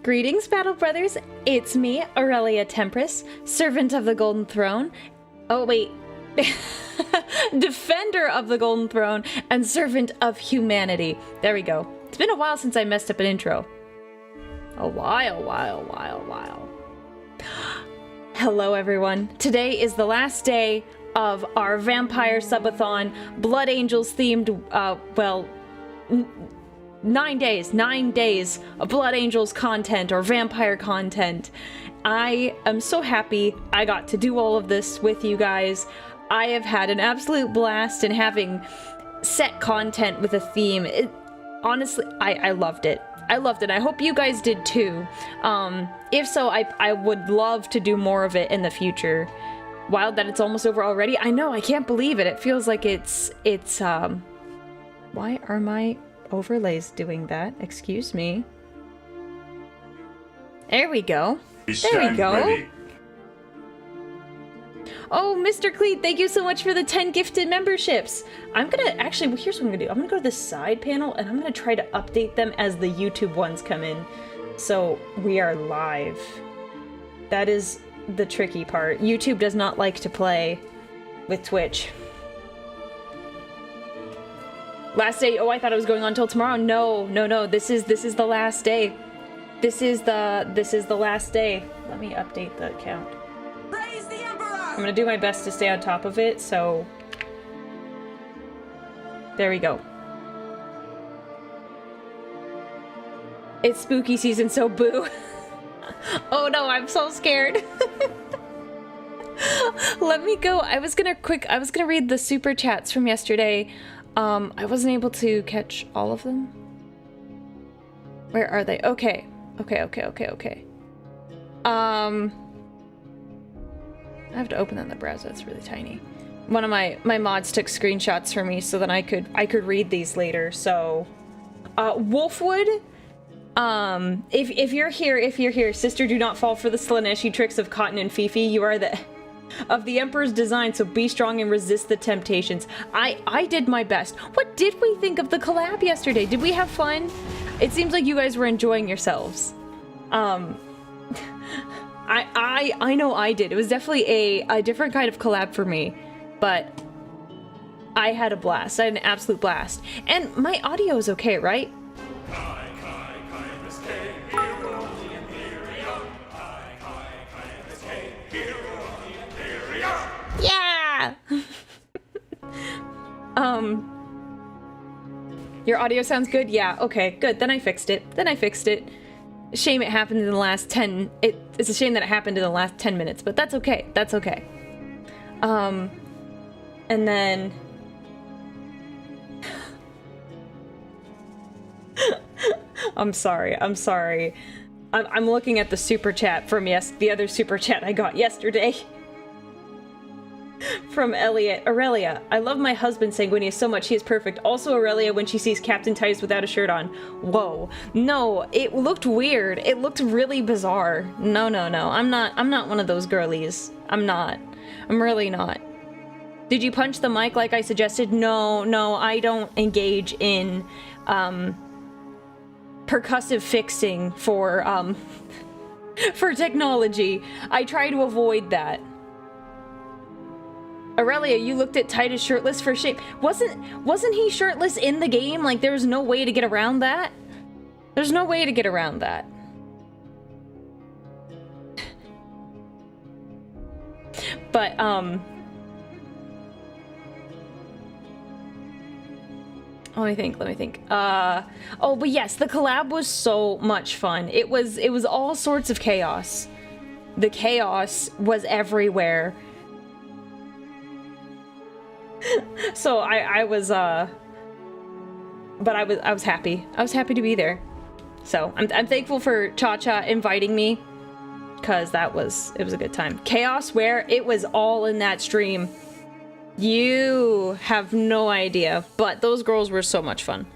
Greetings, Battle Brothers. It's me, Aurelia Tempris, servant of the Golden Throne. Oh, wait. Defender of the Golden Throne and servant of humanity. There we go. It's been a while since I messed up an intro. A while. Hello, everyone. Today is the last day of our Vampire Subathon, Blood Angels themed, 9 days of Blood Angels content or vampire content. I am so happy I got to do all of this with you guys. I have had an absolute blast in having set content with a theme. Honestly, I loved it. I loved it. I hope you guys did too. If so, I would love to do more of it in the future. Wild that it's almost over already. I know, I can't believe it. It feels like it's why are my overlays doing that? Excuse me. There we go. There we go. Ready. Oh, Mr. Cleet, thank you so much for the 10 gifted memberships. I'm gonna actually, here's what I'm gonna do. I'm gonna go to the side panel and I'm gonna try to update them as the YouTube ones come in. So we are live. That is the tricky part. YouTube does not like to play with Twitch. Last day. Oh, I thought it was going on till tomorrow. No. This is the last day. This is the last day. Let me update the count. Praise the Emperor! I'm gonna do my best to stay on top of it, so there we go. It's spooky season, so boo. Oh no, I'm so scared. Let me go. I was gonna read the super chats from yesterday. I wasn't able to catch all of them. Where are they? Okay. I have to open that in the browser. It's really tiny. One of my mods took screenshots for me so that I could read these later. So, Wolfwood, if you're here, sister, do not fall for the Slaneshi tricks of Cotton and Fifi. You are of the Emperor's design, so be strong and resist the temptations. I did my best. What did we think of the collab yesterday? Did we have fun? It seems like you guys were enjoying yourselves. I know I did. It was definitely a different kind of collab for me, but I had a blast. I had an absolute blast. And my audio is okay, right? Yeah! Your audio sounds good? Yeah, okay, good. Then I fixed it. Shame it happened in the last 10... It's a shame that it happened in the last 10 minutes, but that's okay. That's okay. And then... I'm sorry. I'm looking at the super chat from the other super chat I got yesterday. From Elliot. Aurelia, I love my husband Sanguinius so much. He is perfect. Also Aurelia when she sees Captain Titus without a shirt on. Whoa. No, it looked weird. It looked really bizarre. No. I'm not one of those girlies. I'm not. I'm really not. Did you punch the mic like I suggested? No, I don't engage in percussive fixing for technology. I try to avoid that. Aurelia, you looked at Titus shirtless for shame. Wasn't he shirtless in the game? Like, there's no way to get around that? There's no way to get around that. But, let me think. Oh, but yes, the collab was so much fun. It was all sorts of chaos. The chaos was everywhere. So I was happy. I was happy to be there. So I'm thankful for Cha-Cha inviting me, because it was a good time. Chaos where it was all in that stream. You have no idea, but those girls were so much fun.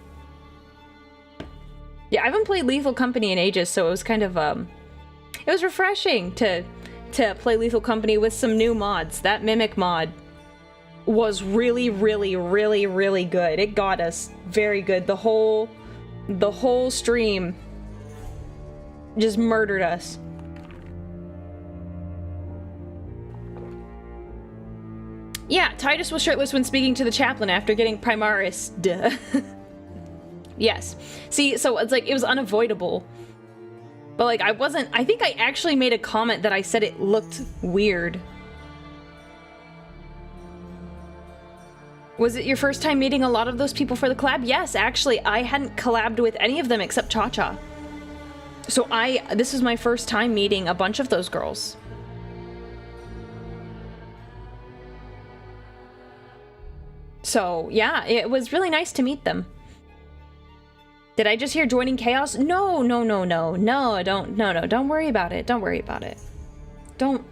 Yeah, I haven't played Lethal Company in ages, so it was kind of it was refreshing to play Lethal Company with some new mods. That Mimic mod was really good. It got us very good. The whole stream just murdered us. Yeah, Titus was shirtless when speaking to the chaplain after getting Primaris. Duh. Yes. See, so it's like, it was unavoidable. But like, I think I actually made a comment that I said it looked weird. Was it your first time meeting a lot of those people for the collab? Yes, actually, I hadn't collabed with any of them except Cha-Cha. So this was my first time meeting a bunch of those girls. So, yeah, it was really nice to meet them. Did I just hear joining chaos? No, don't worry about it. Don't worry about it. Don't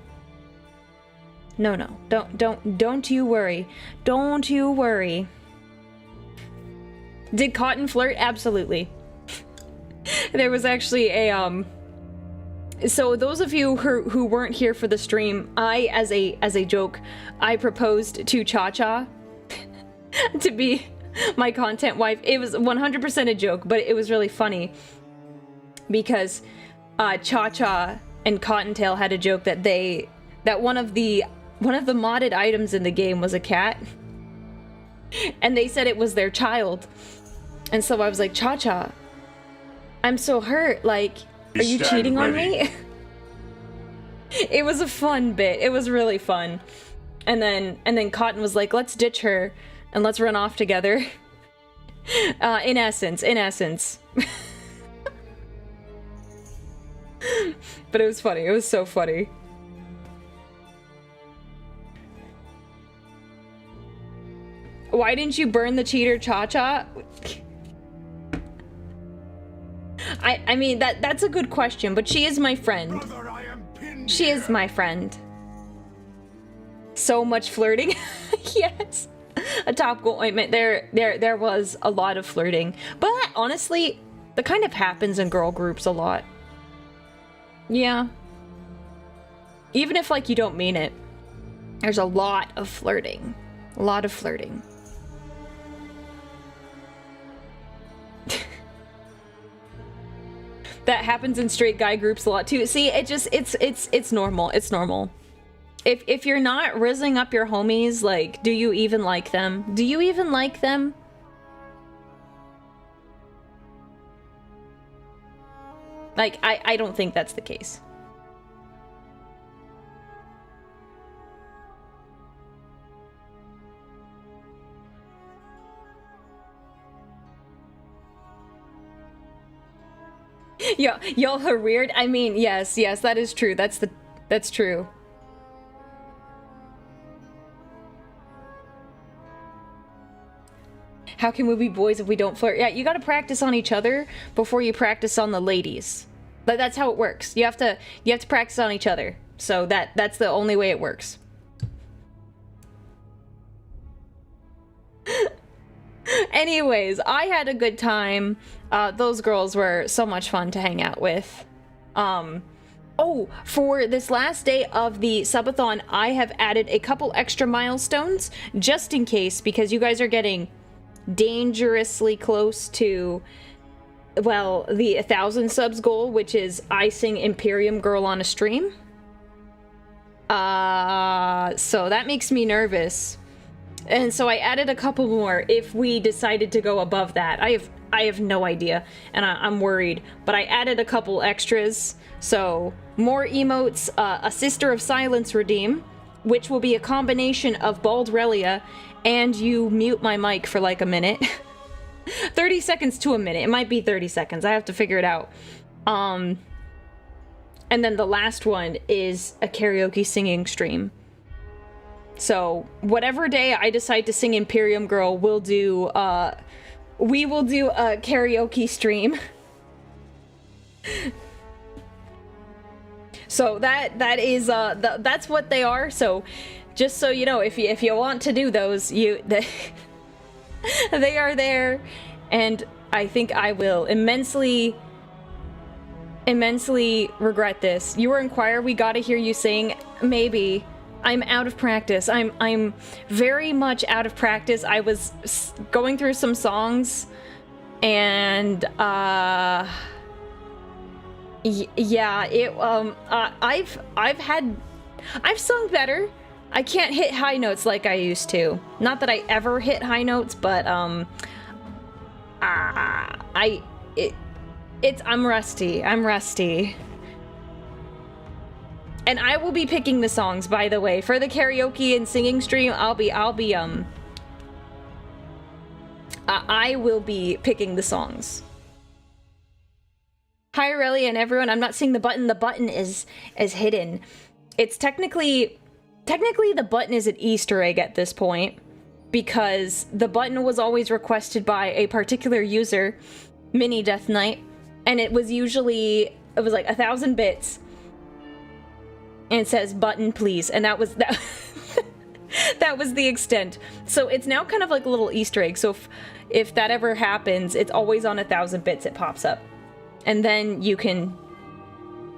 you worry. Don't you worry. Did Cotton flirt? Absolutely. There was actually a, so those of you who weren't here for the stream, as a joke, I proposed to Cha-Cha to be my content wife. It was 100% a joke, but it was really funny because Cha-Cha and Cottontail had a joke that one of the modded items in the game was a cat, and they said it was their child. And so I was like, Cha-Cha, I'm so hurt, like, are you cheating on me? It was a fun bit. It was really fun. And then Cotton was like, let's ditch her and let's run off together. In essence. But it was funny. It was so funny. Why didn't you burn the cheater, Cha-Cha? I mean, that's a good question, but she is my friend. She is my friend. So much flirting. Yes. A topical ointment. There was a lot of flirting. But honestly, that kind of happens in girl groups a lot. Yeah. Even if, like, you don't mean it. There's a lot of flirting. A lot of flirting. That happens in straight guy groups a lot too. See, it's normal. It's normal. If you're not rizzing up your homies, like, do you even like them? Do you even like them? Like, I don't think that's the case. Y'all are weird. I mean, yes, that is true. That's true. How can we be boys if we don't flirt? Yeah, you gotta practice on each other before you practice on the ladies. That's how it works. You have to practice on each other. So that's the only way it works. Anyways, I had a good time. Those girls were so much fun to hang out with. Oh, for this last day of the subathon, I have added a couple extra milestones just in case, because you guys are getting dangerously close to, well, the 1,000 subs goal, which is I sing Imperium Girl on a stream. So that makes me nervous. And so I added a couple more if we decided to go above that. I have no idea, and I'm worried. But I added a couple extras. So more emotes, a Sister of Silence redeem, which will be a combination of Bald Relia and you mute my mic for like a minute. 30 seconds to a minute. It might be 30 seconds. I have to figure it out. And then the last one is a karaoke singing stream. So whatever day I decide to sing Imperium Girl, we will do a karaoke stream. So that is that's what they are. So just so you know, if you want to do those, they are there, and I think I will immensely regret this. You were in choir. We gotta hear you sing. Maybe. I'm out of practice. I'm very much out of practice. I was going through some songs, and Yeah, I've sung better. I can't hit high notes like I used to. Not that I ever hit high notes, but I'm rusty. I'm rusty. And I will be picking the songs, by the way. For the karaoke and singing stream, I will be picking the songs. Hi Aurelia and everyone. I'm not seeing the button. The button is hidden. It's technically the button is an Easter egg at this point, because the button was always requested by a particular user, Mini Death Knight, and it was like 1,000 bits, and it says button please, and that was that. That was the extent. So it's now kind of like a little Easter egg. So if that ever happens, it's always on 1,000 bits. It pops up, and then you can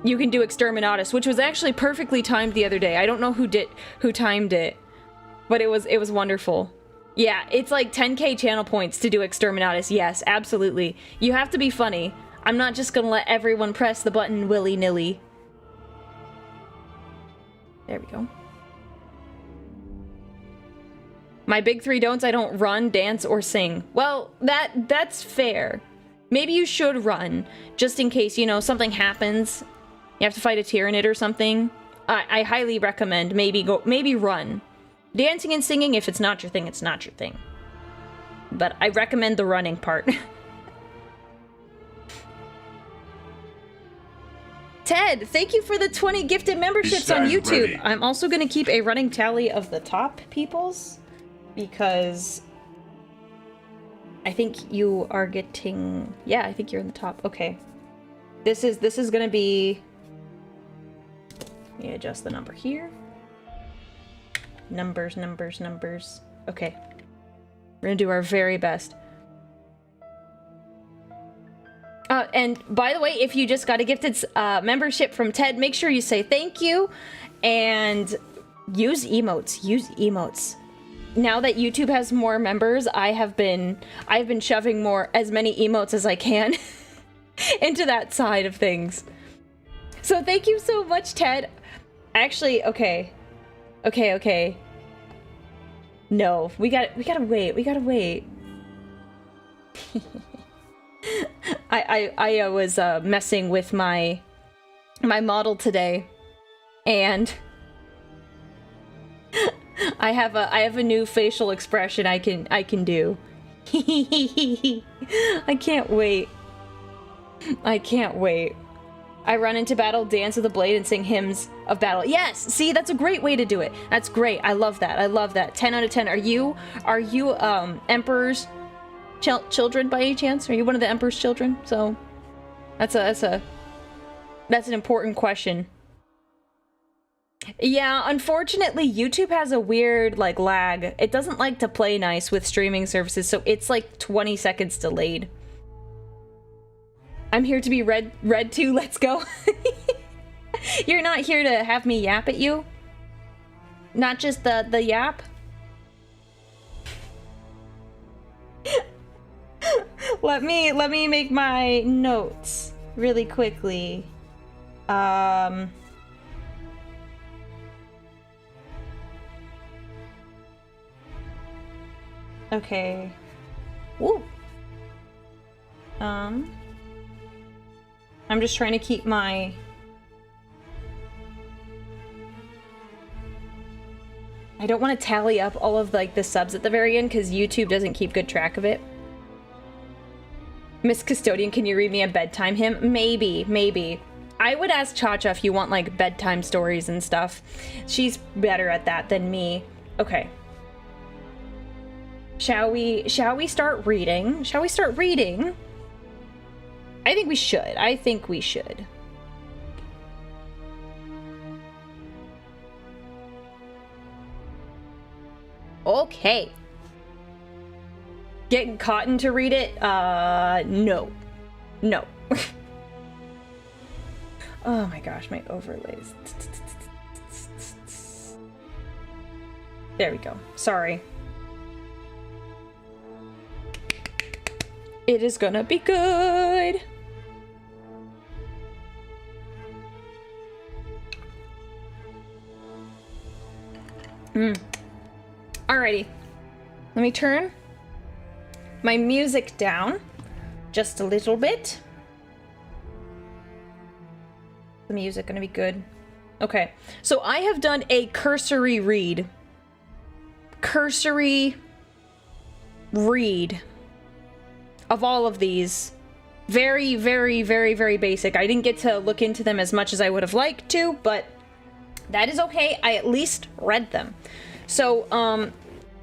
do Exterminatus, which was actually perfectly timed the other day. I don't know who timed it, but it was wonderful. Yeah, it's like 10k channel points to do Exterminatus. Yes, absolutely. You have to be funny. I'm not just gonna let everyone press the button willy-nilly. There we go. My big three don'ts: I don't run, dance, or sing. Well, that's fair. Maybe you should run, just in case, you know, something happens. You have to fight a Tyranid or something. I highly recommend maybe run. Dancing and singing, if it's not your thing, it's not your thing. But I recommend the running part. Ted, thank you for the 20 gifted memberships on YouTube. Ready. I'm also going to keep a running tally of the top peoples, because I think you are getting... Yeah, I think you're in the top. Okay. This is going to be... Let me adjust the number here. Numbers. Okay. We're gonna do our very best. And by the way, if you just got a gifted membership from Ted, make sure you say thank you and use emotes. Use emotes. Now that YouTube has more members, I've been shoving as many emotes as I can into that side of things. So thank you so much, Ted. Actually, okay. No, we gotta wait. I was messing with my model today, and I have a new facial expression I can do. I can't wait. I run into battle, dance with a blade, and sing hymns of battle. Yes! See, that's a great way to do it. That's great. I love that. 10 out of 10. Are you Emperor's children by any chance? Are you one of the Emperor's children? So, that's an important question. Yeah, unfortunately, YouTube has a weird, like, lag. It doesn't like to play nice with streaming services, so it's like 20 seconds delayed. I'm here to be read to, let's go. You're not here to have me yap at you? Not just the yap? Let me make my notes really quickly. Okay. Woo. I'm just trying to keep my... I don't want to tally up all of, like, the subs at the very end, because YouTube doesn't keep good track of it. Miss Custodian, can you read me a bedtime hymn? Maybe. I would ask Cha-Cha if you want, like, bedtime stories and stuff. She's better at that than me. Okay. Shall we start reading? I think we should. Okay. Getting Cotton to read it? No. Oh my gosh, my overlays. There we go. Sorry. It is gonna be good. Alrighty. Let me turn my music down just a little bit. The music gonna be good. Okay, so I have done a cursory read. Cursory read of all of these. Very, very, very, very basic. I didn't get to look into them as much as I would have liked to, but that is okay. I at least read them. So,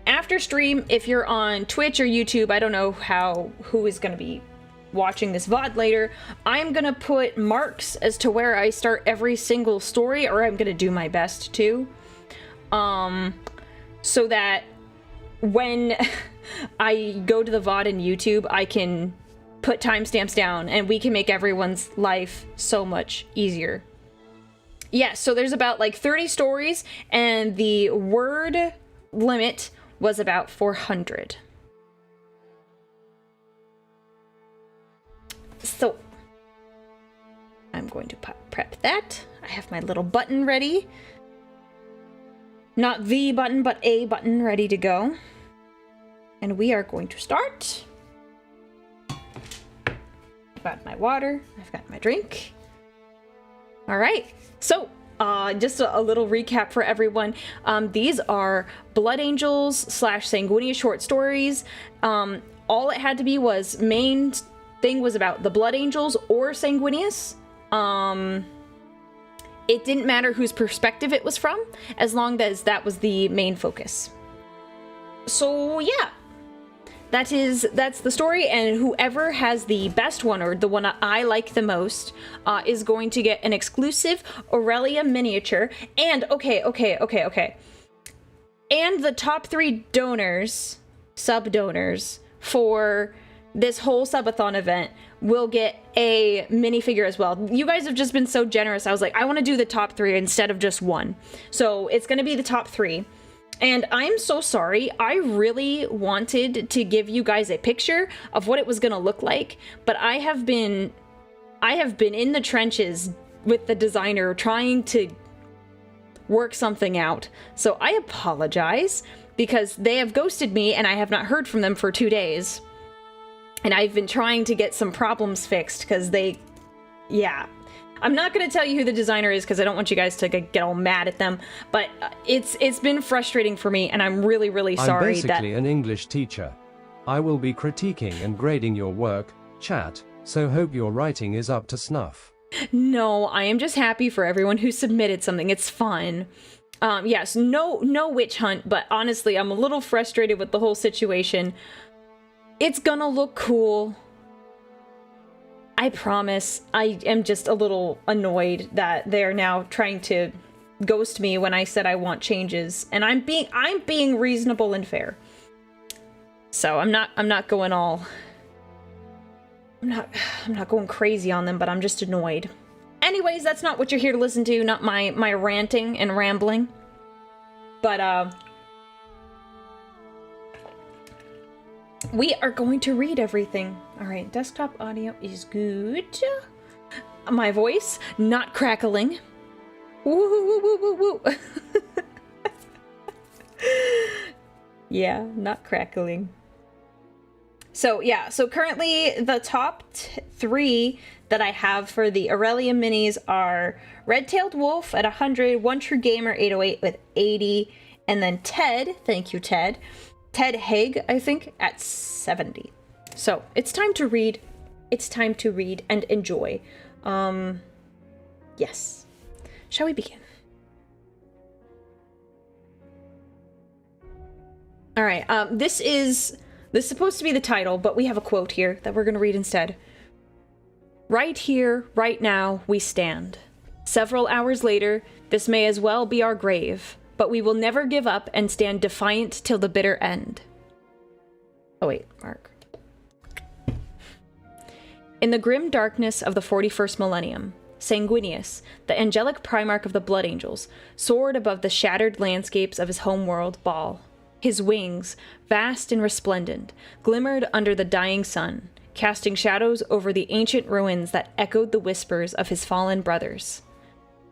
after stream, if you're on Twitch or YouTube, I don't know who is going to be watching this VOD later, I'm going to put marks as to where I start every single story, or I'm going to do my best to. So that when I go to the VOD and YouTube, I can put timestamps down and we can make everyone's life so much easier. Yeah, so there's about like 30 stories and the word limit was about 400. So I'm going to prep that. I have my little button ready. Not the button, but a button ready to go. And we are going to start. I've got my water. I've got my drink. All right. So, just a little recap for everyone. These are Blood Angels / Sanguinius short stories. All it had to be was main thing was about the Blood Angels or Sanguinius. It didn't matter whose perspective it was from, as long as that was the main focus. So yeah, that's the story, and whoever has the best one, or the one I like the most, is going to get an exclusive Aurelia miniature. And okay. And the top 3 donors, sub-donors, for this whole subathon event will get a minifigure as well. You guys have just been so generous. I was like, I want to do the top 3 instead of just one. So it's going to be the top 3. And I'm so sorry. I really wanted to give you guys a picture of what it was going to look like, but I have been in the trenches with the designer trying to work something out. So I apologize because they have ghosted me and I have not heard from them for 2 days. And I've been trying to get some problems fixed because yeah. I'm not going to tell you who the designer is because I don't want you guys to get all mad at them, but it's been frustrating for me, and I'm really, really sorry. I'm basically an English teacher. I will be critiquing and grading your work, chat, so hope your writing is up to snuff. No, I am just happy for everyone who submitted something. It's fun. Yes, no witch hunt, but honestly, I'm a little frustrated with the whole situation. It's gonna look cool. I promise. I am just a little annoyed that they're now trying to ghost me when I said I want changes, and I'm being reasonable and fair. So I'm not going all. I'm not going crazy on them, but I'm just annoyed. Anyways, that's not what you're here to listen to. Not my ranting and rambling. But we are going to read everything. All right, desktop audio is good. My voice not crackling. Woo woo woo woo woo woo. Yeah, not crackling. So yeah, so currently the top 3 that I have for the Aurelia minis are Red-Tailed Wolf at 100, One True Gamer 808 with 80, and then Ted, thank you Ted Haig, I think, at 70. So it's time to read. It's time to read and enjoy. Yes. Shall we begin? All right. This is supposed to be the title, but we have a quote here that we're going to read instead. Right here, right now, we stand. Several hours later, this may as well be our grave, but we will never give up and stand defiant till the bitter end. Oh wait, Mark. In the grim darkness of the 41st millennium, Sanguinius, the angelic primarch of the Blood Angels, soared above the shattered landscapes of his homeworld, Baal. His wings, vast and resplendent, glimmered under the dying sun, casting shadows over the ancient ruins that echoed the whispers of his fallen brothers.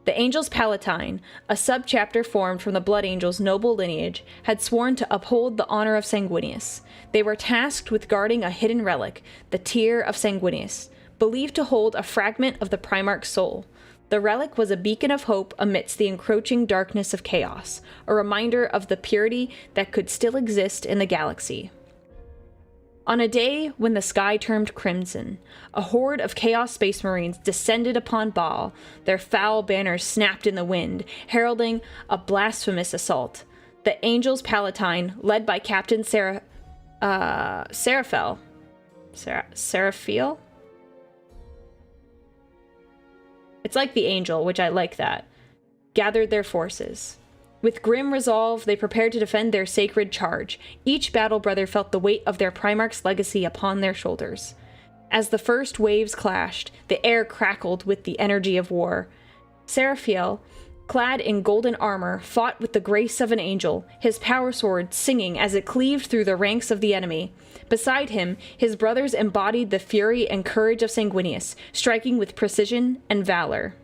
The Angels Palatine, a subchapter formed from the Blood Angels' noble lineage, had sworn to uphold the honor of Sanguinius. They were tasked with guarding a hidden relic, the Tear of Sanguinius, believed to hold a fragment of the Primarch's soul. The relic was a beacon of hope amidst the encroaching darkness of chaos, a reminder of the purity that could still exist in the galaxy. On a day when the sky turned crimson, a horde of Chaos Space Marines descended upon Baal, their foul banners snapped in the wind, heralding a blasphemous assault. The Angels Palatine, led by Captain Seraphiel? It's like the angel, which I like that, gathered their forces. With grim resolve, they prepared to defend their sacred charge. Each battle brother felt the weight of their Primarch's legacy upon their shoulders. As the first waves clashed, the air crackled with the energy of war. Seraphiel, clad in golden armor, fought with the grace of an angel, his power sword singing as it cleaved through the ranks of the enemy. Beside him, his brothers embodied the fury and courage of Sanguinius, striking with precision and valor.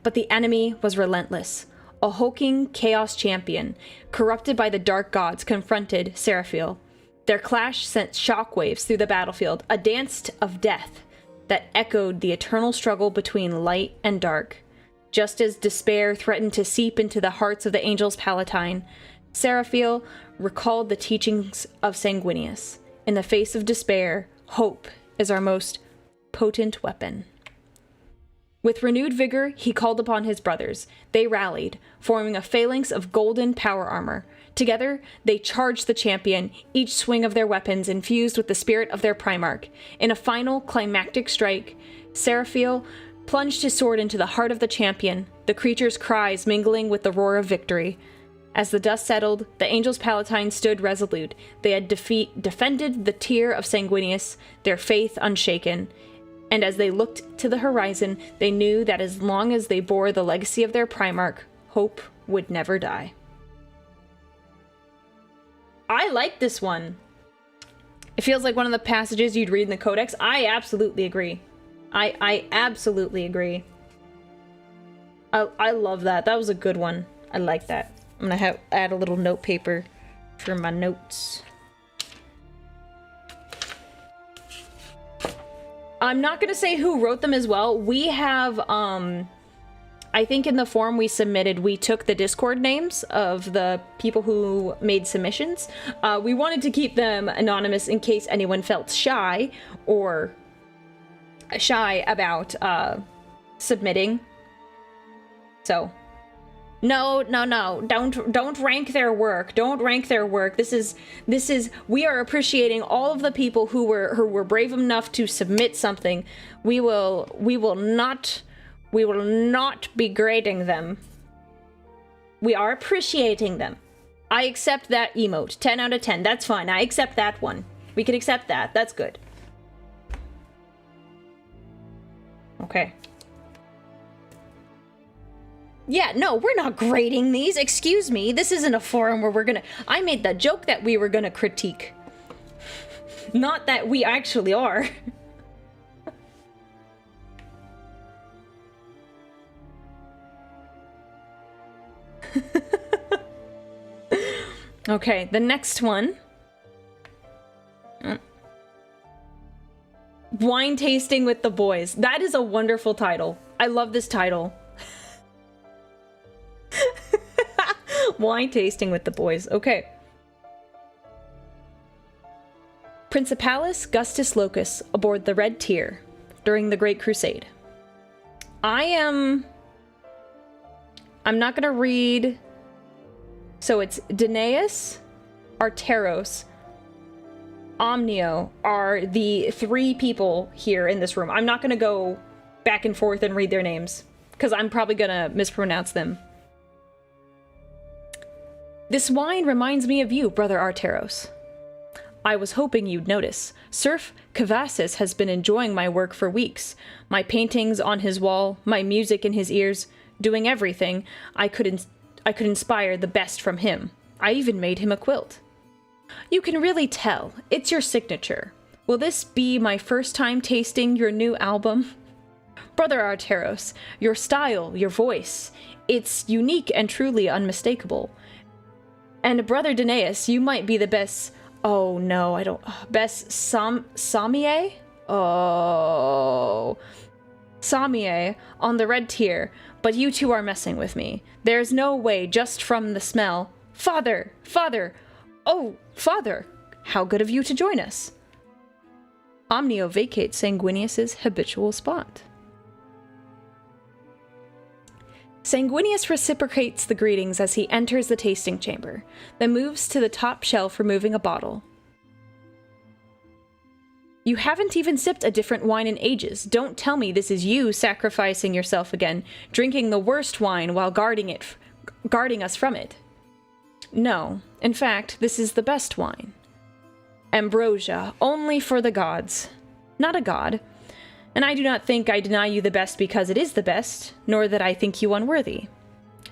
But the enemy was relentless. A hulking chaos champion, corrupted by the dark gods, confronted Seraphiel. Their clash sent shockwaves through the battlefield, a dance of death that echoed the eternal struggle between light and dark. Just as despair threatened to seep into the hearts of the Angels Palatine, Seraphiel recalled the teachings of Sanguinius. In the face of despair, hope is our most potent weapon. With renewed vigor, he called upon his brothers. They rallied, forming a phalanx of golden power armor. Together, they charged the champion, each swing of their weapons infused with the spirit of their Primarch. In a final, climactic strike, Seraphiel plunged his sword into the heart of the champion, the creature's cries mingling with the roar of victory. As the dust settled, the Angels Palatine stood resolute. They had defended the Tear of Sanguinius, their faith unshaken. And as they looked to the horizon, they knew that as long as they bore the legacy of their Primarch, hope would never die. I like this one. It feels like one of the passages you'd read in the Codex. I absolutely agree. I absolutely agree. I love that. That was a good one. I like that. I'm gonna add a little note paper for my notes. I'm not going to say who wrote them as well. We have, I think in the form we submitted, we took the Discord names of the people who made submissions. We wanted to keep them anonymous in case anyone felt shy about submitting. So, no, don't rank their work. Don't rank their work. This is, we are appreciating all of the people who were brave enough to submit something. We will not be grading them. We are appreciating them. I accept that emote. 10 out of 10. That's fine. I accept that one. We can accept that. That's good. Okay. Yeah, no, we're not grading these. Excuse me. This isn't a forum where we're gonna... I made the joke that we were gonna critique. Not that we actually are. Okay, the next one. Wine Tasting with the Boys. That is a wonderful title. I love this title. Wine Tasting with the Boys. Okay. Principalis Gustus Locus aboard the Red Tear during the Great Crusade. I'm not gonna read... So it's Danaeus, Arteros, Omnio are the three people here in this room. I'm not gonna go back and forth and read their names, because I'm probably gonna mispronounce them. This wine reminds me of you, Brother Arteros. I was hoping you'd notice. Serf Cavassus has been enjoying my work for weeks. My paintings on his wall, my music in his ears, doing everything I could inspire the best from him. I even made him a quilt. You can really tell. It's your signature. Will this be my first time tasting your new album? Brother Arteros, your style, your voice, it's unique and truly unmistakable. And Brother Danaeus, you might be the best... Oh, no, I don't... Best Samie? Oh... Samie on the red tier, but you two are messing with me. There's no way, just from the smell. Father! Father! Oh, Father! How good of you to join us. Omnio vacates Sanguinius's habitual spot. Sanguinius reciprocates the greetings as he enters the tasting chamber, then moves to the top shelf removing a bottle. You haven't even sipped a different wine in ages. Don't tell me this is you sacrificing yourself again, drinking the worst wine while guarding us from it. No, in fact, this is the best wine. Ambrosia, only for the gods. Not a god. And I do not think I deny you the best because it is the best, nor that I think you unworthy.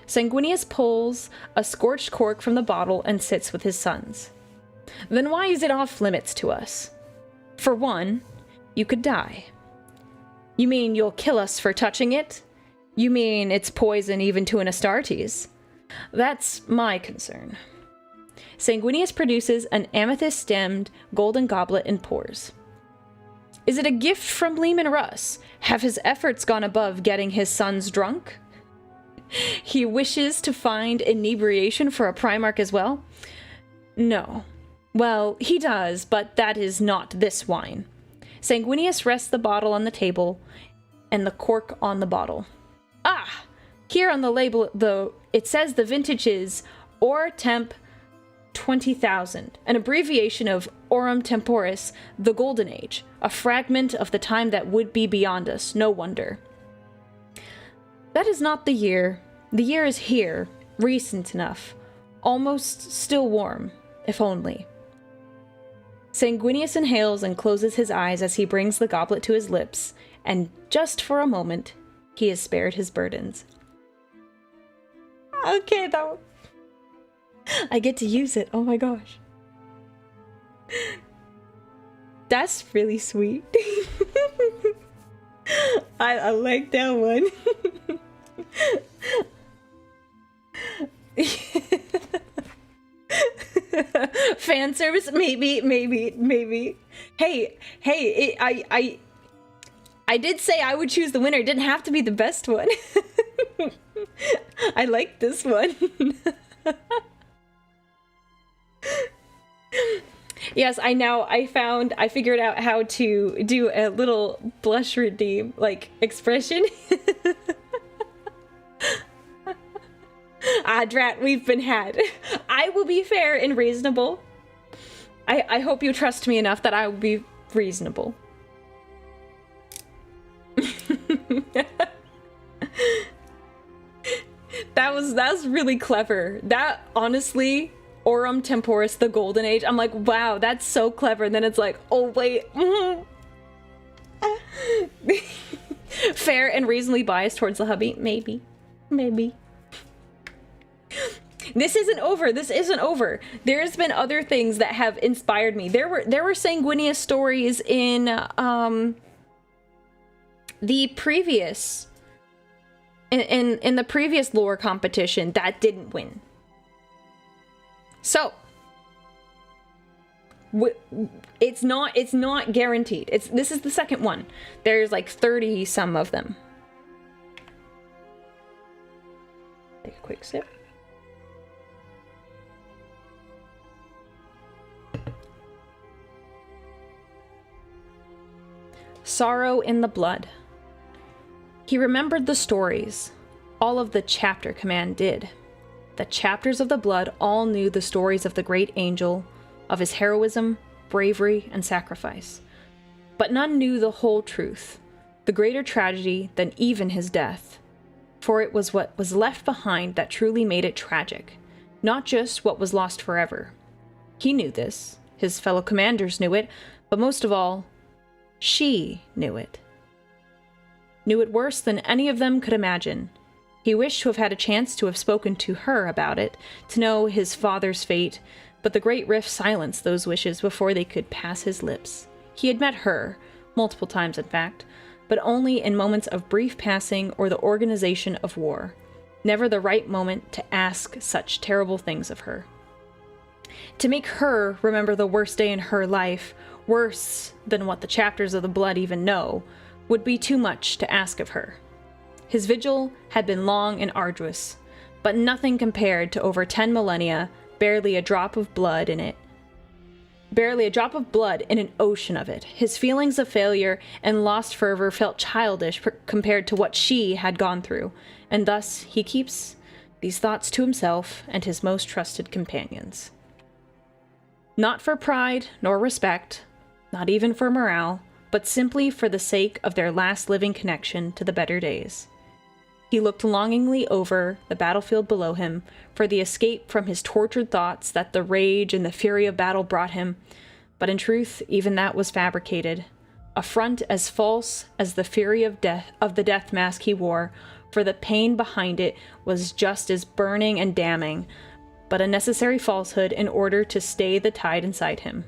Sanguinius pulls a scorched cork from the bottle and sits with his sons. Then why is it off limits to us? For one, you could die. You mean you'll kill us for touching it? You mean it's poison even to an Astartes? That's my concern. Sanguinius produces an amethyst-stemmed golden goblet and pours. Is it a gift from Leman Russ? Have his efforts gone above getting his sons drunk? He wishes to find inebriation for a Primarch as well? No. Well, he does, but that is not this wine. Sanguinius rests the bottle on the table and the cork on the bottle. Ah! Here on the label, though, it says the vintage is Or Temp 20,000, an abbreviation of Aurum Temporis, the Golden Age, a fragment of the time that would be beyond us, no wonder. That is not the year. The year is here, recent enough, almost still warm, if only. Sanguinius inhales and closes his eyes as he brings the goblet to his lips, and just for a moment, he is spared his burdens. Okay, though. I get to use it. Oh my gosh. That's really sweet. I like that one. Fan service? Maybe. Hey, I did say I would choose the winner. It didn't have to be the best one. I like this one. Yes, I figured out how to do a little blush redeem, like, expression. Ah, drat, we've been had. I will be fair and reasonable. I hope you trust me enough that I will be reasonable. That was really clever. That, honestly, Aurum Temporis, the Golden Age, I'm like, wow, that's so clever. And then it's like, oh, wait. Fair and reasonably biased towards the hubby. Maybe. This isn't over. There's been other things that have inspired me. There were Sanguinius stories in the previous in the previous lore competition that didn't win. So it's not guaranteed. This is the second one. There's like 30 some of them. Take a quick sip. Sorrow in the blood. He remembered the stories. All of the chapter command did. The chapters of the blood all knew the stories of the great angel, of his heroism, bravery, and sacrifice. But none knew the whole truth, the greater tragedy than even his death. For it was what was left behind that truly made it tragic, not just what was lost forever. He knew this, his fellow commanders knew it, but most of all, she knew it. Knew it worse than any of them could imagine. He wished to have had a chance to have spoken to her about it, to know his father's fate, but the great rift silenced those wishes before they could pass his lips. He had met her, multiple times in fact, but only in moments of brief passing or the organization of war. Never the right moment to ask such terrible things of her. To make her remember the worst day in her life, worse than what the chapters of the blood even know, would be too much to ask of her. His vigil had been long and arduous, but nothing compared to over 10 millennia, barely a drop of blood in it. Barely a drop of blood in an ocean of it. His feelings of failure and lost fervor felt childish compared to what she had gone through, and thus he keeps these thoughts to himself and his most trusted companions. Not for pride nor respect, not even for morale, but simply for the sake of their last living connection to the better days. He looked longingly over the battlefield below him for the escape from his tortured thoughts that the rage and the fury of battle brought him, but in truth, even that was fabricated. A front as false as the fury of the death mask he wore, for the pain behind it was just as burning and damning, but a necessary falsehood in order to stay the tide inside him.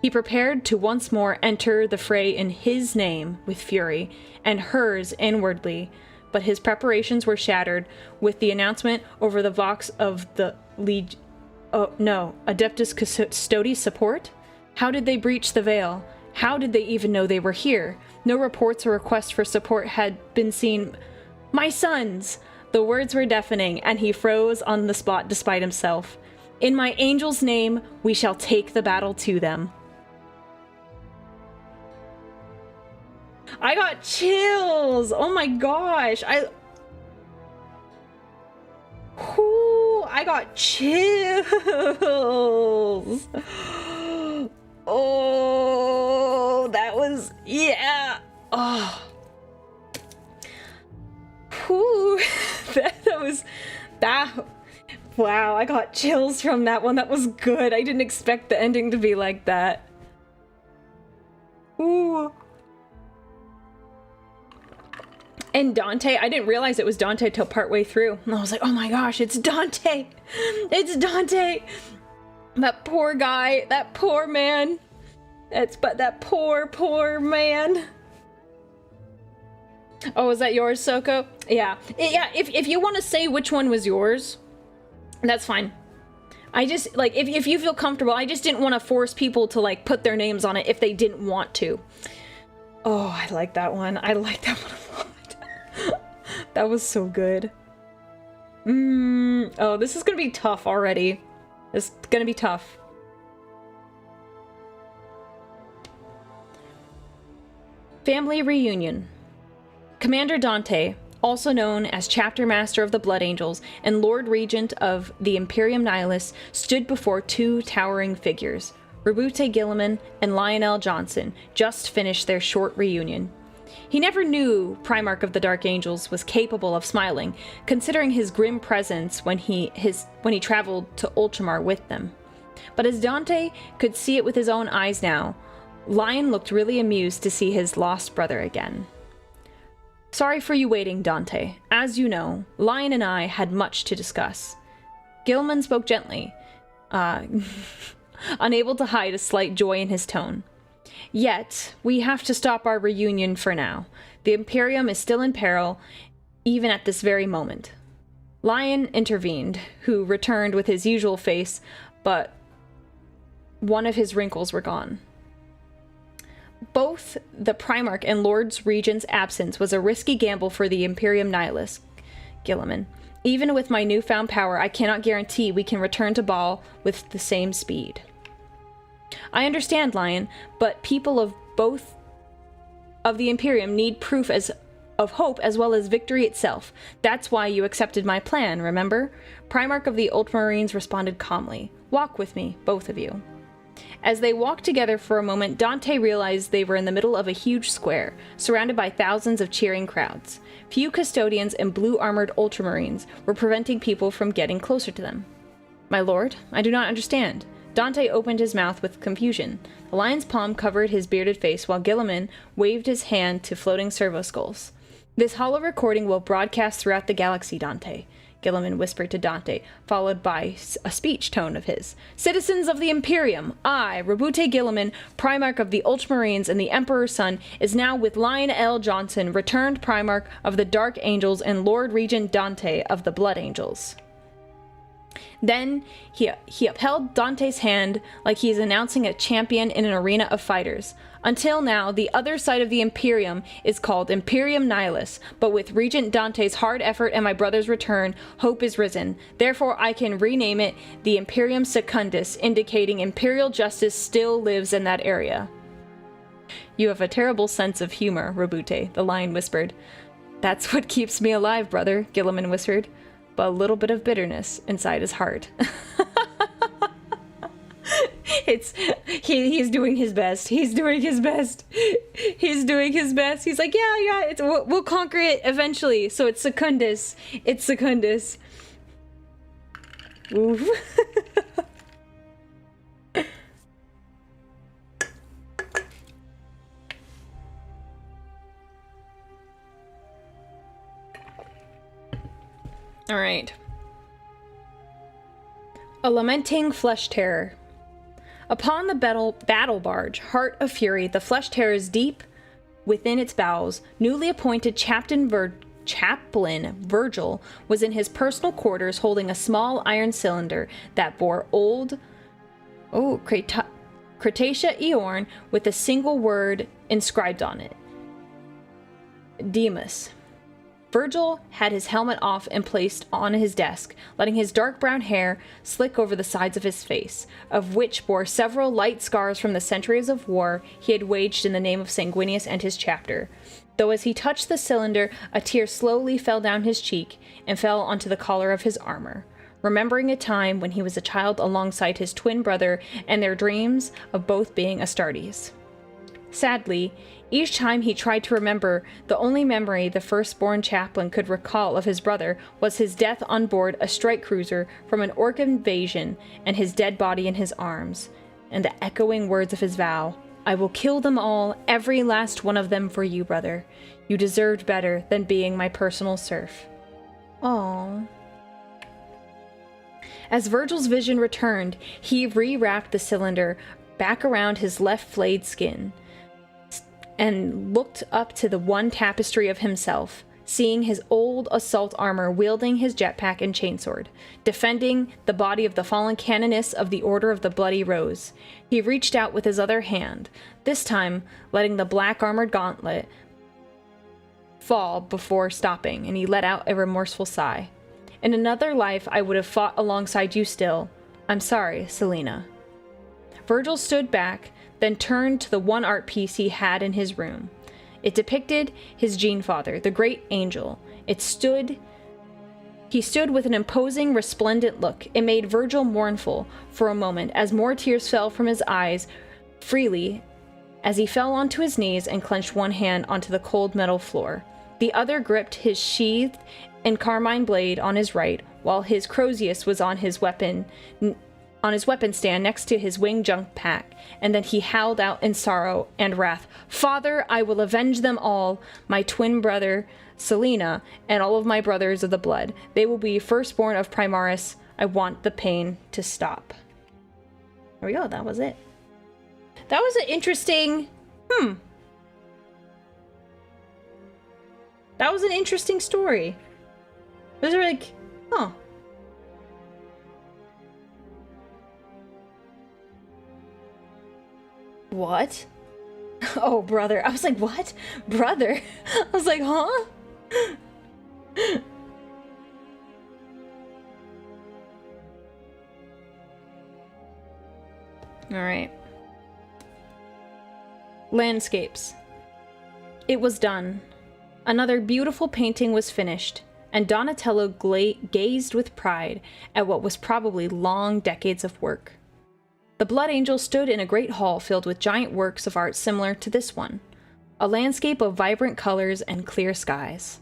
He prepared to once more enter the fray in his name with fury, and hers inwardly, but his preparations were shattered with the announcement over the vox of the Adeptus Custodes support? How did they breach the veil? How did they even know they were here? No reports or requests for support had been seen. My sons! The words were deafening, and he froze on the spot despite himself. In my angel's name, we shall take the battle to them. I got chills! Oh my gosh! I got chills! Oh, that was... yeah! Oh. Whew. that... Wow, I got chills from that one. That was good. I didn't expect the ending to be like that. Ooh. And Dante, I didn't realize it was Dante till partway through. And I was like, oh my gosh, it's Dante! It's Dante! That poor guy, that poor man. That poor man. Oh, is that yours, Soko? Yeah. Yeah, if you want to say which one was yours, that's fine. I just, like, if you feel comfortable, I just didn't want to force people to, like, put their names on it if they didn't want to. Oh, I like that one. I like that one a lot. That was so good. Oh, this is gonna be tough already. It's gonna be tough. Family reunion. Commander Dante, also known as Chapter Master of the Blood Angels and Lord Regent of the Imperium Nihilus, stood before two towering figures. Rabute Gilliman and Lionel Johnson just finished their short reunion. He never knew Primarch of the Dark Angels was capable of smiling, considering his grim presence when he traveled to Ultramar with them. But as Dante could see it with his own eyes now, Lion looked really amused to see his lost brother again. Sorry for you waiting, Dante. As you know, Lion and I had much to discuss. Gilman spoke gently, unable to hide a slight joy in his tone. Yet, we have to stop our reunion for now. The Imperium is still in peril, even at this very moment. Lion intervened, who returned with his usual face, but one of his wrinkles were gone. Both the Primarch and Lord Regent's absence was a risky gamble for the Imperium Nihilus, Gilliman. Even with my newfound power, I cannot guarantee we can return to Baal with the same speed. I understand, Lion, but people of both of the Imperium need proof of hope as well as victory itself. That's why you accepted my plan, remember? Primarch of the Ultramarines responded calmly. Walk with me, both of you. As they walked together for a moment, Dante realized they were in the middle of a huge square, surrounded by thousands of cheering crowds. Few custodians and blue-armored Ultramarines were preventing people from getting closer to them. My lord, I do not understand. Dante opened his mouth with confusion. The lion's palm covered his bearded face while Gilliman waved his hand to floating servo skulls. This hollow recording will broadcast throughout the galaxy, Dante. Guilliman whispered to Dante, followed by a speech tone of his. "Citizens of the Imperium, I, Rabute Guilliman, Primarch of the Ultramarines and the Emperor's Son, is now with Lion L. Johnson, returned Primarch of the Dark Angels and Lord Regent Dante of the Blood Angels." Then he upheld Dante's hand like he is announcing a champion in an arena of fighters. "Until now, the other side of the Imperium is called Imperium Nihilus, but with Regent Dante's hard effort and my brother's return, hope is risen. Therefore, I can rename it the Imperium Secundus, indicating imperial justice still lives in that area." "You have a terrible sense of humor, Rabute," the lion whispered. "That's what keeps me alive, brother," Guilliman whispered, but a little bit of bitterness inside his heart. He's doing his best. He's doing his best. He's doing his best. He's like, yeah, we'll conquer it eventually. So it's Secundus. It's Secundus. Oof. All right. A lamenting flesh terror. Upon the battle barge, Heart of Fury, the flesh terrors deep within its bowels, newly appointed Chaplain Virgil was in his personal quarters holding a small iron cylinder that bore old Cretaceous Eorn with a single word inscribed on it. Demas. Virgil had his helmet off and placed on his desk, letting his dark brown hair slick over the sides of his face, of which bore several light scars from the centuries of war he had waged in the name of Sanguinius and his chapter. Though as he touched the cylinder, a tear slowly fell down his cheek and fell onto the collar of his armor, remembering a time when he was a child alongside his twin brother and their dreams of both being Astartes. Sadly, each time he tried to remember, the only memory the firstborn chaplain could recall of his brother was his death on board a strike cruiser from an orc invasion and his dead body in his arms, and the echoing words of his vow, "I will kill them all, every last one of them for you, brother. You deserved better than being my personal serf." Aww. As Virgil's vision returned, he rewrapped the cylinder back around his left flayed skin and looked up to the one tapestry of himself, seeing his old assault armor wielding his jetpack and chainsword, defending the body of the fallen canoness of the Order of the Bloody Rose. He reached out with his other hand, this time letting the black armored gauntlet fall before stopping, and he let out a remorseful sigh. "In another life, I would have fought alongside you still. I'm sorry, Selena." Virgil stood back, then turned to the one art piece he had in his room. It depicted his gene father, the great angel. He stood with an imposing, resplendent look. It made Virgil mournful for a moment as more tears fell from his eyes freely as he fell onto his knees and clenched one hand onto the cold metal floor. The other gripped his sheathed and carmine blade on his right, while his Crozius was on his weapon stand next to his wing junk pack, and then he howled out in sorrow and wrath, "Father, I will avenge them all, my twin brother, Selena, and all of my brothers of the blood. They will be firstborn of Primaris. I want the pain to stop." There we go, that was it. That was an interesting, That was an interesting story. Those are like, huh. What? Oh, brother. I was like, what? Brother? I was like, huh? Alright. Landscapes. It was done. Another beautiful painting was finished, and Donatello gazed with pride at what was probably long decades of work. The Blood Angel stood in a great hall filled with giant works of art similar to this one, a landscape of vibrant colors and clear skies.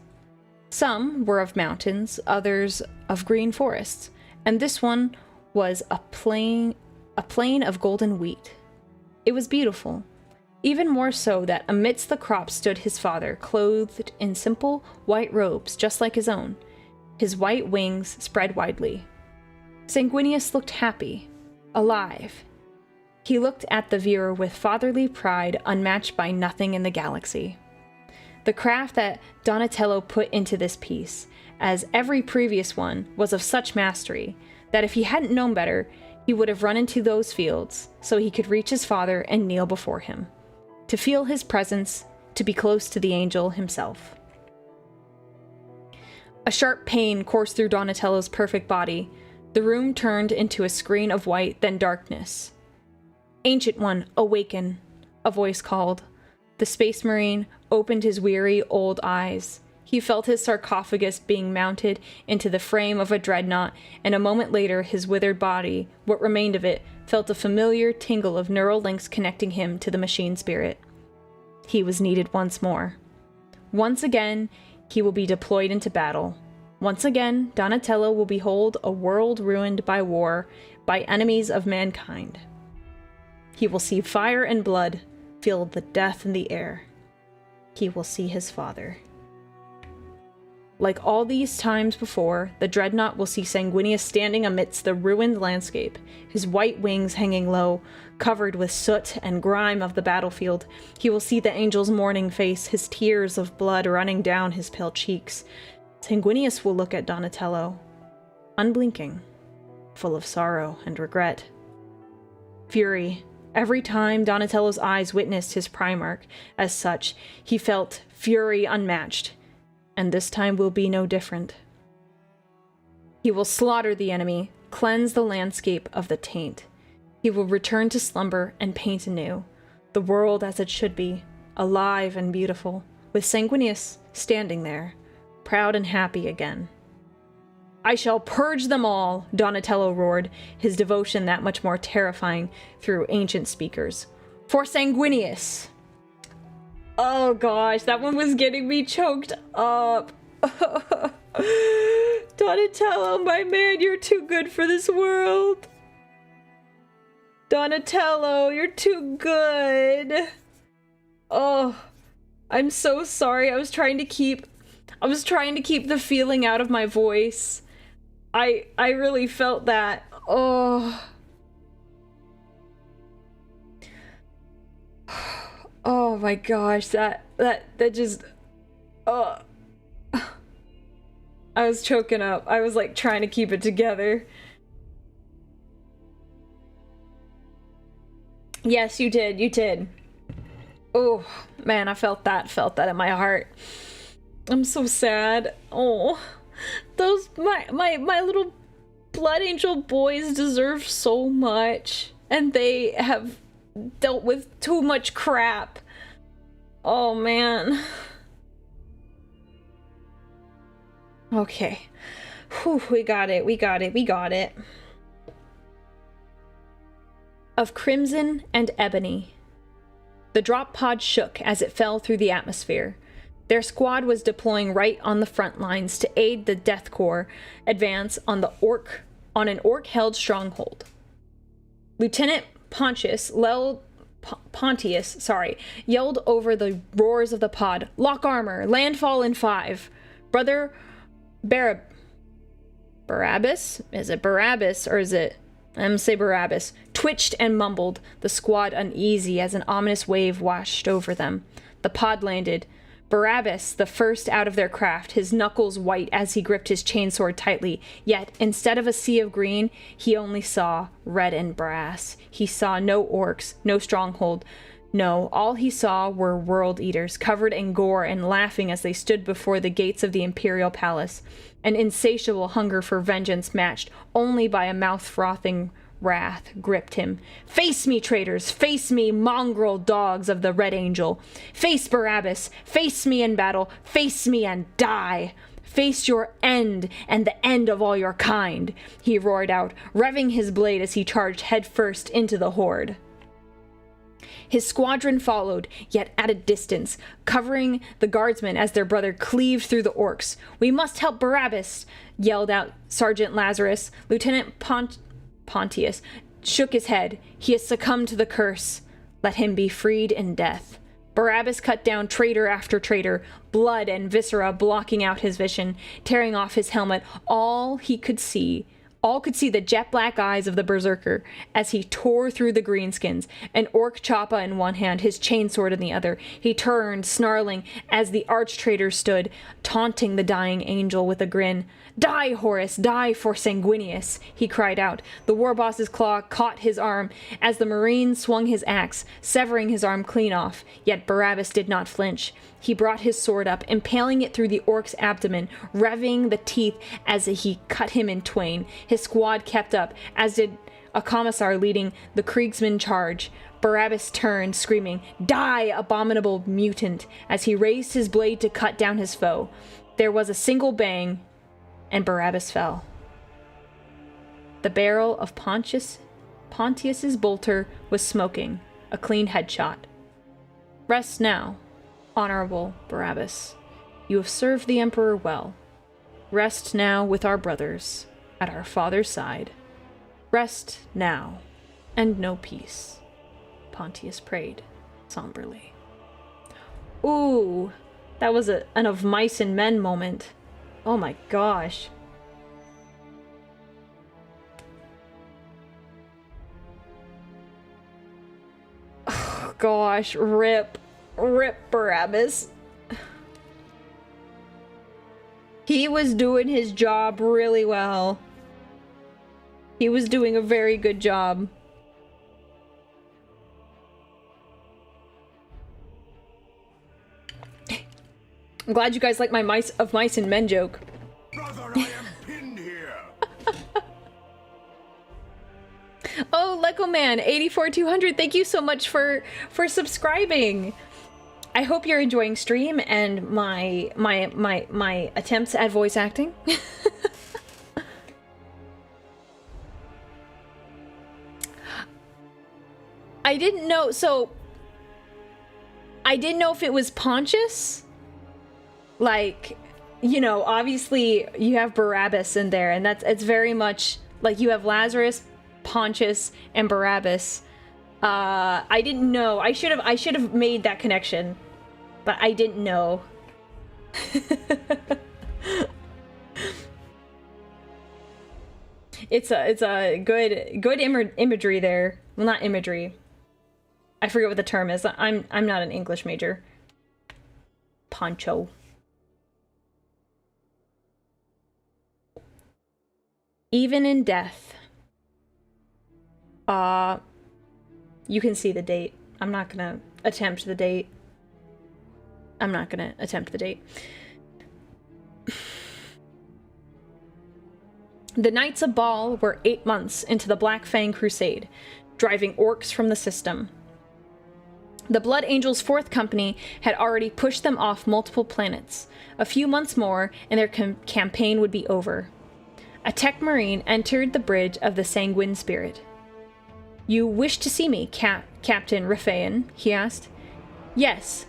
Some were of mountains, others of green forests, and this one was a plain of golden wheat. It was beautiful, even more so that amidst the crops stood his father, clothed in simple white robes just like his own. His white wings spread widely. Sanguinius looked happy, alive. He looked at the viewer with fatherly pride unmatched by nothing in the galaxy. The craft that Donatello put into this piece, as every previous one, was of such mastery that if he hadn't known better, he would have run into those fields so he could reach his father and kneel before him, to feel his presence, to be close to the angel himself. A sharp pain coursed through Donatello's perfect body. The room turned into a screen of white, then darkness. "Ancient One, awaken," a voice called. The Space Marine opened his weary old eyes. He felt his sarcophagus being mounted into the frame of a dreadnought, and a moment later his withered body, what remained of it, felt a familiar tingle of neural links connecting him to the machine spirit. He was needed once more. Once again, he will be deployed into battle. Once again, Donatello will behold a world ruined by war, by enemies of mankind. He will see fire and blood, feel the death in the air. He will see his father. Like all these times before, the dreadnought will see Sanguinius standing amidst the ruined landscape, his white wings hanging low, covered with soot and grime of the battlefield. He will see the angel's mourning face, his tears of blood running down his pale cheeks. Sanguinius will look at Donatello, unblinking, full of sorrow and regret. Fury. Every time Donatello's eyes witnessed his Primarch as such, he felt fury unmatched, and this time will be no different. He will slaughter the enemy, cleanse the landscape of the taint. He will return to slumber and paint anew, the world as it should be, alive and beautiful, with Sanguinius standing there, proud and happy again. "I shall purge them all," Donatello roared, his devotion that much more terrifying through ancient speakers. "For Sanguinius!" Oh gosh, that one was getting me choked up. Donatello, my man, you're too good for this world. Donatello, you're too good. Oh, I'm so sorry. I was trying to keep the feeling out of my voice. I really felt that. Oh. Oh my gosh, that just, I was choking up. I was like trying to keep it together. Yes, you did. Oh man, I felt that in my heart. I'm so sad. Oh, those, my little blood angel boys deserve so much, and they have dealt with too much crap. Oh man. Okay. Whew, we got it. Of Crimson and Ebony. The drop pod shook as it fell through the atmosphere. Their squad was deploying right on the front lines to aid the Death Corps advance on an orc-held stronghold. Lieutenant Pontius yelled over the roars of the pod, "Lock armor! Landfall in 5! Brother Barabbas? Is it Barabbas or is it... I'm gonna say Barabbas. Twitched and mumbled, the squad uneasy as an ominous wave washed over them. The pod landed. Barabbas, the first out of their craft, his knuckles white as he gripped his chainsword tightly, yet instead of a sea of green, he only saw red and brass. He saw no orcs, no stronghold. No, all he saw were world eaters, covered in gore and laughing as they stood before the gates of the Imperial Palace. An insatiable hunger for vengeance matched only by a mouth-frothing wrath gripped him. "Face me, traitors! Face me, mongrel dogs of the Red Angel! Face Barabbas! Face me in battle! Face me and die! Face your end and the end of all your kind!" he roared out, revving his blade as he charged headfirst into the horde. His squadron followed, yet at a distance, covering the Guardsmen as their brother cleaved through the orcs. "We must help Barabbas!" yelled out Sergeant Lazarus. Lieutenant Pontius shook his head. "He has succumbed to the curse. Let him be freed in death." Barabbas cut down traitor after traitor, blood and viscera blocking out his vision, tearing off his helmet. All could see the jet black eyes of the berserker as he tore through the greenskins, an orc choppa in one hand, his chainsword in the other. He turned, snarling, as the arch-traitor stood, taunting the dying angel with a grin. "Die, Horus, die for Sanguinius," he cried out. The war boss's claw caught his arm as the marine swung his axe, severing his arm clean off. Yet Barabbas did not flinch. He brought his sword up, impaling it through the orc's abdomen, revving the teeth as he cut him in twain. His squad kept up, as did a commissar leading the Kriegsman charge. Barabbas turned, screaming, "Die, abominable mutant," as he raised his blade to cut down his foe. There was a single bang, and Barabbas fell. The barrel of Pontius's bolter was smoking, a clean headshot. Rest now, honorable Barabbas. You have served the Emperor well. Rest now with our brothers, at our father's side. Rest now, and know peace, Pontius prayed somberly. Ooh, that was an of mice and men moment. Oh my gosh. Oh gosh, rip Barabbas. He was doing his job really well. He was doing a very good job. I'm glad you guys like my mice and men joke. Brother, I am pinned here. Oh, Lego Man 84200, thank you so much for subscribing. I hope you're enjoying stream and my attempts at voice acting. I didn't know if it was Pontius. Like, you know, obviously you have Barabbas in there, and it's very much like you have Lazarus, Pontius, and Barabbas. I didn't know. I should have made that connection, but I didn't know. It's a good imagery there. Well, not imagery. I forget what the term is. I'm not an English major. Poncho. Even in death. You can see the date. I'm not gonna attempt the date. The Knights of Baal were 8 months into the Black Fang Crusade, driving orcs from the system. The Blood Angels' 4th Company had already pushed them off multiple planets. A few months more, and their campaign would be over. A tech marine entered the bridge of the Sanguine Spirit. "You wish to see me, Captain Raphaean?" he asked. Yes,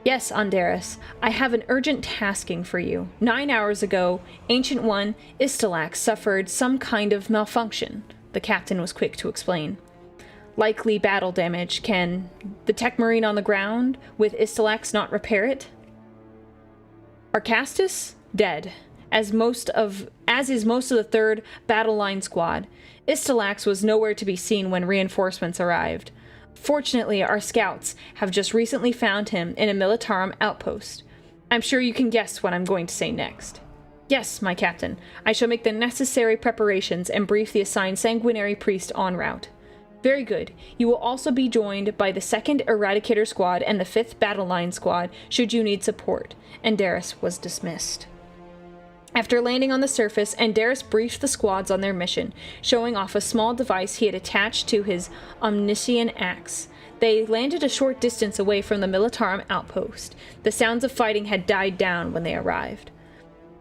Anderis. I have an urgent tasking for you. 9 hours ago, Ancient One, Istilax, suffered some kind of malfunction," the captain was quick to explain. "Likely battle damage. Can the tech marine on the ground with Istilax not repair it?" "Arcastus? Dead. As is most of the 3rd Battle Line Squad. Istilax was nowhere to be seen when reinforcements arrived. Fortunately, our scouts have just recently found him in a Militarum outpost. I'm sure you can guess what I'm going to say next." "Yes, my captain. I shall make the necessary preparations and brief the assigned sanguinary priest en route." "Very good. You will also be joined by the 2nd Eradicator Squad and the 5th Battle Line Squad, should you need support." Anderis was dismissed. After landing on the surface, Anderis briefed the squads on their mission, showing off a small device he had attached to his omniscient axe. They landed a short distance away from the Militarum outpost. The sounds of fighting had died down when they arrived.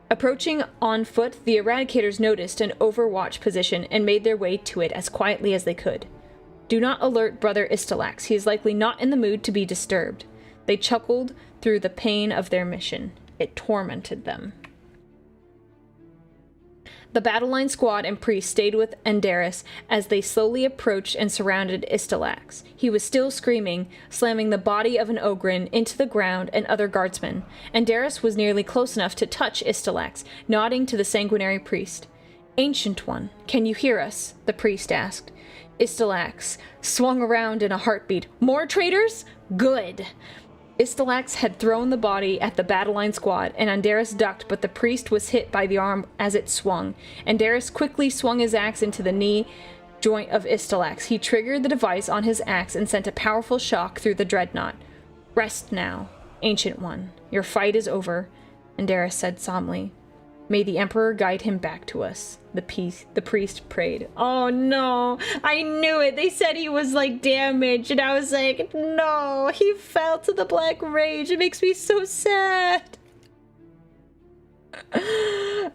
Approaching on foot, the Eradicators noticed an overwatch position and made their way to it as quietly as they could. "Do not alert Brother Istilax. He is likely not in the mood to be disturbed." They chuckled through the pain of their mission. It tormented them. The battle line squad and priest stayed with Andaris as they slowly approached and surrounded Istalax. He was still screaming, slamming the body of an Ogren into the ground and other guardsmen. Andaris was nearly close enough to touch Istalax, nodding to the sanguinary priest. "Ancient One, can you hear us?" the priest asked. Istalax swung around in a heartbeat. "More traitors? Good!" Istalax had thrown the body at the battle line squad, and Andaris ducked, but the priest was hit by the arm as it swung. Andaris quickly swung his axe into the knee joint of Istalax. He triggered the device on his axe and sent a powerful shock through the dreadnought. "Rest now, Ancient One. Your fight is over," Andaris said solemnly. "May the Emperor guide him back to us." The priest prayed. Oh no, I knew it. They said he was like damaged, and I was like, no, he fell to the black rage. It makes me so sad.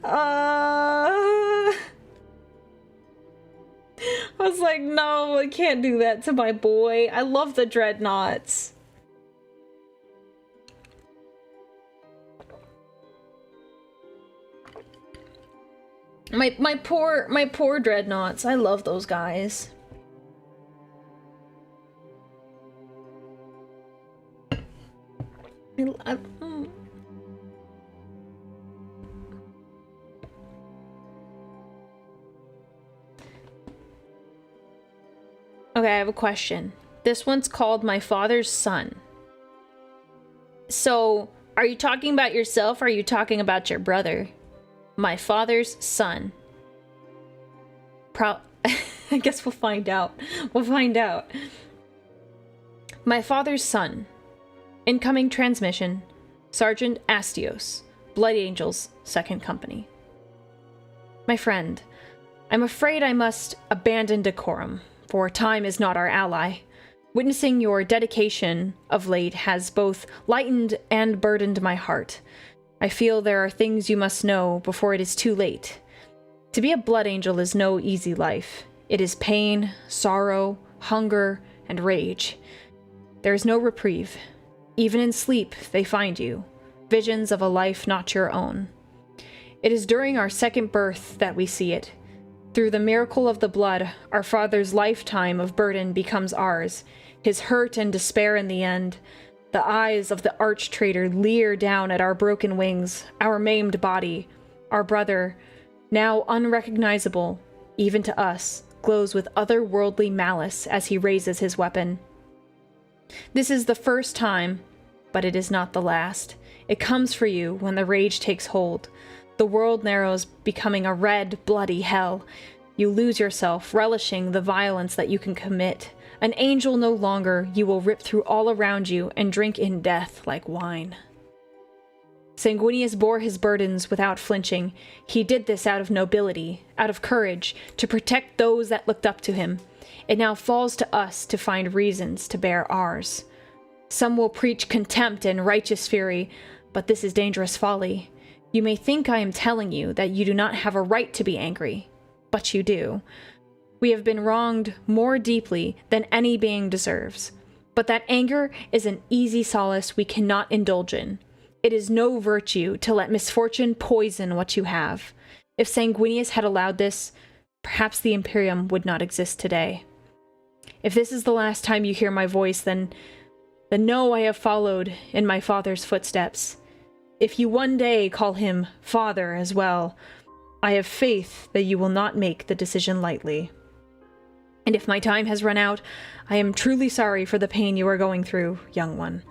I was like, no, I can't do that to my boy. I love the dreadnoughts. My poor dreadnoughts. I love those guys. Okay, I have a question. This one's called My Father's Son. So, are you talking about yourself or are you talking about your brother? My father's son. I guess we'll find out. We'll find out. My father's son. Incoming transmission. Sergeant Astios. Blood Angels, 2nd Company. My friend, I'm afraid I must abandon decorum, for time is not our ally. Witnessing your dedication of late has both lightened and burdened my heart. I feel there are things you must know before it is too late. To be a blood angel is no easy life. It is pain, sorrow, hunger, and rage. There is no reprieve. Even in sleep, they find you. Visions of a life not your own. It is during our second birth that we see it. Through the miracle of the blood, our father's lifetime of burden becomes ours. His hurt and despair in the end. The eyes of the arch-traitor leer down at our broken wings, our maimed body. Our brother, now unrecognizable, even to us, glows with otherworldly malice as he raises his weapon. This is the first time, but it is not the last. It comes for you when the rage takes hold. The world narrows, becoming a red, bloody hell. You lose yourself, relishing the violence that you can commit. An angel no longer, you will rip through all around you and drink in death like wine. Sanguinius bore his burdens without flinching. He did this out of nobility, out of courage, to protect those that looked up to him. It now falls to us to find reasons to bear ours. Some will preach contempt and righteous fury, but this is dangerous folly. You may think I am telling you that you do not have a right to be angry, but you do. We have been wronged more deeply than any being deserves. But that anger is an easy solace we cannot indulge in. It is no virtue to let misfortune poison what you have. If Sanguinius had allowed this, perhaps the Imperium would not exist today. If this is the last time you hear my voice, then know I have followed in my father's footsteps. If you one day call him father as well, I have faith that you will not make the decision lightly. And if my time has run out, I am truly sorry for the pain you are going through, young one.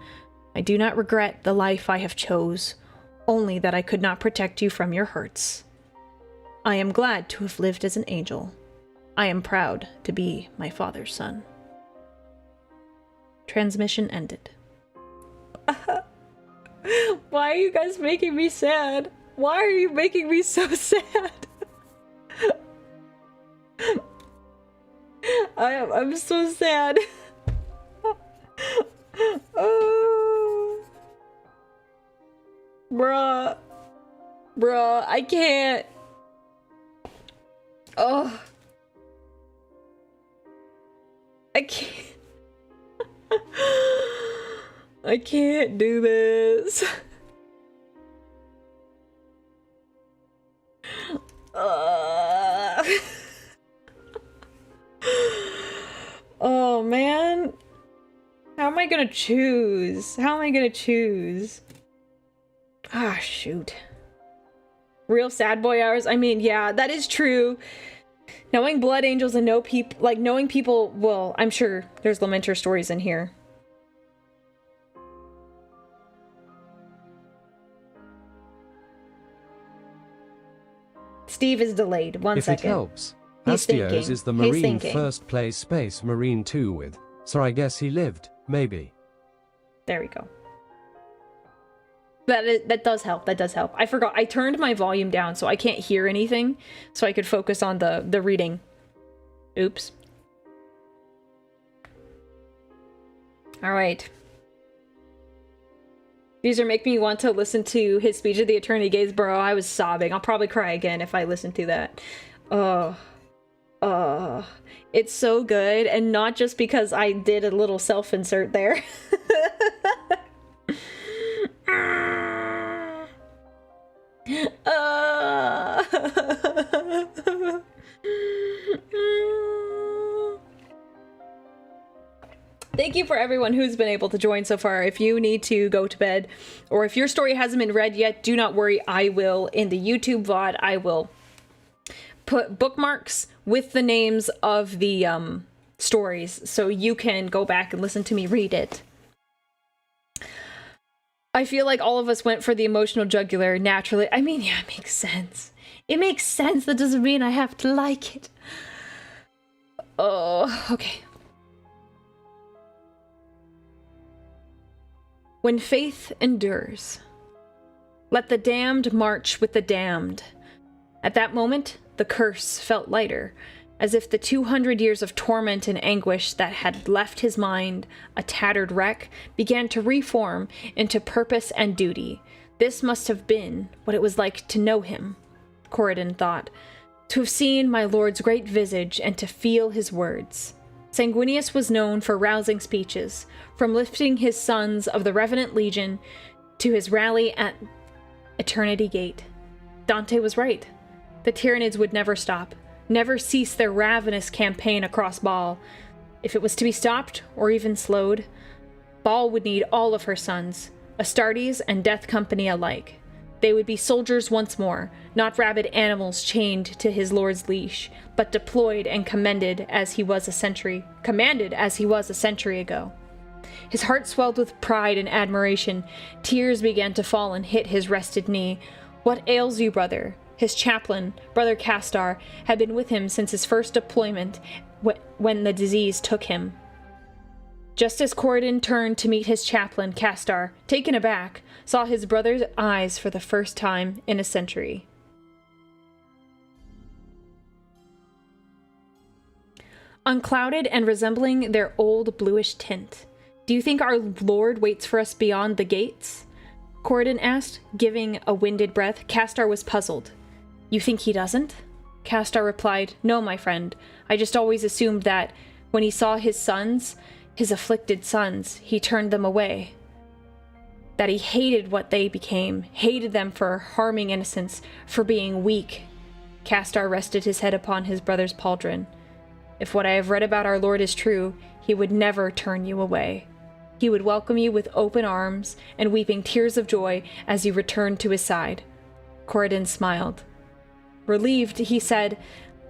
I do not regret the life I have chose, only that I could not protect you from your hurts. I am glad to have lived as an angel. I am proud to be my father's son. Transmission ended. Why are you guys making me sad? Why are you making me so sad? I'm so sad. Oh. Bruh, I can't. Oh. I can't. I can't do this. choose? How am I gonna choose? Ah, shoot. Real sad boy hours? I mean, yeah, that is true. Knowing blood angels and knowing people, well, I'm sure there's Lamenter stories in here. Steve is delayed. One second. If it helps, He's Astios thinking. is the He's Marine thinking. first place Space Marine 2 with, so I guess he lived, maybe. There we go. That does help. That does help. I forgot. I turned my volume down so I can't hear anything, so I could focus on the reading. Oops. All right. These are make me want to listen to his speech at the Attorney Gainsborough. I was sobbing. I'll probably cry again if I listen to that. It's so good, and not just because I did a little self-insert there. Thank you for everyone who's been able to join so far. If you need to go to bed, or if your story hasn't been read yet, do not worry. I will, in the YouTube VOD, I will put bookmarks with the names of the stories, so you can go back and listen to me read it. I feel like all of us went for the emotional jugular naturally. I mean, yeah, it makes sense. It makes sense. That doesn't mean I have to like it. Oh, okay. When faith endures, let the damned march with the damned. At that moment, the curse felt lighter, as if the 200 years of torment and anguish that had left his mind a tattered wreck began to reform into purpose and duty. This must have been what it was like to know him, Corridon thought, to have seen my lord's great visage and to feel his words. Sanguinius was known for rousing speeches, from lifting his sons of the Revenant Legion to his rally at Eternity Gate. Dante was right. The Tyranids would never stop, never cease their ravenous campaign across Baal. If it was to be stopped, or even slowed, Baal would need all of her sons, Astartes and Death Company alike. They would be soldiers once more, not rabid animals chained to his lord's leash, but deployed and commanded as he was a century ago. His heart swelled with pride and admiration. Tears began to fall and hit his rested knee. What ails you, brother? His chaplain, Brother Castar, had been with him since his first deployment when the disease took him. Just as Corridon turned to meet his chaplain, Castar, taken aback, saw his brother's eyes for the first time in a century. Unclouded and resembling their old bluish tint. Do you think our lord waits for us beyond the gates? Corridon asked, giving a winded breath. Castar was puzzled. You think he doesn't? Castar replied, No, my friend. I just always assumed that when he saw his sons, his afflicted sons, he turned them away. That he hated what they became, hated them for harming innocents, for being weak. Castar rested his head upon his brother's pauldron. If what I have read about our Lord is true, he would never turn you away. He would welcome you with open arms and weeping tears of joy as you returned to his side. Corridon smiled. Relieved, he said,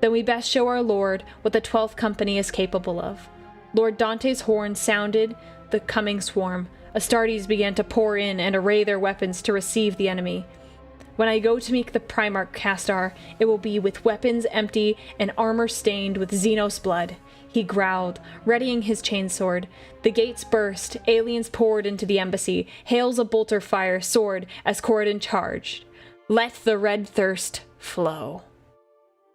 Then we best show our Lord what the 12th Company is capable of. Lord Dante's horn sounded the coming swarm. Astartes began to pour in and array their weapons to receive the enemy. When I go to meet the Primarch Castar, it will be with weapons empty and armor stained with Xenos blood. He growled, readying his chainsword. The gates burst, aliens poured into the embassy, hails of bolter fire soared as Corridon charged. Let the red thirst flow.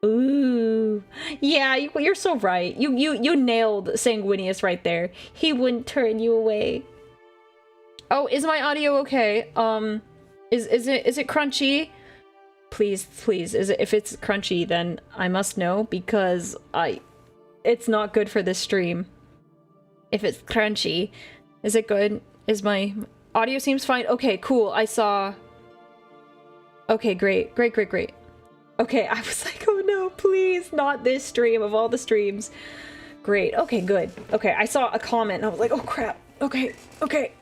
Ooh. Yeah, you're so right. You nailed Sanguinius right there. He wouldn't turn you away. Oh, is my audio okay? Is it crunchy? Please, if it's crunchy, then I must know, because it's not good for this stream. If it's crunchy. Is it good? Is my audio seems fine? Okay, cool. I saw. Okay, great. Okay, I was like, oh no, please, not this stream of all the streams. Great, okay, good. Okay, I saw a comment and I was like, oh crap. Okay, okay.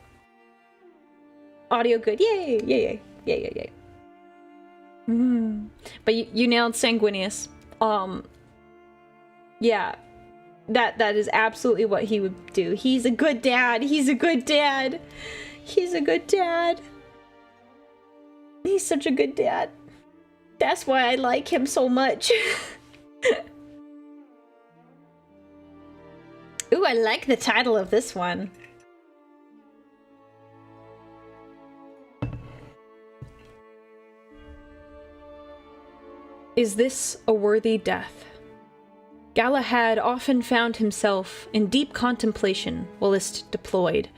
Audio good. Yay, yay, yay, yay, yay, yay. But you nailed Sanguinius. Yeah. That is absolutely what he would do. He's a good dad. He's a good dad. He's a good dad. He's such a good dad. That's why I like him so much. Ooh, I like the title of this one. Is this a worthy death? Galahad often found himself in deep contemplation whilst deployed.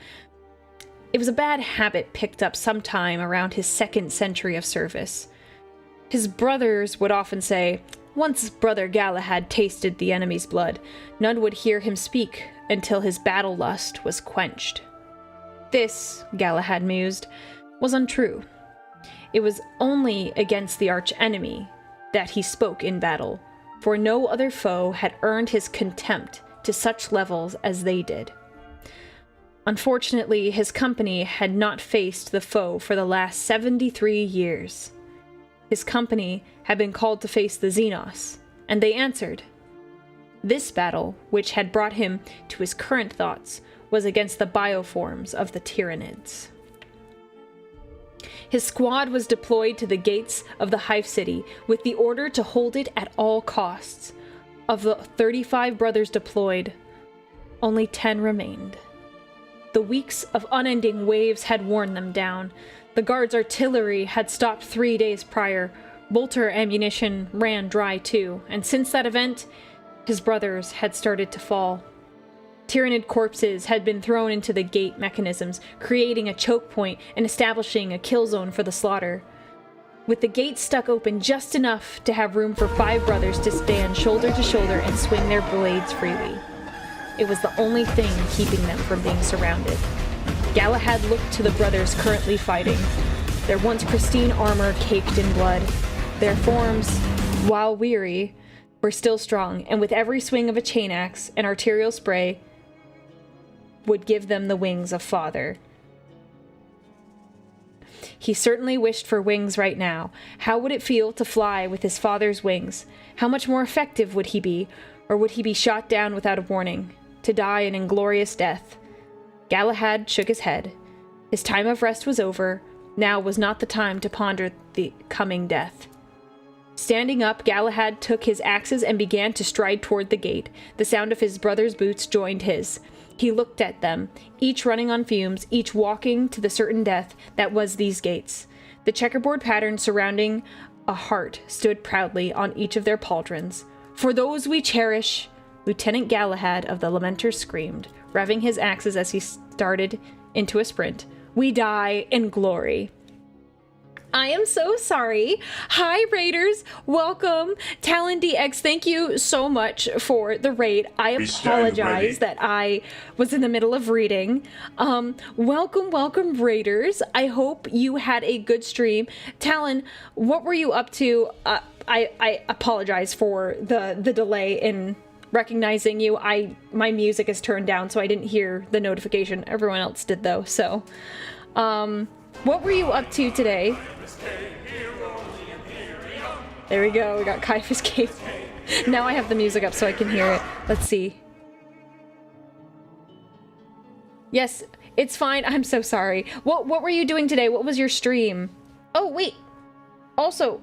It was a bad habit picked up sometime around his 2nd century of service. His brothers would often say, once brother Galahad tasted the enemy's blood, none would hear him speak until his battle lust was quenched. This, Galahad mused, was untrue. It was only against the arch-enemy that he spoke in battle, for no other foe had earned his contempt to such levels as they did. Unfortunately, his company had not faced the foe for the last 73 years. His company had been called to face the Xenos, and they answered. This battle, which had brought him to his current thoughts, was against the bioforms of the Tyranids. His squad was deployed to the gates of the Hive City with the order to hold it at all costs. Of the 35 brothers deployed, only 10 remained. The weeks of unending waves had worn them down. The guards' artillery had stopped 3 days prior. Bolter ammunition ran dry too, and since that event, his brothers had started to fall. Tyranid corpses had been thrown into the gate mechanisms, creating a choke point and establishing a kill zone for the slaughter. With the gates stuck open just enough to have room for 5 brothers to stand shoulder to shoulder and swing their blades freely. It was the only thing keeping them from being surrounded. Galahad looked to the brothers currently fighting. Their once pristine armor caked in blood. Their forms, while weary, were still strong, and with every swing of a chain axe and arterial spray would give them the wings of father. He certainly wished for wings right now. How would it feel to fly with his father's wings? How much more effective would he be? Or would he be shot down without a warning, to die an inglorious death? Galahad shook his head. His time of rest was over. Now was not the time to ponder the coming death. Standing up, Galahad took his axes and began to stride toward the gate. The sound of his brother's boots joined his. He looked at them, each running on fumes, each walking to the certain death that was these gates. The checkerboard pattern surrounding a heart stood proudly on each of their pauldrons. For those we cherish, Lieutenant Galahad of the Lamenters screamed, revving his axes as he started into a sprint. We die in glory. I am so sorry. Hi, Raiders. Welcome. Talon DX, thank you so much for the raid. I apologize that I was in the middle of reading. Welcome, Raiders. I hope you had a good stream. Talon, what were you up to? I apologize for the delay in recognizing you. My music is turned down, so I didn't hear the notification. Everyone else did, though, so... what were you up to today? There we go, we got Caiaphas Cave. Now I have the music up so I can hear it. Let's see. Yes, it's fine. I'm so sorry. What were you doing today? What was your stream? Oh, wait. Also...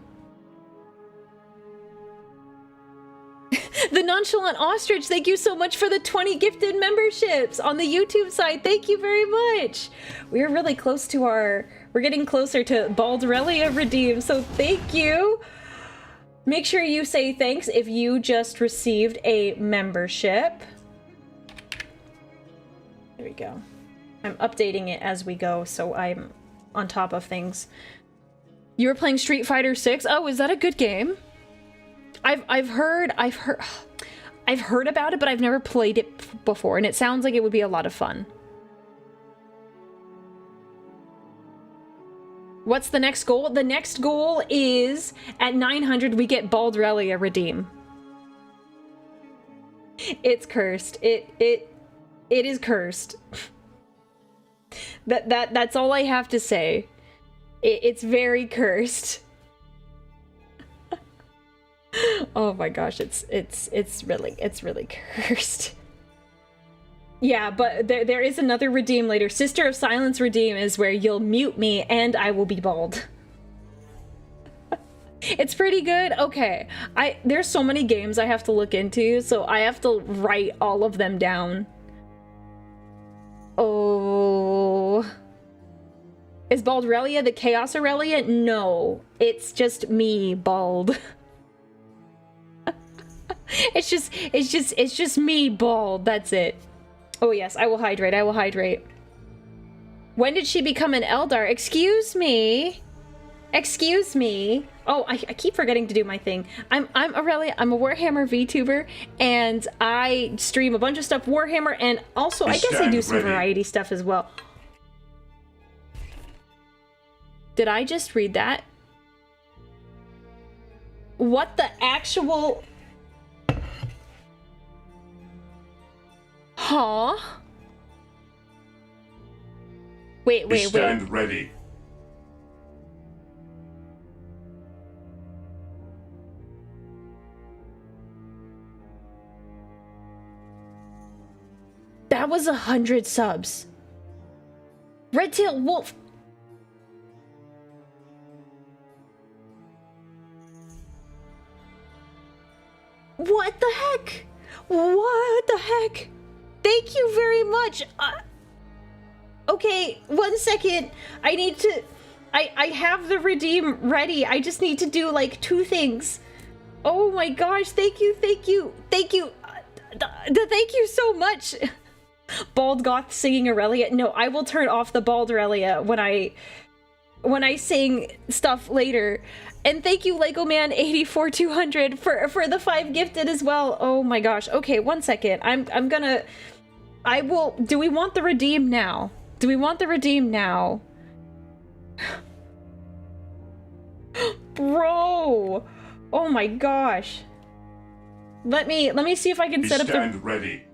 The Nonchalant Ostrich, thank you so much for the 20 gifted memberships on the YouTube side. Thank you very much. We're really close to we're getting closer to Aurelia redeem, so thank you. Make sure you say thanks if you just received a membership. There we go. I'm updating it as we go, so I'm on top of things. You were playing Street Fighter 6? Oh, is that a good game? I've heard about it, but I've never played it before, and it sounds like it would be a lot of fun. What's the next goal? The next goal is at 900 we get Aurelia redeem. It's cursed. It is cursed. That's all I have to say. It's very cursed. Oh my gosh, it's really cursed. Yeah, but there is another redeem later. Sister of Silence redeem is where you'll mute me and I will be bald. It's pretty good. Okay. There's so many games I have to look into, so I have to write all of them down. Oh. Is Bald Aurelia the Chaos Aurelia? No. It's just me, bald. It's just me, bald. That's it. Oh yes, I will hydrate. I will hydrate. When did she become an Eldar? Excuse me. Excuse me. Oh, I keep forgetting to do my thing. I'm Aurelia. I'm a Warhammer Vtuber, and I stream a bunch of stuff Warhammer, and also I guess I do some variety stuff as well. Did I just read that? What the actual... Huh? Wait. Stand ready. That was 100 subs. Redtail Wolf. What the heck? What the heck? Thank you very much. Okay, 1 second. I need to... I have the redeem ready. I just need to do like 2 things. Oh my gosh, thank you. Thank you so much. Bald Goth singing Aurelia. No, I will turn off the Bald Aurelia when I sing stuff later. And thank you, Lego Man 84200 for the 5 gifted as well. Oh my gosh. Okay, 1 second. I will. Do we want the redeem now? Do we want the redeem now? Bro. Oh my gosh. Let me see if I can set up the... Stand ready.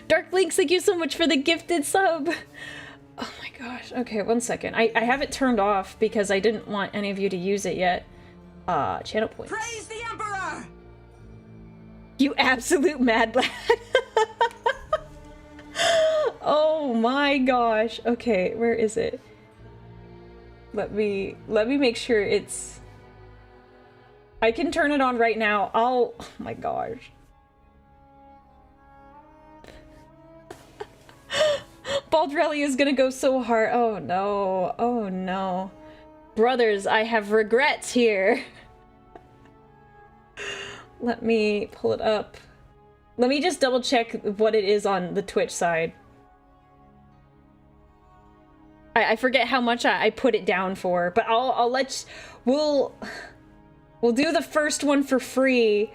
Dark Links, thank you so much for the gifted sub. Oh my gosh. Okay, 1 second. I have it turned off because I didn't want any of you to use it yet. Channel points. Praise the Emperor! You absolute mad lad. Oh my gosh. Okay, where is it? Let me make sure it's... I can turn it on right now. Oh my gosh. Bald Rally is gonna go so hard. Oh no. Oh no. Brothers, I have regrets here. Let me pull it up. Let me just double check what it is on the Twitch side. I forget how much I put it down for, but I'll let you, we'll do the first one for free.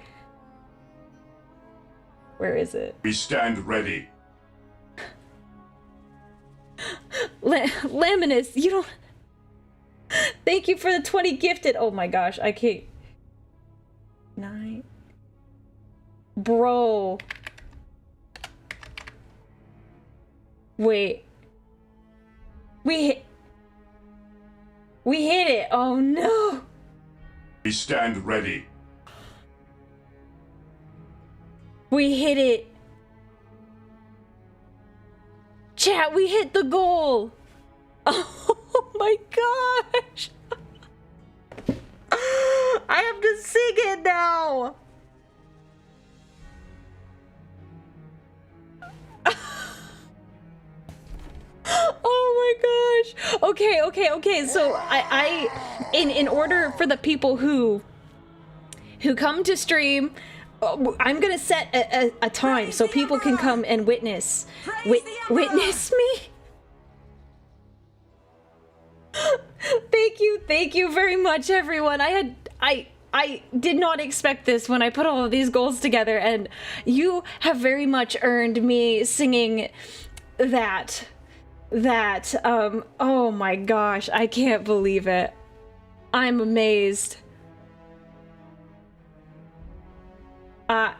Where is it? We stand ready. Laminus, you don't... Thank you for the 20 gifted. Oh my gosh, I can't... 9... Bro. Wait. We hit it. Oh no. We stand ready. We hit it. Chat, we hit the goal. Oh my gosh. I have to sing it now. Oh my gosh. Okay. So I in order for the people who come to stream, I'm gonna set a time so people can come and witness me. Thank you very much, everyone. I did not expect this when I put all of these goals together, and you have very much earned me singing that. Oh my gosh, I can't believe it. I'm amazed. I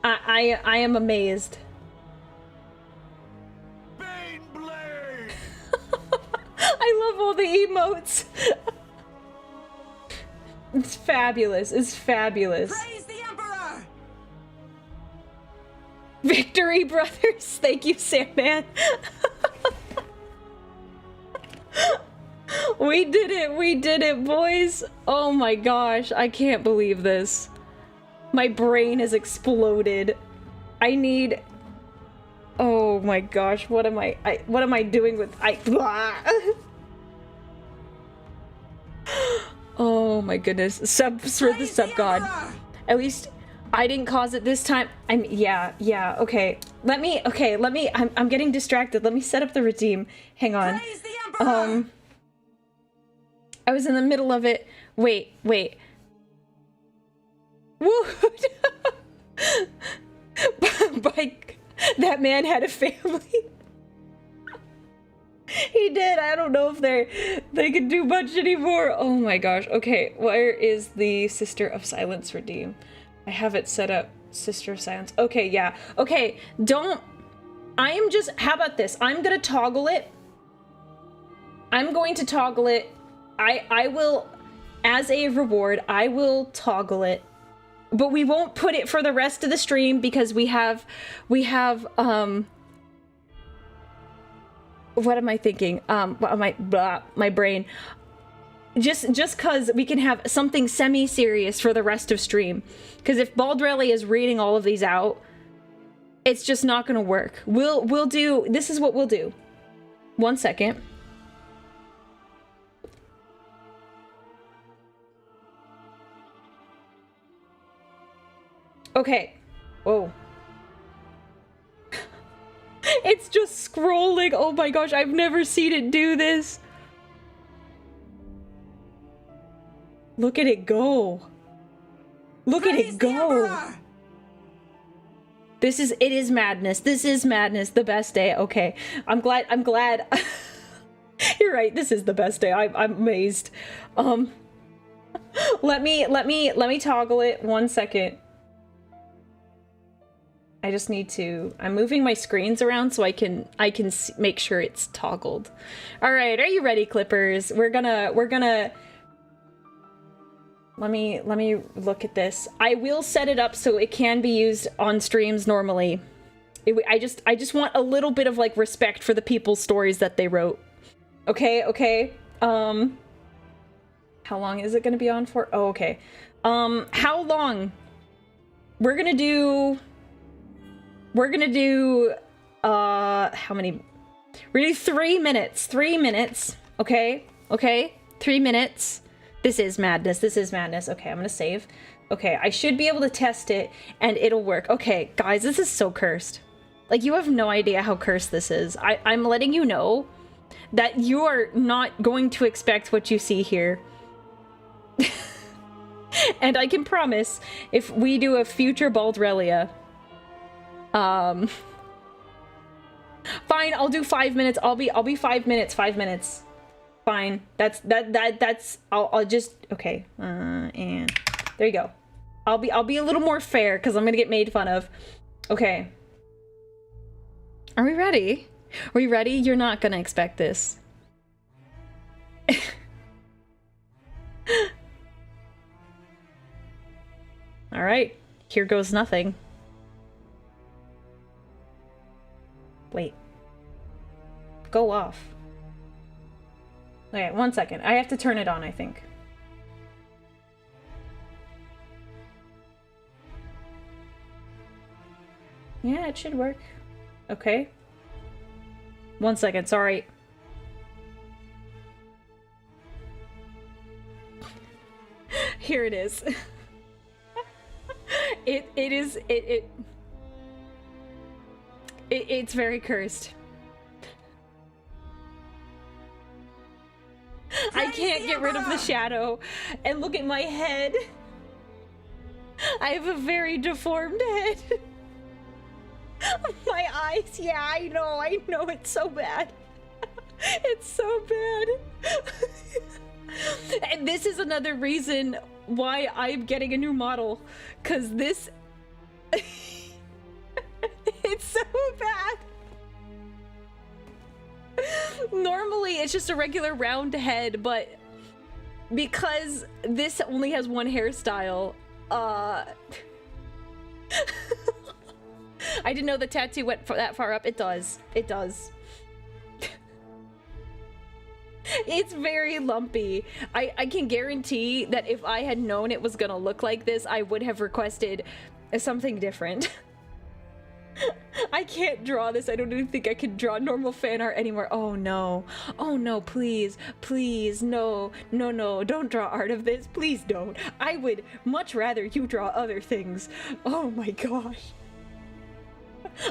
am amazed. love all the emotes. It's fabulous. It's fabulous. Praise the Emperor! Victory, brothers. Thank you, Sandman. We did it. We did it, boys. Oh my gosh. I can't believe this. My brain has exploded. I need... Oh my gosh. What am I doing with... Oh my goodness. Subs for the sub god. At least I didn't cause it this time. Yeah, okay. Let me, I'm getting distracted. Let me set up the redeem. Hang on. Praise the Emperor! I was in the middle of it. Wait. Woo! That man had a family. He did. I don't know if they can do much anymore. Oh my gosh. Okay, where is the Sister of Silence redeem? I have it set up. Sister of Silence. Okay, yeah. Okay, how about this? I'm gonna toggle it. I'm going to toggle it. I will, as a reward, I will toggle it. But we won't put it for the rest of the stream because we have, what am I thinking? My brain. Just cause we can have something semi-serious for the rest of stream. Cause if Baldrelli is reading all of these out, it's just not gonna work. We'll do, this is what we'll do. 1 second. Okay. Whoa. It's just scrolling. Oh my gosh, I've never seen it do this. Look at it go. Look at it go. It is madness. This is madness. The best day. Okay. I'm glad. You're right. This is the best day. I'm amazed. Let me toggle it 1 second. I just need to, I'm moving my screens around so I can make sure it's toggled. All right, are you ready, Clippers? We're gonna, let me look at this. I will set it up so it can be used on streams normally. I just want a little bit of like respect for the people's stories that they wrote. Okay. How long is it gonna be on for? Oh, okay. How long? We're gonna do, how many? We're gonna do 3 minutes. 3 minutes. Okay? 3 minutes. This is madness. Okay, I'm gonna save. Okay, I should be able to test it and it'll work. Okay, guys, this is so cursed. Like, you have no idea how cursed this is. I'm letting you know that you are not going to expect what you see here. And I can promise, if we do a future Baldrelia, fine, I'll do 5 minutes. I'll be 5 minutes. 5 minutes. Fine. I'll just, okay. And there you go. I'll be a little more fair because I'm gonna get made fun of. Okay. Are we ready? Are we ready? You're not gonna expect this. All right. Here goes nothing. Wait. Go off. Okay, 1 second. I have to turn it on, I think. Yeah, it should work. Okay. 1 second, sorry. Here it is. It's very cursed. I can't get rid of the shadow. And look at my head. I have a very deformed head. My eyes, yeah, I know, it's so bad. It's so bad. And this is another reason why I'm getting a new model. 'Cause this... It's so bad. Normally it's just a regular round head, but because this only has one hairstyle, I didn't know the tattoo went that far up. It does. It does. It's very lumpy. I can guarantee that if I had known it was gonna look like this, I would have requested something different. I can't draw this. I don't even think I can draw normal fan art anymore. Oh no. Oh no, please. Please, no. No, no, don't draw art of this. Please don't. I would much rather you draw other things. Oh my gosh.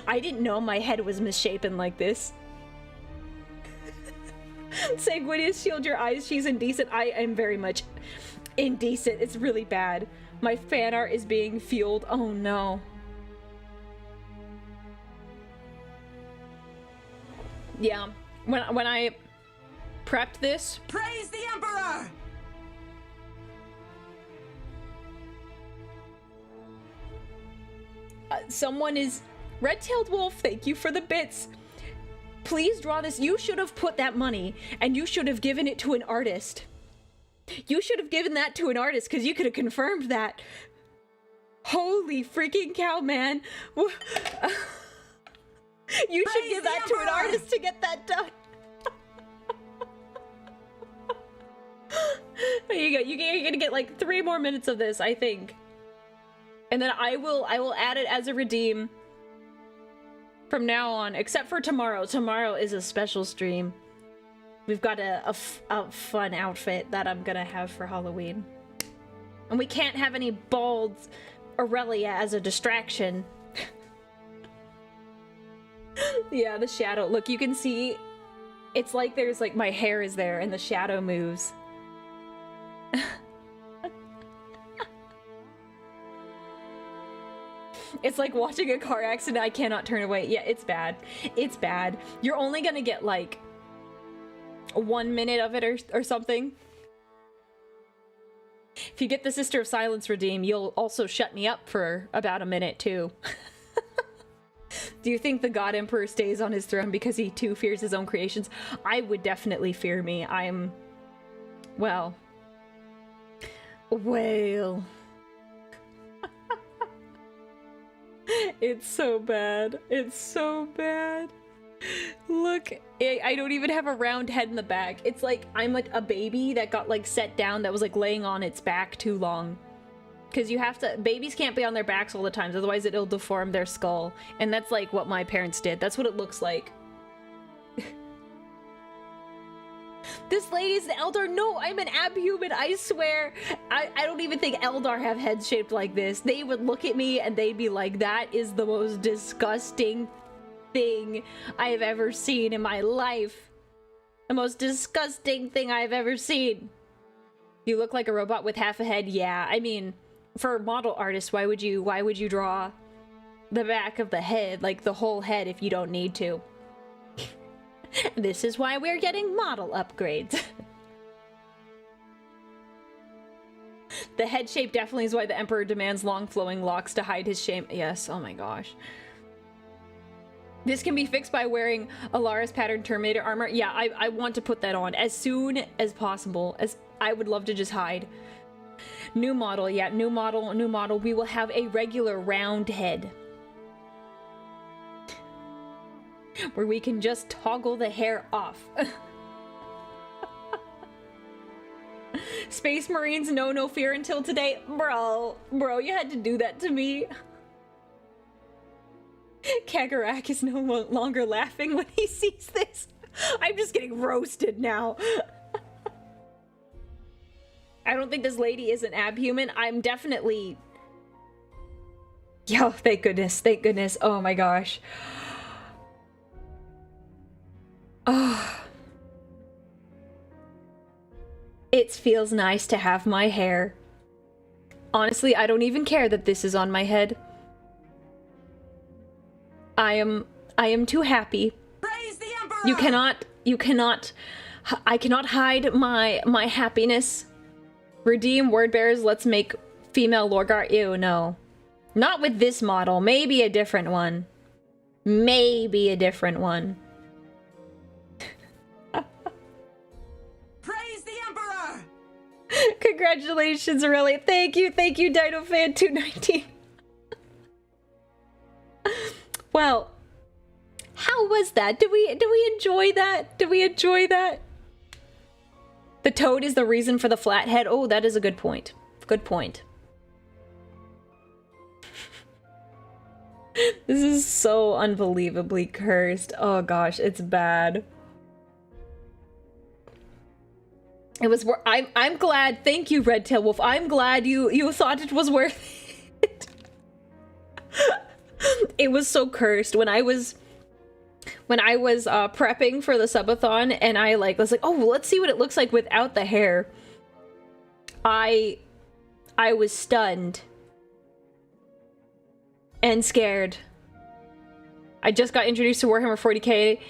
I didn't know my head was misshapen like this. Sanguinius, shield your eyes. She's indecent. I am very much indecent. It's really bad. My fan art is being fueled. Oh no. Yeah. When I prepped this, Praise the Emperor! someone is Red-tailed Wolf. Thank you for the bits. Please draw this. You should have put that money and you should have given it to an artist. You should have given that to an artist because you could have confirmed that. Holy freaking cow, man. You should give that to an artist to get that done. There you go. You're gonna get like 3 more minutes of this, I think. And then I will add it as a redeem from now on, except for tomorrow. Tomorrow is a special stream. We've got a fun outfit that I'm gonna have for Halloween. And we can't have any bald Aurelia as a distraction. Yeah, the shadow. Look, you can see it's like there's like my hair is there and the shadow moves. It's like watching a car accident. I cannot turn away. Yeah, it's bad. It's bad. You're only gonna get like 1 minute of it or something. If you get the Sister of Silence redeem, you'll also shut me up for about a minute too. Do you think the God Emperor stays on his throne because he too fears his own creations? I would definitely fear me. I'm... well... Wail. It's so bad. It's so bad. Look, I don't even have a round head in the back. It's like I'm like a baby that got like set down that was like laying on its back too long. Because you have to, babies can't be on their backs all the time, otherwise it'll deform their skull. And that's like what my parents did. That's what it looks like. This lady's an Eldar. No, I'm an abhuman, I swear. I don't even think Eldar have heads shaped like this. They would look at me and they'd be like, that is the most disgusting thing I have ever seen in my life. The most disgusting thing I've ever seen. You look like a robot with half a head. Yeah, I mean, for model artists, why would you draw the back of the head, like the whole head, if you don't need to? This is why we're getting model upgrades. The head shape definitely is why the Emperor demands long flowing locks to hide his shame. Yes, oh my gosh. This can be fixed by wearing Alaris pattern Terminator armor. Yeah, I want to put that on as soon as possible, as I would love to just hide. New model, yeah, new model, new model. We will have a regular round head. Where we can just toggle the hair off. Space Marines, no fear until today. Bro, you had to do that to me. Kagarak is no longer laughing when he sees this. I'm just getting roasted now. I don't think this lady is an abhuman. I'm definitely... Yo, thank goodness, thank goodness. Oh my gosh. Oh. It feels nice to have my hair. Honestly, I don't even care that this is on my head. I am too happy. Praise the Emperor! I cannot hide my happiness. Redeem word bearers, let's make female Lorgar. Ew, no. Not with this model. Maybe a different one. Maybe a different one. Congratulations, Aurelia. Thank you, DinoFan219. Well, how was that? Did we enjoy that? Did we enjoy that? The toad is the reason for the flathead. Oh, that is a good point. Good point. This is so unbelievably cursed. Oh gosh, it's bad. It was. I'm glad. Thank you, Redtail Wolf. I'm glad you thought it was worth it. It was so cursed when I was prepping for the subathon, and I was like, oh, well, let's see what it looks like without the hair. I was stunned and scared. I just got introduced to Warhammer 40k,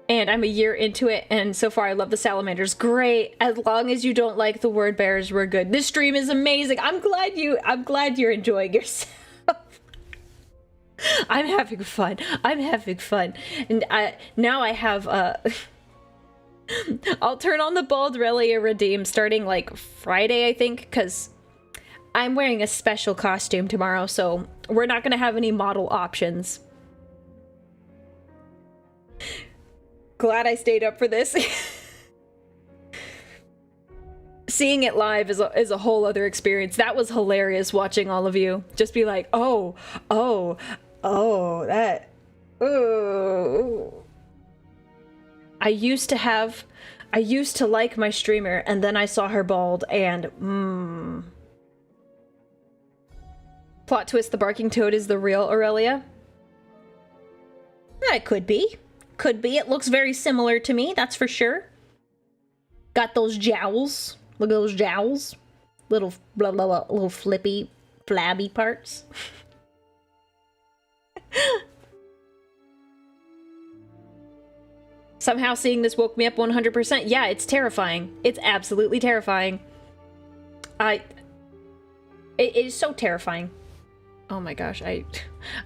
and I'm a year into it, and so far I love the salamanders. Great. As long as you don't like the word bearers, we're good. This stream is amazing. I'm glad you're enjoying yourself. I'm having fun. I'm having fun. And now I have I'll turn on the Bald Relia Redeem starting like Friday, I think, because I'm wearing a special costume tomorrow, so we're not gonna have any model options. Glad I stayed up for this. Seeing it live is a whole other experience. That was hilarious watching all of you just be like, oh, that, oh. I used to like my streamer, and then I saw her bald, and Plot twist, the barking toad is the real Aurelia? It could be. Could be. It looks very similar to me, that's for sure. Got those jowls. Look at those jowls. Little blah blah blah, little flippy, flabby parts. Somehow seeing this woke me up 100%. Yeah, it's terrifying. It's absolutely terrifying. It is so terrifying. Oh my gosh, I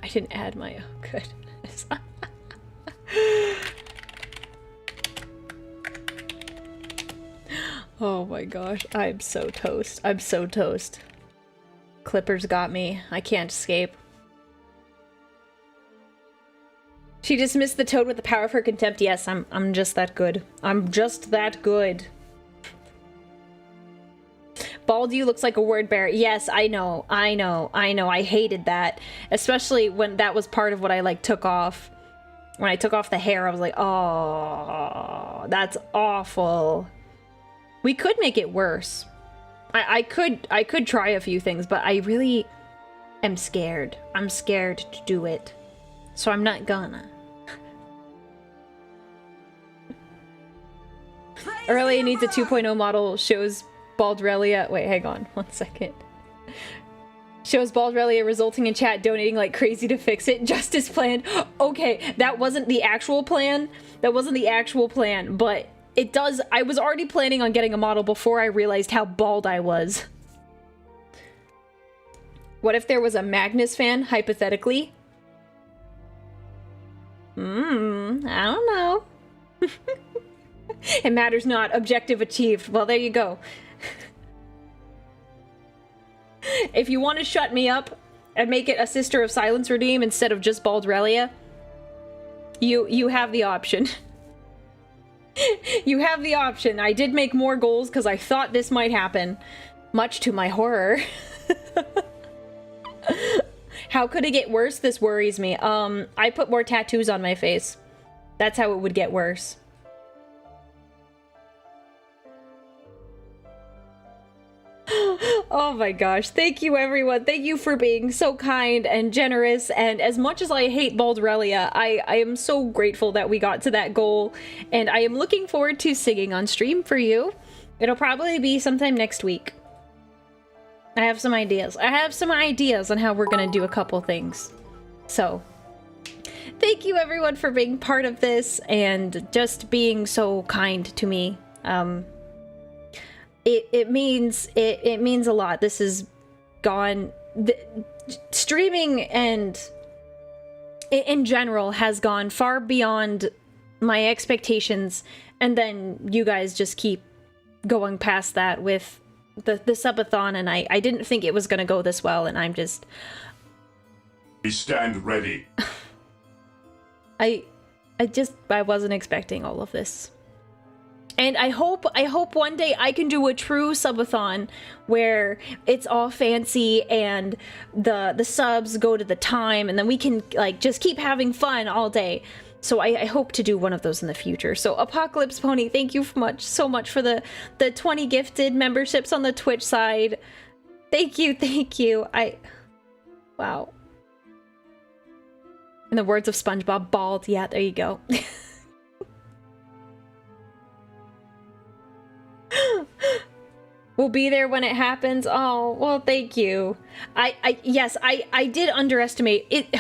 didn't add my, oh goodness. Oh my gosh, I'm so toast. I'm so toast. Clippers got me. I can't escape. She dismissed the toad with the power of her contempt. Yes, I'm just that good. I'm just that good. Baldu looks like a word bearer. Yes, I know. I hated that. Especially when that was part of what I took off. When I took off the hair, I was like, oh, that's awful. We could make it worse. I could try a few things, but I really am scared. I'm scared to do it. So I'm not gonna. Aurelia needs a 2.0 model, shows Baldrelia. Wait, hang on 1 second. Shows Baldrelia resulting in chat donating like crazy to fix it. Justice plan. Okay, that wasn't the actual plan. That wasn't the actual plan, but it does. I was already planning on getting a model before I realized how bald I was. What if there was a Magnus fan, hypothetically? I don't know. It matters not. Objective achieved. Well, there you go. If you want to shut me up and make it a Sister of Silence redeem instead of just Baldrelia, you have the option. You have the option. I did make more goals because I thought this might happen, much to my horror. How could it get worse? This worries me. I put more tattoos on my face. That's how it would get worse. Oh my gosh, thank you everyone. Thank you for being so kind and generous, and as much as I hate Baldrelia, I am so grateful that we got to that goal, and I am looking forward to singing on stream for you. It'll probably be sometime next week. I have some ideas. I have some ideas on how we're gonna do a couple things. So, thank you everyone for being part of this and just being so kind to me. It means a lot. This has gone, streaming and in general has gone far beyond my expectations, and then you guys just keep going past that with the subathon, and I didn't think it was gonna go this well, and I'm just... We stand ready. I wasn't expecting all of this. And I hope one day I can do a true subathon where it's all fancy and the subs go to the time, and then we can like just keep having fun all day. So I hope to do one of those in the future. So Apocalypse Pony, thank you so much for the 20 gifted memberships on the Twitch side. Thank you. Wow. In the words of SpongeBob, bald. Yeah, there you go. We'll be there when it happens. Oh, well, thank you. Yes, I did underestimate it.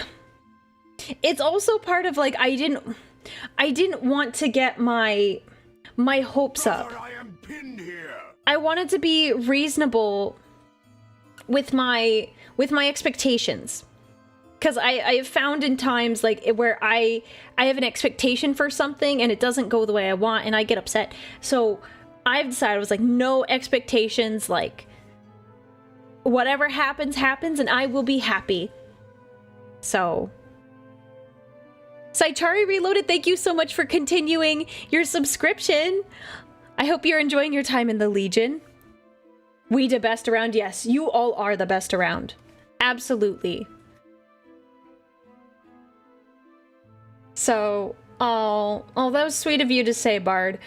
It's also part of like I didn't want to get my hopes up. I wanted to be reasonable with my expectations. Because I have found in times like where I have an expectation for something and it doesn't go the way I want and I get upset. So I've decided I was like, no expectations, like whatever happens, happens, and I will be happy. So Saitari Reloaded, thank you so much for continuing your subscription. I hope you're enjoying your time in the Legion. We the best around, yes, you all are the best around. Absolutely. So, oh, that was sweet of you to say, Bard.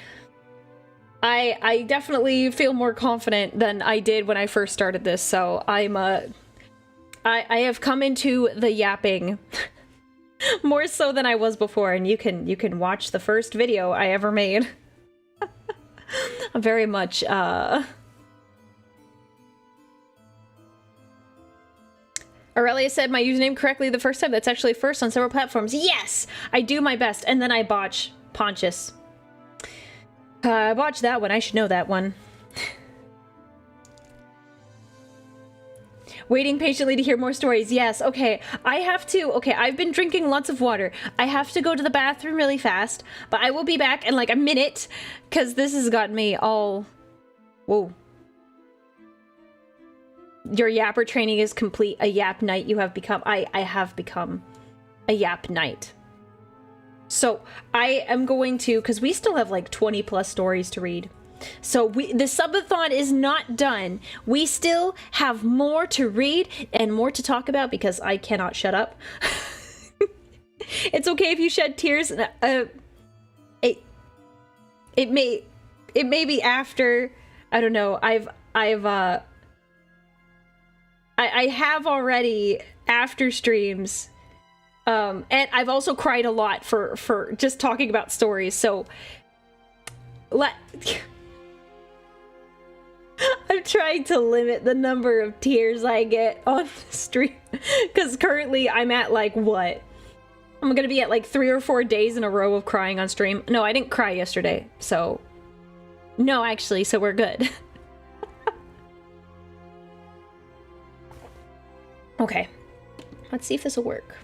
I definitely feel more confident than I did when I first started this, so I have come into the yapping more so than I was before, and you can watch the first video I ever made. I'm very much Aurelia said my username correctly the first time. That's actually first on several platforms. Yes! I do my best, and then I botch Pontius. I botched that one. I should know that one. Waiting patiently to hear more stories. Yes, okay. I have to... Okay, I've been drinking lots of water. I have to go to the bathroom really fast, but I will be back in like a minute, because this has got me all... Whoa. Your yapper training is complete. A yap knight you have become. I have become a yap knight. So I am going to, because we still have like 20 plus stories to read. So the subathon is not done. We still have more to read and more to talk about because I cannot shut up. It's okay if you shed tears. It may be after, I don't know. I have already after streams. And I've also cried a lot for just talking about stories, so I'm trying to limit the number of tears I get on the stream, because currently I'm at like, what? I'm gonna be at like 3 or 4 days in a row of crying on stream. No, I didn't cry yesterday, so... No, actually, so we're good. Okay, let's see if this will work.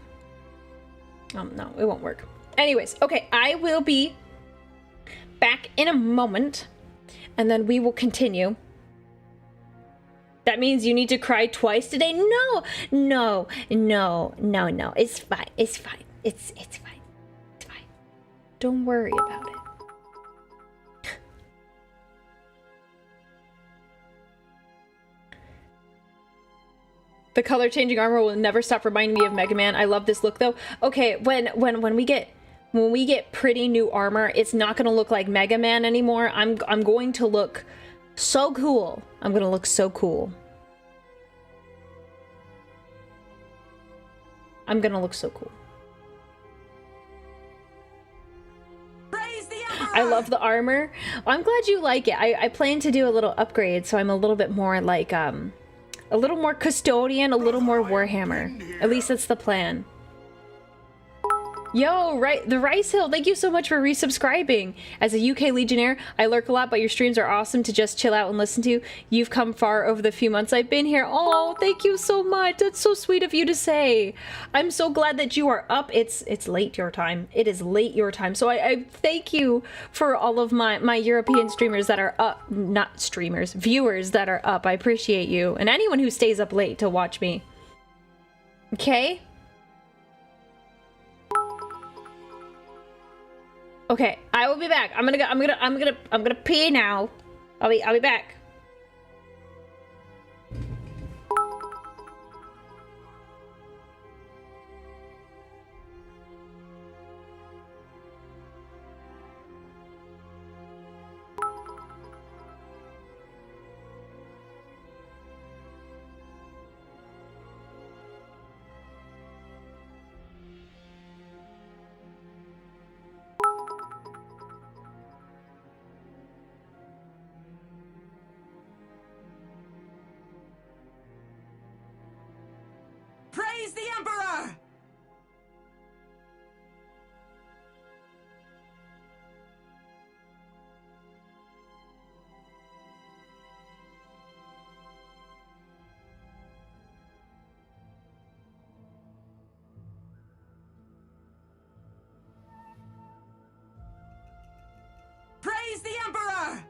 No, it won't work. Anyways, okay, I will be back in a moment, and then we will continue. That means you need to cry twice today? No. It's fine. It's fine. It's fine. It's fine. Don't worry about it. The color changing armor will never stop reminding me of Mega Man. I love this look though. Okay, when we get pretty new armor, it's not gonna look like Mega Man anymore. I'm going to look so cool. I'm gonna look so cool. I'm gonna look so cool. Praise the Emperor! I love the armor. Well, I'm glad you like it. I plan to do a little upgrade, so I'm a little bit more like a little more custodian, a little more Warhammer. At least that's the plan. Yo, the Rice Hill, thank you so much for resubscribing. As a UK Legionnaire, I lurk a lot, but your streams are awesome to just chill out and listen to. You've come far over the few months I've been here. Oh, thank you so much. That's so sweet of you to say. I'm so glad that you are up. It's late your time. It is late your time. So I thank you for all of my European streamers that are up. Not streamers, viewers that are up. I appreciate you. And anyone who stays up late to watch me. Okay? Okay, I will be back. I'm gonna pee now. I'll be back. Praise the Emperor! Praise the Emperor!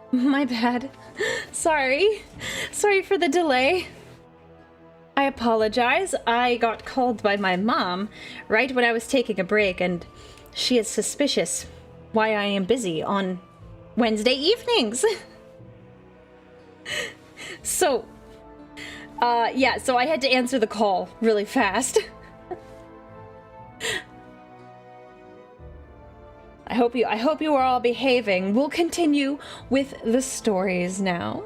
My bad. Sorry. Sorry for the delay. I apologize. I got called by my mom right when I was taking a break, and she is suspicious why I am busy on Wednesday evenings. So, yeah, so I had to answer the call really fast. I hope you are all behaving. We'll continue with the stories now.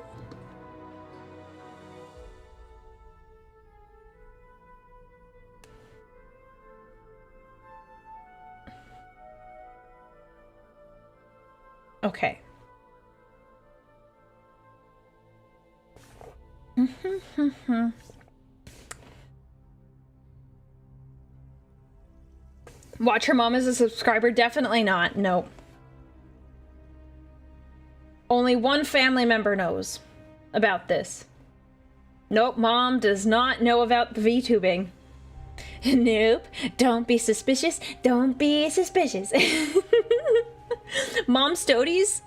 Okay. Watch her mom as a subscriber? Definitely not. No. Only one family member knows about this. Nope, mom does not know about the VTubing. Nope. Don't be suspicious. Don't be suspicious. Mom Stodies?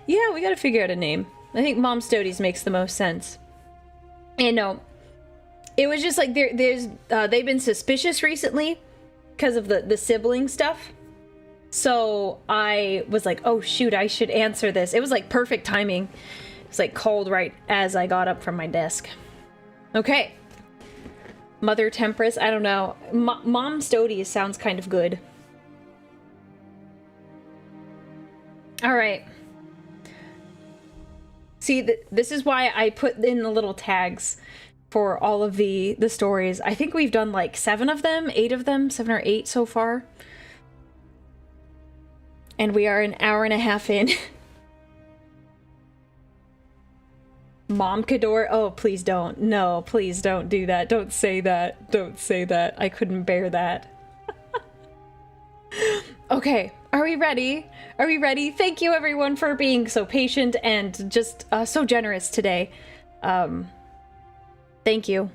Yeah, we gotta figure out a name. I think Mom Stodies makes the most sense. And no, it was just like they've been suspicious recently because of the sibling stuff. So I was like, oh shoot, I should answer this. It was like perfect timing. It was like called right as I got up from my desk. Okay. Mother Tempris, I don't know. Mom Stodies sounds kind of good. All right. See, this is why I put in the little tags for all of the stories. I think we've done like 7 of them, 8 of them, 7 or 8 so far. And we are an hour and a half in. Mom Cador, oh, please don't. No, please don't do that. Don't say that. Don't say that. I couldn't bear that. Okay, are we ready? Are we ready? Thank you everyone for being so patient and just so generous today. Thank you.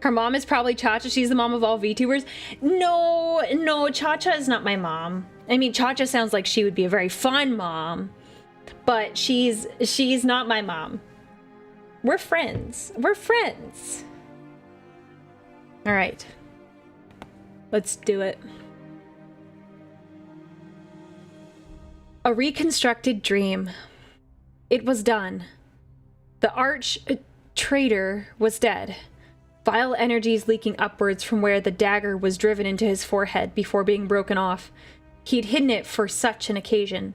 Her mom is probably Chacha. She's the mom of all VTubers. No, Chacha is not my mom. I mean, Chacha sounds like she would be a very fun mom, but she's not my mom. We're friends. We're friends. All right. Let's do it. A reconstructed dream. It was done. The arch traitor was dead. Vile energies leaking upwards from where the dagger was driven into his forehead before being broken off. He'd hidden it for such an occasion.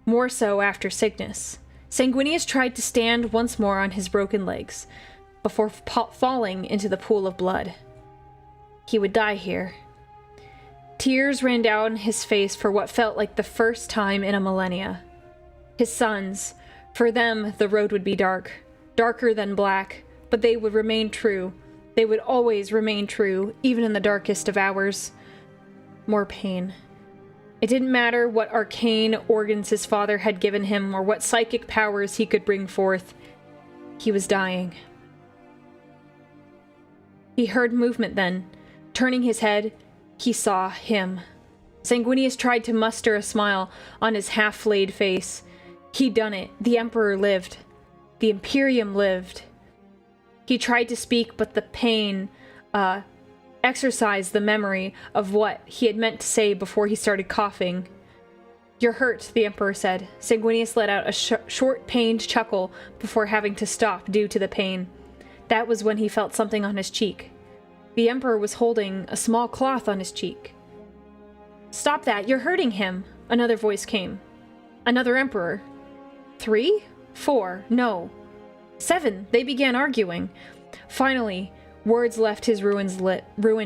More so after Cygnus. Sanguinius tried to stand once more on his broken legs, before falling into the pool of blood. He would die here. Tears ran down his face for what felt like the first time in a millennia. His sons, for them the road would be dark, darker than black, but they would remain true. They would always remain true, even in the darkest of hours. More pain. It didn't matter what arcane organs his father had given him or what psychic powers he could bring forth. He was dying. He heard movement then. Turning his head, he saw him. Sanguinius tried to muster a smile on his half-flayed face. He'd done it. The Emperor lived. The Imperium lived. He tried to speak, but the pain, exercised the memory of what he had meant to say before he started coughing. You're hurt, the Emperor said. Sanguinius let out a short, pained chuckle before having to stop due to the pain. That was when he felt something on his cheek. The Emperor was holding a small cloth on his cheek. Stop that, you're hurting him, another voice came. Another Emperor. 3? 4? No. 7. They began arguing. Finally, words left his ruined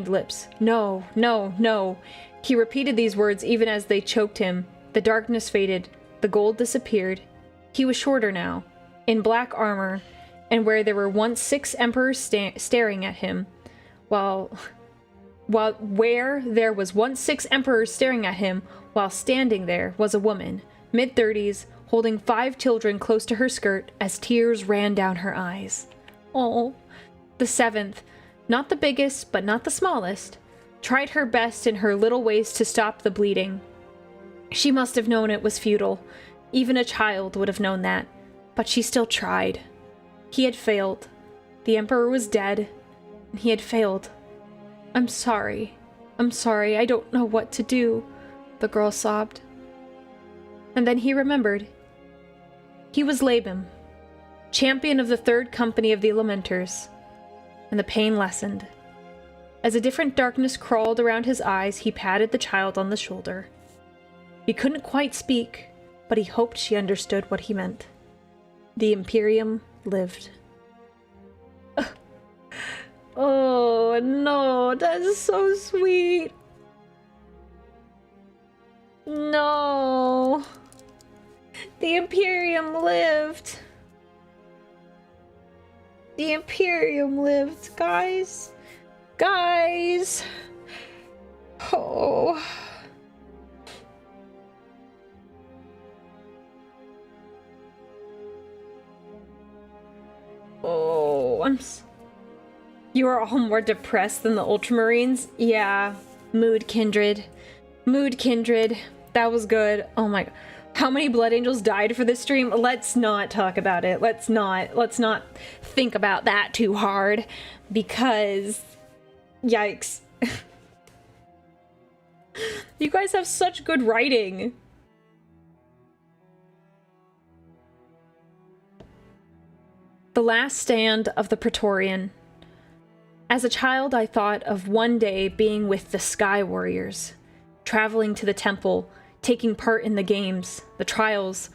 lips. No, no, no. He repeated these words even as they choked him. The darkness faded. The gold disappeared. He was shorter now, in black armor, and where there were once 6 emperors staring at him, where there was once 6 emperors staring at him, while standing there was a woman, mid-30s, holding 5 children close to her skirt as tears ran down her eyes. Oh, the 7th, not the biggest, but not the smallest, tried her best in her little ways to stop the bleeding. She must have known it was futile. Even a child would have known that. But she still tried. He had failed. The Emperor was dead, and he had failed. I'm sorry. I'm sorry. I don't know what to do, the girl sobbed. And then he remembered. He was Labim, champion of the 3rd Company of the Lamenters, and the pain lessened. As a different darkness crawled around his eyes, he patted the child on the shoulder. He couldn't quite speak, but he hoped she understood what he meant. The Imperium lived. Oh, no, that is so sweet. No. The Imperium lived. The Imperium lived, guys. Guys. Oh. Oh, you are all more depressed than the Ultramarines? Yeah. Mood kindred. Mood kindred. That was good. Oh my god. How many Blood Angels died for this stream? Let's not talk about it. Let's not think about that too hard, because yikes. You guys have such good writing. The last stand of the Pretorian. As a child, I thought of one day being with the Sky Warriors, traveling to the temple, taking part in the games, the trials,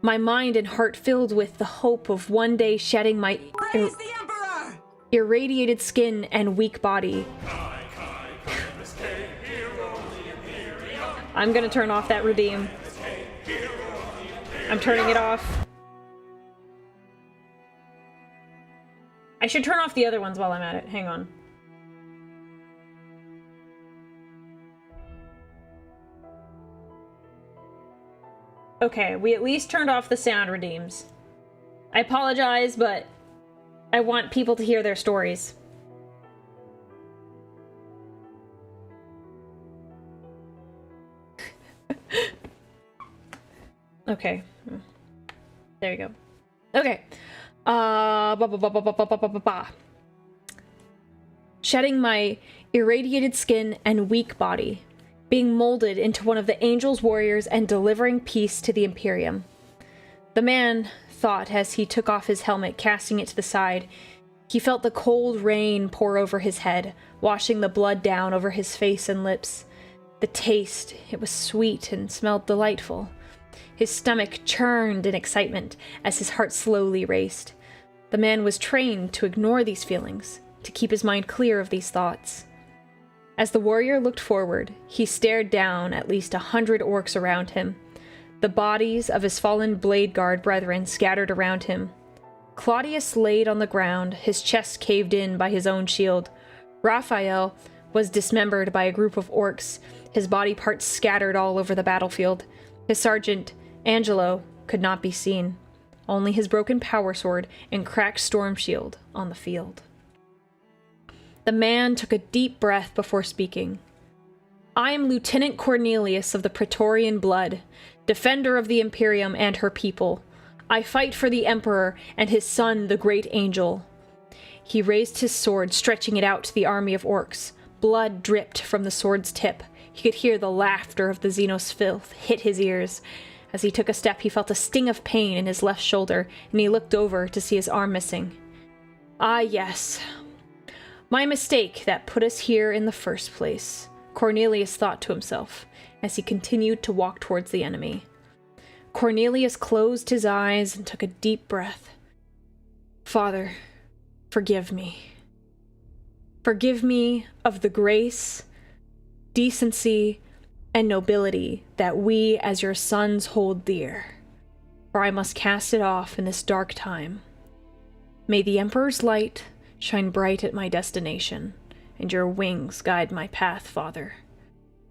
my mind and heart filled with the hope of one day shedding my Praise the Emperor! irradiated skin and weak body. I'm gonna turn off that redeem. I'm turning it off. I should turn off the other ones while I'm at it. Hang on. Okay, we at least turned off the sound redeems. I apologize, but I want people to hear their stories. Okay. There you go. Okay. Shedding my irradiated skin and weak body, being molded into one of the Angel's warriors and delivering peace to the Imperium. The man thought as he took off his helmet, casting it to the side. He felt the cold rain pour over his head, washing the blood down over his face and lips. The taste, it was sweet and smelled delightful. His stomach churned in excitement as his heart slowly raced. The man was trained to ignore these feelings, to keep his mind clear of these thoughts. As the warrior looked forward, he stared down at least 100 orcs around him, the bodies of his fallen blade guard brethren scattered around him. Claudius laid on the ground, his chest caved in by his own shield. Raphael was dismembered by a group of orcs, his body parts scattered all over the battlefield. His sergeant, Angelo, could not be seen, only his broken power sword and cracked storm shield on the field. The man took a deep breath before speaking. I am Lieutenant Cornelius of the Pretorian blood, defender of the Imperium and her people. I fight for the Emperor and his son, the Great Angel. He raised his sword, stretching it out to the army of orcs. Blood dripped from the sword's tip. He could hear the laughter of the Xenos filth hit his ears. As he took a step, he felt a sting of pain in his left shoulder, and he looked over to see his arm missing. Ah, yes. My mistake that put us here in the first place, Cornelius thought to himself, as he continued to walk towards the enemy. Cornelius closed his eyes and took a deep breath. Father, forgive me. Forgive me of the grace, decency, and nobility that we as your sons hold dear, for I must cast it off in this dark time. May the Emperor's light shine bright at my destination, and your wings guide my path, Father.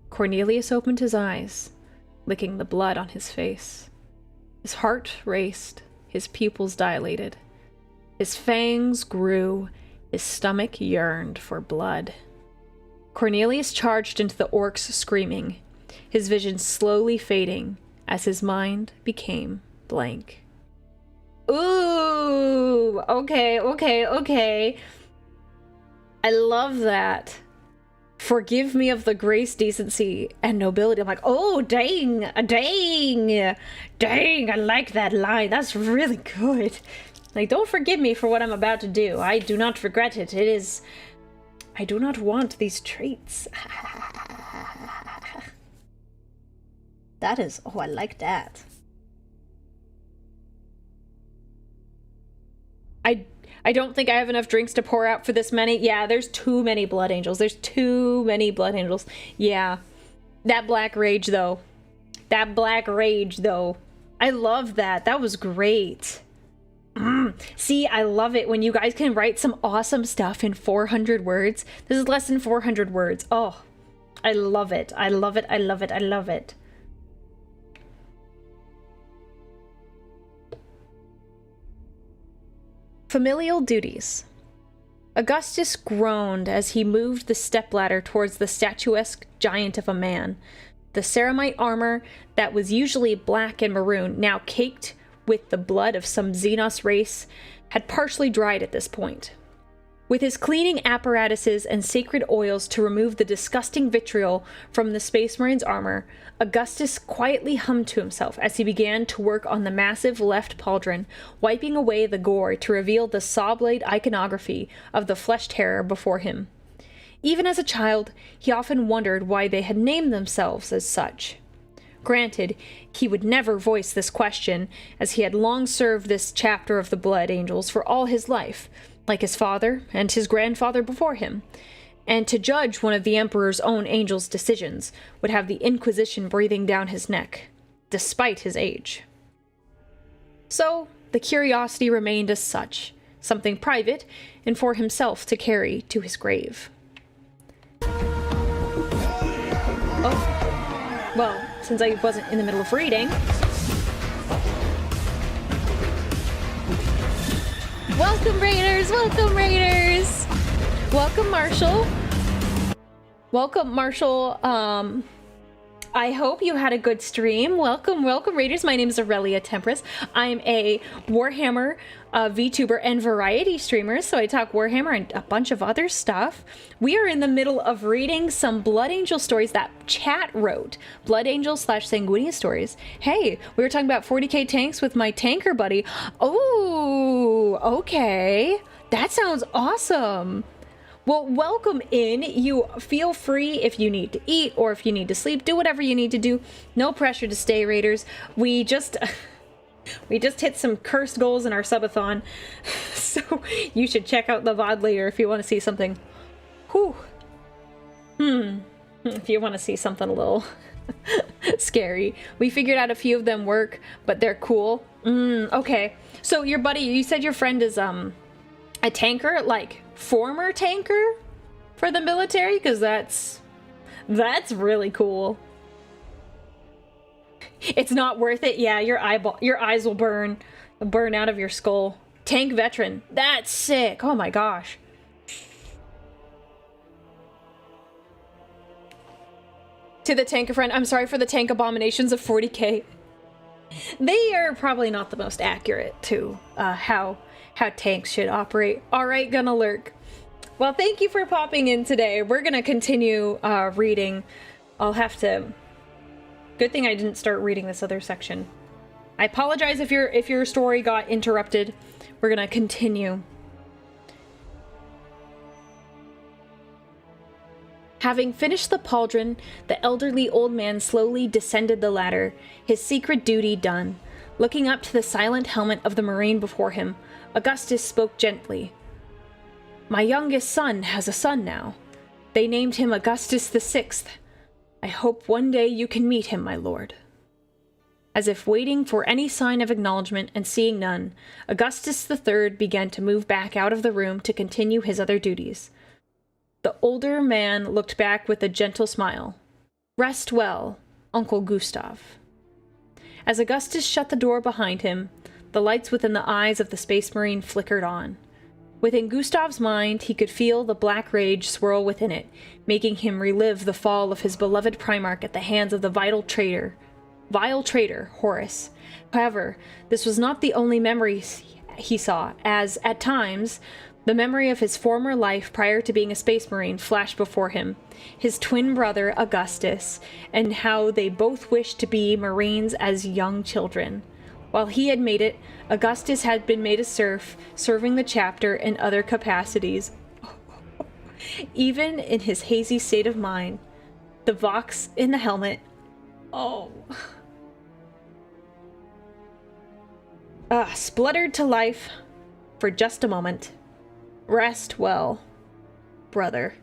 Cornelius opened his eyes, licking the blood on his face. His heart raced, his pupils dilated. His fangs grew, his stomach yearned for blood. Cornelius charged into the orcs, screaming, his vision slowly fading as his mind became blank. Ooh, okay. I love that. Forgive me of the grace, decency, and nobility. I'm like, oh, dang, I like that line. That's really good. Like, don't forgive me for what I'm about to do. I do not regret it. I do not want these traits. That is, oh, I like that. I don't think I have enough drinks to pour out for this many. Yeah, there's too many blood angels. There's too many blood angels. Yeah. That black rage, though. I love that. That was great. See, I love it when you guys can write some awesome stuff in 400 words. This is less than 400 words. Oh, I love it. I love it. Familial Duties. Augustus groaned as he moved the stepladder towards the statuesque giant of a man. The ceramite armor that was usually black and maroon, now caked with the blood of some Xenos race, had partially dried at this point. With his cleaning apparatuses and sacred oils to remove the disgusting vitriol from the Space Marine's armor, Augustus quietly hummed to himself as he began to work on the massive left pauldron, wiping away the gore to reveal the saw-blade iconography of the flesh terror before him. Even as a child, he often wondered why they had named themselves as such. Granted, he would never voice this question, as he had long served this chapter of the Blood Angels for all his life, like his father and his grandfather before him, and to judge one of the Emperor's own angels' decisions would have the Inquisition breathing down his neck, despite his age. So, the curiosity remained as such, something private, and for himself to carry to his grave. Oh, well, since I wasn't in the middle of reading... Welcome, Raiders! Welcome, Raiders! Welcome, Marshall. Welcome, Marshall. I hope you had a good stream. Welcome, welcome, Raiders. My name is Aurelia Tempris. I'm a Warhammer Vtuber and variety streamer, so I talk Warhammer and a bunch of other stuff. We are in the middle of reading some Blood Angel stories that chat wrote. Blood Angel / Sanguinius stories. Hey, we were talking about 40k tanks with my tanker buddy. Oh, okay. That sounds awesome. Well, welcome in. You feel free if you need to eat or if you need to sleep. Do whatever you need to do. No pressure to stay, Raiders. We just hit some cursed goals in our subathon. So you should check out the VOD later if you want to see something. Whew. If you want to see something a little scary. We figured out a few of them work, but they're cool. Okay. So your buddy, you said your friend is a tanker, like former tanker for the military, because that's really cool. It's not worth it. Yeah, your eyes will burn out of your skull. Tank veteran. That's sick. Oh my gosh. To the tanker friend, I'm sorry for the tank abominations of 40k. They are probably not the most accurate to how tanks should operate. Alright, gonna lurk. Well, thank you for popping in today. We're gonna continue reading. I'll have to... Good thing I didn't start reading this other section. I apologize if your story got interrupted. We're gonna continue. Having finished the pauldron, the elderly old man slowly descended the ladder, his secret duty done. Looking up to the silent helmet of the Marine before him, Augustus spoke gently. My youngest son has a son now. They named him Augustus the Sixth. I hope one day you can meet him, my lord. As if waiting for any sign of acknowledgement and seeing none, Augustus the Third began to move back out of the room to continue his other duties. The older man looked back with a gentle smile. Rest well, Uncle Gustav. As Augustus shut the door behind him, the lights within the eyes of the Space Marine flickered on. Within Gustav's mind, he could feel the black rage swirl within it, making him relive the fall of his beloved Primarch at the hands of the vile traitor, Horus. However, this was not the only memory he saw, as, at times, the memory of his former life prior to being a Space Marine flashed before him, his twin brother Augustus, and how they both wished to be Marines as young children. While he had made it, Augustus had been made a serf, serving the chapter in other capacities. Even in his hazy state of mind, the Vox in the helmet... spluttered to life for just a moment. Rest well, brother.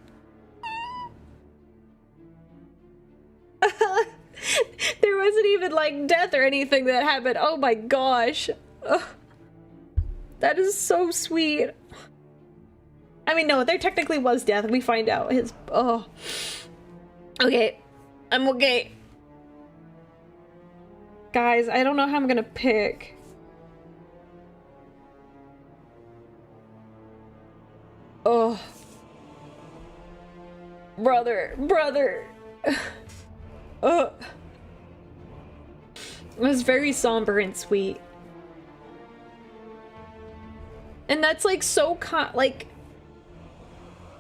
There wasn't even, like, death or anything that happened. Oh my gosh. Ugh. That is so sweet. I mean, no, there technically was death. We find out his... Oh. Okay. I'm okay. Guys, I don't know how I'm gonna pick. Oh. Brother. Oh. It was very somber and sweet. And that's like so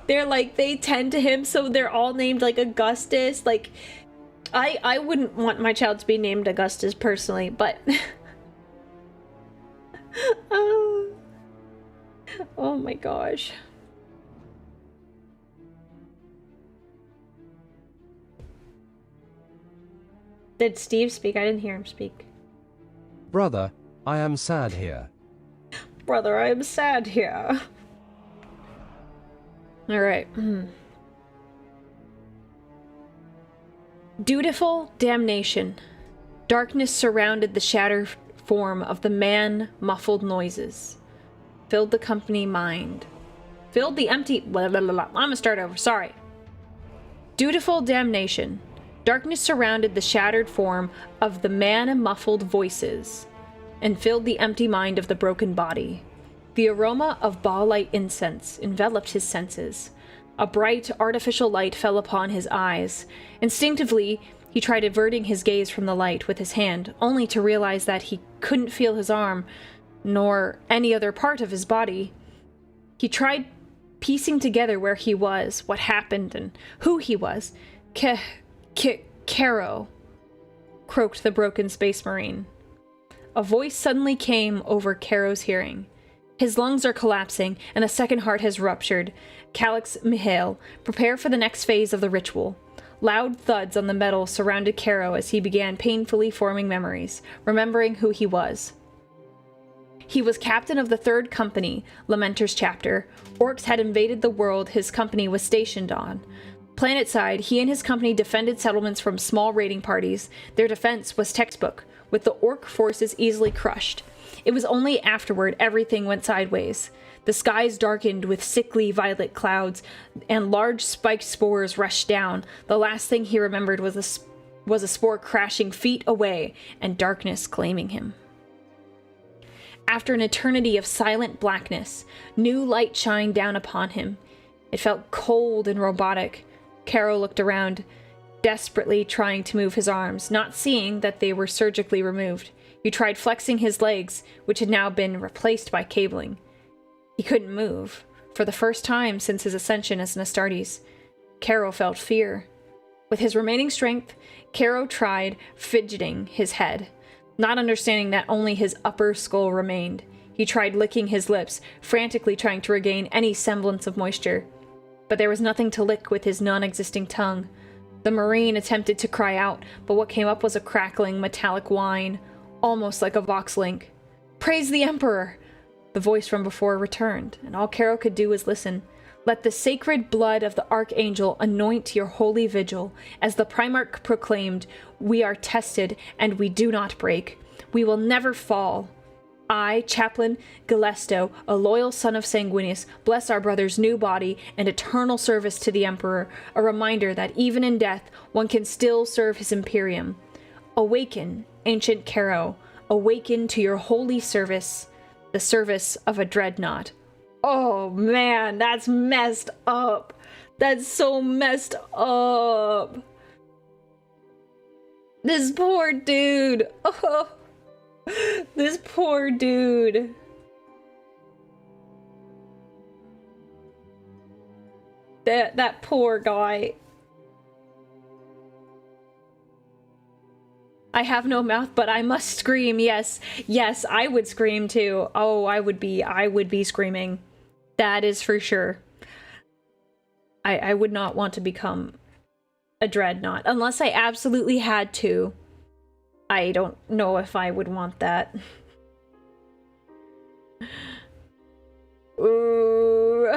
they're like, they tend to him, so they're all named like Augustus. Like, I wouldn't want my child to be named Augustus personally, but oh my gosh. Did Steve speak? I didn't hear him speak. Brother, I am sad here. Brother, I am sad here. Alright. Dutiful Damnation. Darkness surrounded the shattered form of the man. Muffled noises filled the company mind. Filled the empty... Blah, blah, blah, blah. I'm gonna start over. Sorry. Dutiful Damnation. Darkness surrounded the shattered form of the man. Muffled voices and filled the empty mind of the broken body. The aroma of ball-light incense enveloped his senses. A bright, artificial light fell upon his eyes. Instinctively, he tried averting his gaze from the light with his hand, only to realize that he couldn't feel his arm, nor any other part of his body. He tried piecing together where he was, what happened, and who he was. Caro, croaked the broken space marine. A voice suddenly came over Caro's hearing. His lungs are collapsing, and a second heart has ruptured. Calix Mihail, prepare for the next phase of the ritual. Loud thuds on the metal surrounded Caro as he began painfully forming memories, remembering who he was. He was captain of the 3rd Company, Lamenter's chapter. Orcs had invaded the world his company was stationed on. Planetside, he and his company defended settlements from small raiding parties. Their defense was textbook, with the orc forces easily crushed. It was only afterward everything went sideways. The skies darkened with sickly violet clouds, and large spiked spores rushed down. The last thing he remembered was a spore crashing feet away, and darkness claiming him. After an eternity of silent blackness, new light shined down upon him. It felt cold and robotic. Caro looked around, desperately trying to move his arms, not seeing that they were surgically removed. He tried flexing his legs, which had now been replaced by cabling. He couldn't move. For the first time since his ascension as an Astartes, Caro felt fear. With his remaining strength, Caro tried fidgeting his head, not understanding that only his upper skull remained. He tried licking his lips, frantically trying to regain any semblance of moisture. But there was nothing to lick with his non-existing tongue. The Marine attempted to cry out, but what came up was a crackling, metallic whine, almost like a vox link. "Praise the Emperor!" The voice from before returned, and all Caro could do was listen. "Let the sacred blood of the Archangel anoint your holy vigil. As the Primarch proclaimed, we are tested, and we do not break. We will never fall. I, Chaplain Galesto, a loyal son of Sanguinius, bless our brother's new body and eternal service to the Emperor, a reminder that even in death, one can still serve his Imperium. Awaken, ancient Caro, awaken to your holy service, the service of a dreadnought." Oh man, that's messed up. That's so messed up. This poor dude. Oh. This poor dude. That poor guy. I have no mouth, but I must scream. Yes, yes, I would scream too. Oh, I would be screaming. That is for sure. I would not want to become a dreadnought unless I absolutely had to. I don't know if I would want that. Ooh.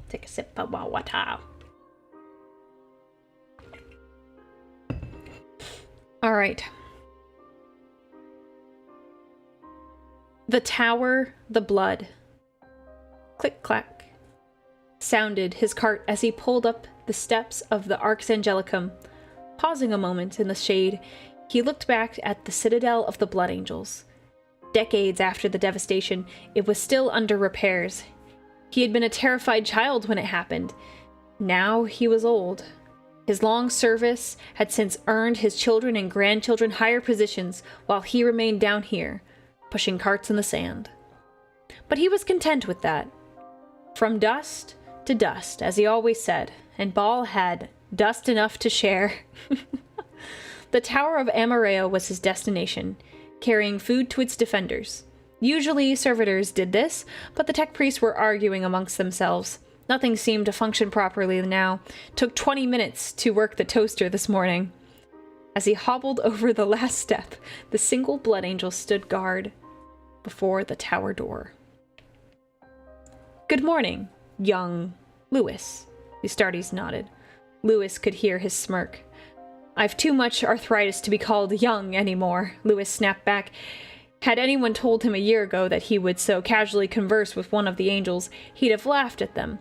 Take a sip of my water. All right. The tower, the blood. Click-clack sounded his cart as he pulled up the steps of the Arx Angelicum. Pausing a moment in the shade, he looked back at the citadel of the Blood Angels. Decades after the devastation, it was still under repairs. He had been a terrified child when it happened. Now he was old. His long service had since earned his children and grandchildren higher positions, while he remained down here, pushing carts in the sand. But he was content with that. From dust to dust, as he always said, and Baal had dust enough to share. The Tower of Amarillo was his destination, carrying food to its defenders. Usually, servitors did this, but the tech priests were arguing amongst themselves. Nothing seemed to function properly now. Took 20 minutes to work the toaster this morning. As he hobbled over the last step, the single Blood Angel stood guard before the tower door. Good morning, young Lewis. The Astartes nodded. Lewis could hear his smirk. I've too much arthritis to be called young anymore, Lewis snapped back. Had anyone told him a year ago that he would so casually converse with one of the angels, he'd have laughed at them.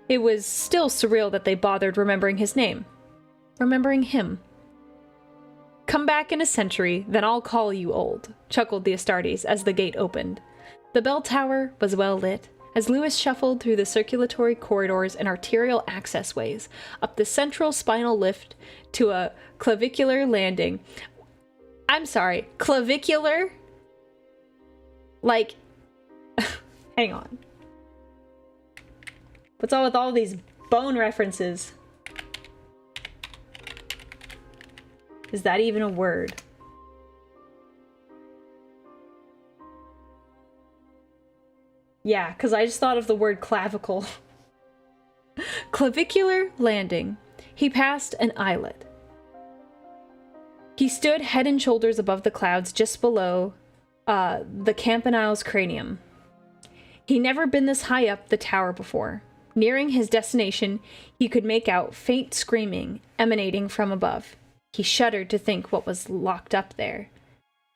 It was still surreal that they bothered remembering his name. Remembering him. Come back in a century, then I'll call you old, chuckled the Astartes as the gate opened. The bell tower was well lit, as Lewis shuffled through the circulatory corridors and arterial access ways, up the central spinal lift to a clavicular landing. I'm sorry, clavicular? Like, hang on. What's all with all these bone references? Is that even a word? Yeah, because I just thought of the word clavicle. Clavicular landing. He passed an islet. He stood head and shoulders above the clouds just below the Campanile's cranium. He'd never been this high up the tower before. Nearing his destination, he could make out faint screaming emanating from above. He shuddered to think what was locked up there.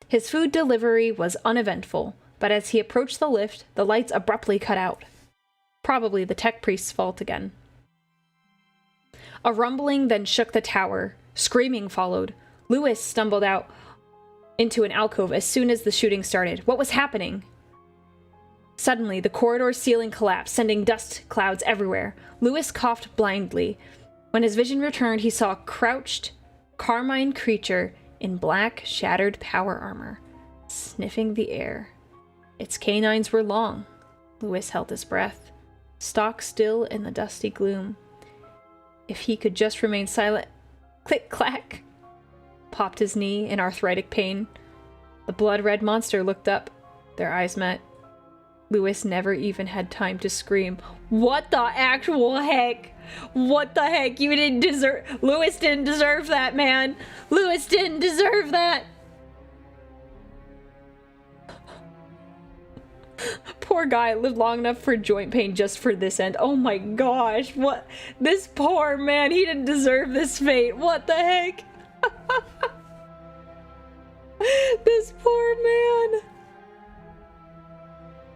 His food delivery was uneventful, but as he approached the lift, the lights abruptly cut out. Probably the tech priest's fault again. A rumbling then shook the tower. Screaming followed. Lewis stumbled out into an alcove as soon as the shooting started. What was happening? Suddenly, the corridor's ceiling collapsed, sending dust clouds everywhere. Lewis coughed blindly. When his vision returned, he saw a crouched, carmine creature in black, shattered power armor, sniffing the air. Its canines were long. Lewis held his breath, stock still in the dusty gloom. If he could just remain silent. Click-clack! Popped his knee in arthritic pain. The blood-red monster looked up. Their eyes met. Lewis never even had time to scream. What the actual heck? What the heck? You didn't deserve... Lewis didn't deserve that, man. Lewis didn't deserve that. Poor guy lived long enough for joint pain just for this end. Oh my gosh. What? This poor man. He didn't deserve this fate. What the heck? This poor man.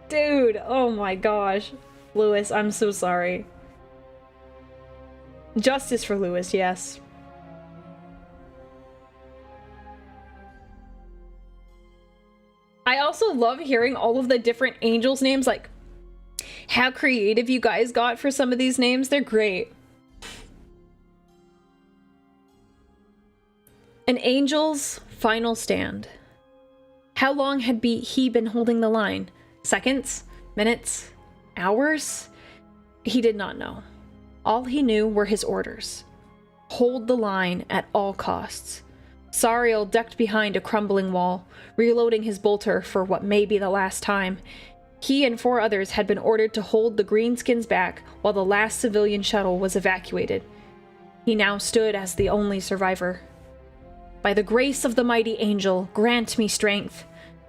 Dude, oh my gosh. Lewis, I'm so sorry. Justice for Lewis, yes. I also love hearing all of the different angels' names, like how creative you guys got for some of these names. They're great. An angel's final stand. How long had he been holding the line? Seconds? Minutes? Hours? He did not know. All he knew were his orders. Hold the line at all costs. Sariel ducked behind a crumbling wall, reloading his bolter for what may be the last time. He and 4 others had been ordered to hold the greenskins back while the last civilian shuttle was evacuated. He now stood as the only survivor. By the grace of the mighty angel, grant me strength,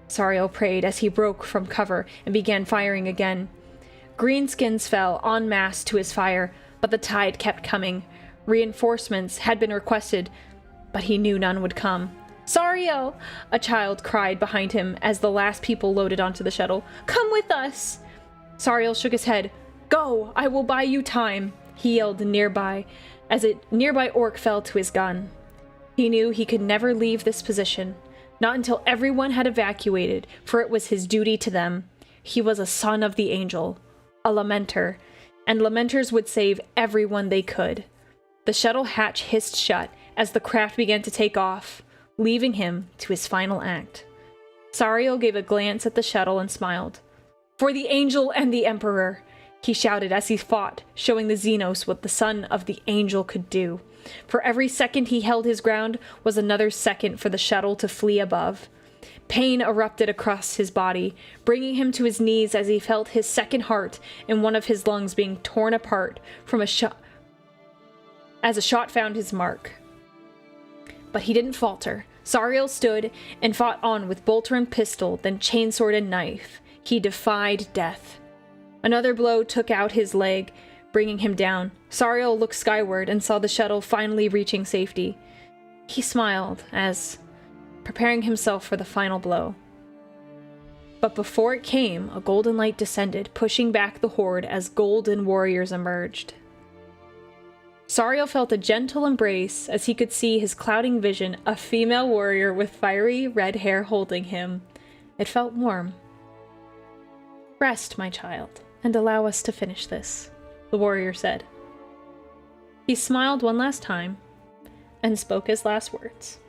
Sariel prayed as he broke from cover and began firing again. Greenskins fell en masse to his fire, but the tide kept coming. Reinforcements had been requested, but he knew none would come. Sariel! A child cried behind him as the last people loaded onto the shuttle. Come with us! Sariel shook his head. Go! I will buy you time! He yelled nearby, as a nearby orc fell to his gun. He knew he could never leave this position. Not until everyone had evacuated, for it was his duty to them. He was a son of the angel, a lamenter, and lamenters would save everyone they could. The shuttle hatch hissed shut as the craft began to take off, leaving him to his final act. Sariel gave a glance at the shuttle and smiled. For the angel and the emperor! he shouted as he fought, showing the Xenos what the son of the angel could do. For every second he held his ground was another second for the shuttle to flee above. Pain erupted across his body, bringing him to his knees as he felt his second heart and one of his lungs being torn apart from a shot as a shot found his mark. But he didn't falter. Sariel stood and fought on with bolter and pistol, then chainsword and knife. He defied death. Another blow took out his leg, bringing him down. Sariel looked skyward and saw the shuttle finally reaching safety. He smiled as, preparing himself for the final blow. But before it came, a golden light descended, pushing back the horde as golden warriors emerged. Sariel felt a gentle embrace as he could see his clouding vision, a female warrior with fiery red hair holding him. It felt warm. "Rest, my child, and allow us to finish this," the warrior said. He smiled one last time and spoke his last words.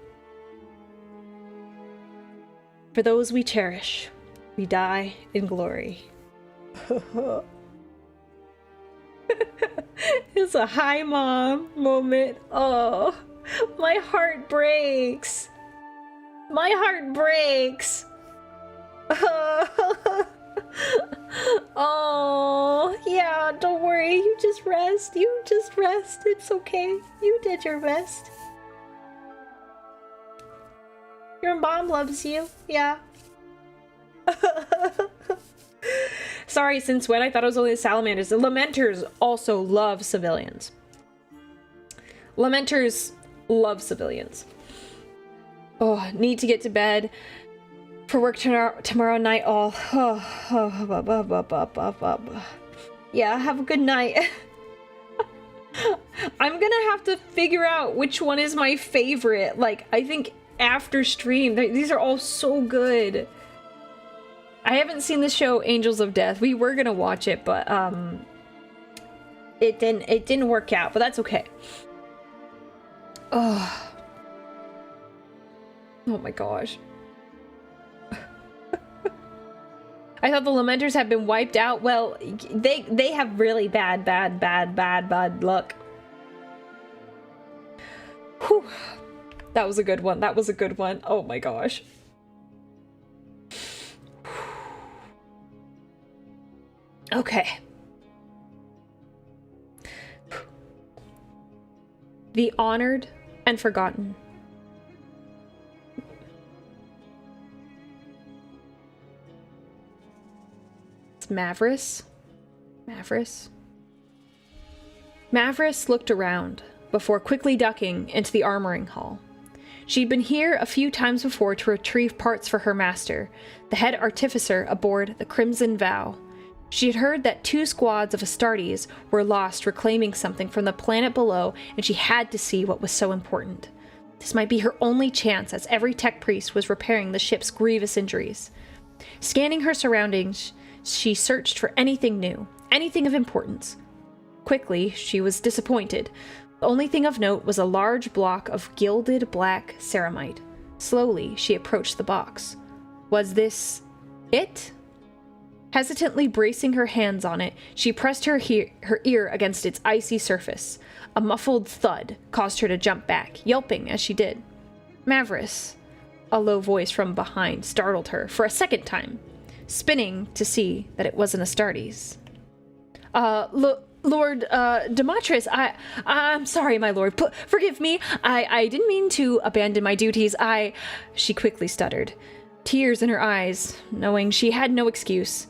"For those we cherish, we die in glory." It's a hi mom moment. Oh, my heart breaks. My heart breaks. Oh, yeah, don't worry. You just rest. You just rest. It's okay. You did your best. Your mom loves you. Yeah. Sorry, since when? I thought it was only the salamanders. The Lamenters also love civilians. Lamenters love civilians. Oh, need to get to bed for work tomorrow night. Yeah, have a good night. I'm gonna have to figure out which one is my favorite. Like, I think after stream, these are all so good. I haven't seen the show Angels of Death. We were gonna watch it, but it didn't work out, but that's okay. Oh my gosh. I thought the Lamenters had been wiped out. Well, they have really bad luck. Whew. That was a good one. That was a good one. Oh my gosh. Okay. The honored and forgotten. It's Mavris. Mavris looked around before quickly ducking into the armoring hall. She'd been here a few times before to retrieve parts for her master, the head artificer aboard the Crimson Vow. She had heard that 2 squads of Astartes were lost reclaiming something from the planet below, and she had to see what was so important. This might be her only chance, as every tech priest was repairing the ship's grievous injuries. Scanning her surroundings, she searched for anything new, anything of importance. Quickly, she was disappointed. The only thing of note was a large block of gilded black ceramite. Slowly, she approached the box. Was this it? Hesitantly bracing her hands on it, she pressed her ear against its icy surface. A muffled thud caused her to jump back, yelping as she did. "Mavris," a low voice from behind startled her for a second time, spinning to see that it was an Astartes. Lord, Demetrius, I'm sorry, my lord. Forgive me. I didn't mean to abandon my duties. She quickly stuttered, tears in her eyes, knowing she had no excuse.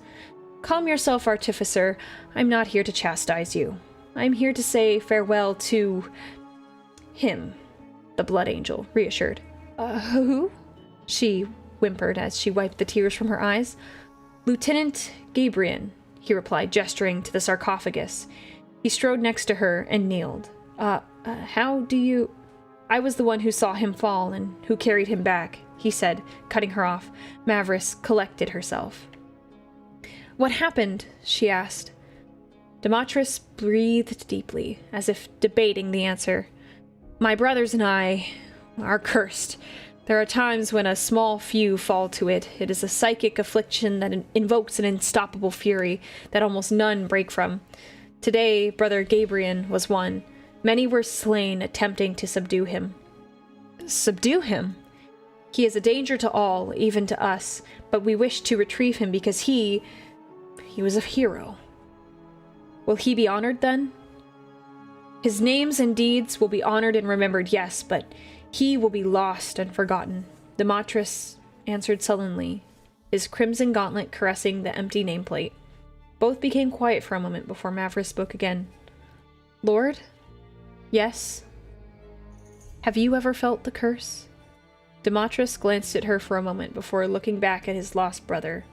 "Calm yourself, Artificer. I'm not here to chastise you. I'm here to say farewell to him," the Blood Angel reassured. Who?" she whimpered as she wiped the tears from her eyes. "Lieutenant Gabriel," he replied, gesturing to the sarcophagus. He strode next to her and kneeled. How do you... "I was the one who saw him fall and who carried him back," he said, cutting her off. Mavris collected herself. "What happened?" she asked. Demetrius breathed deeply, as if debating the answer. "My brothers and I are cursed. There are times when a small few fall to it. It is a psychic affliction that invokes an unstoppable fury that almost none break from. Today, Brother Gabriel was one. Many were slain attempting to subdue him. Subdue him? He is a danger to all, even to us, but we wish to retrieve him because he was a hero. Will he be honored then? His names and deeds will be honored and remembered, yes, but he will be lost and forgotten. Dematris answered sullenly, his crimson gauntlet caressing the empty nameplate. Both became quiet for a moment before Mavris spoke again. Lord? Yes? Have you ever felt the curse? Dematris glanced at her for a moment before looking back at his lost brother,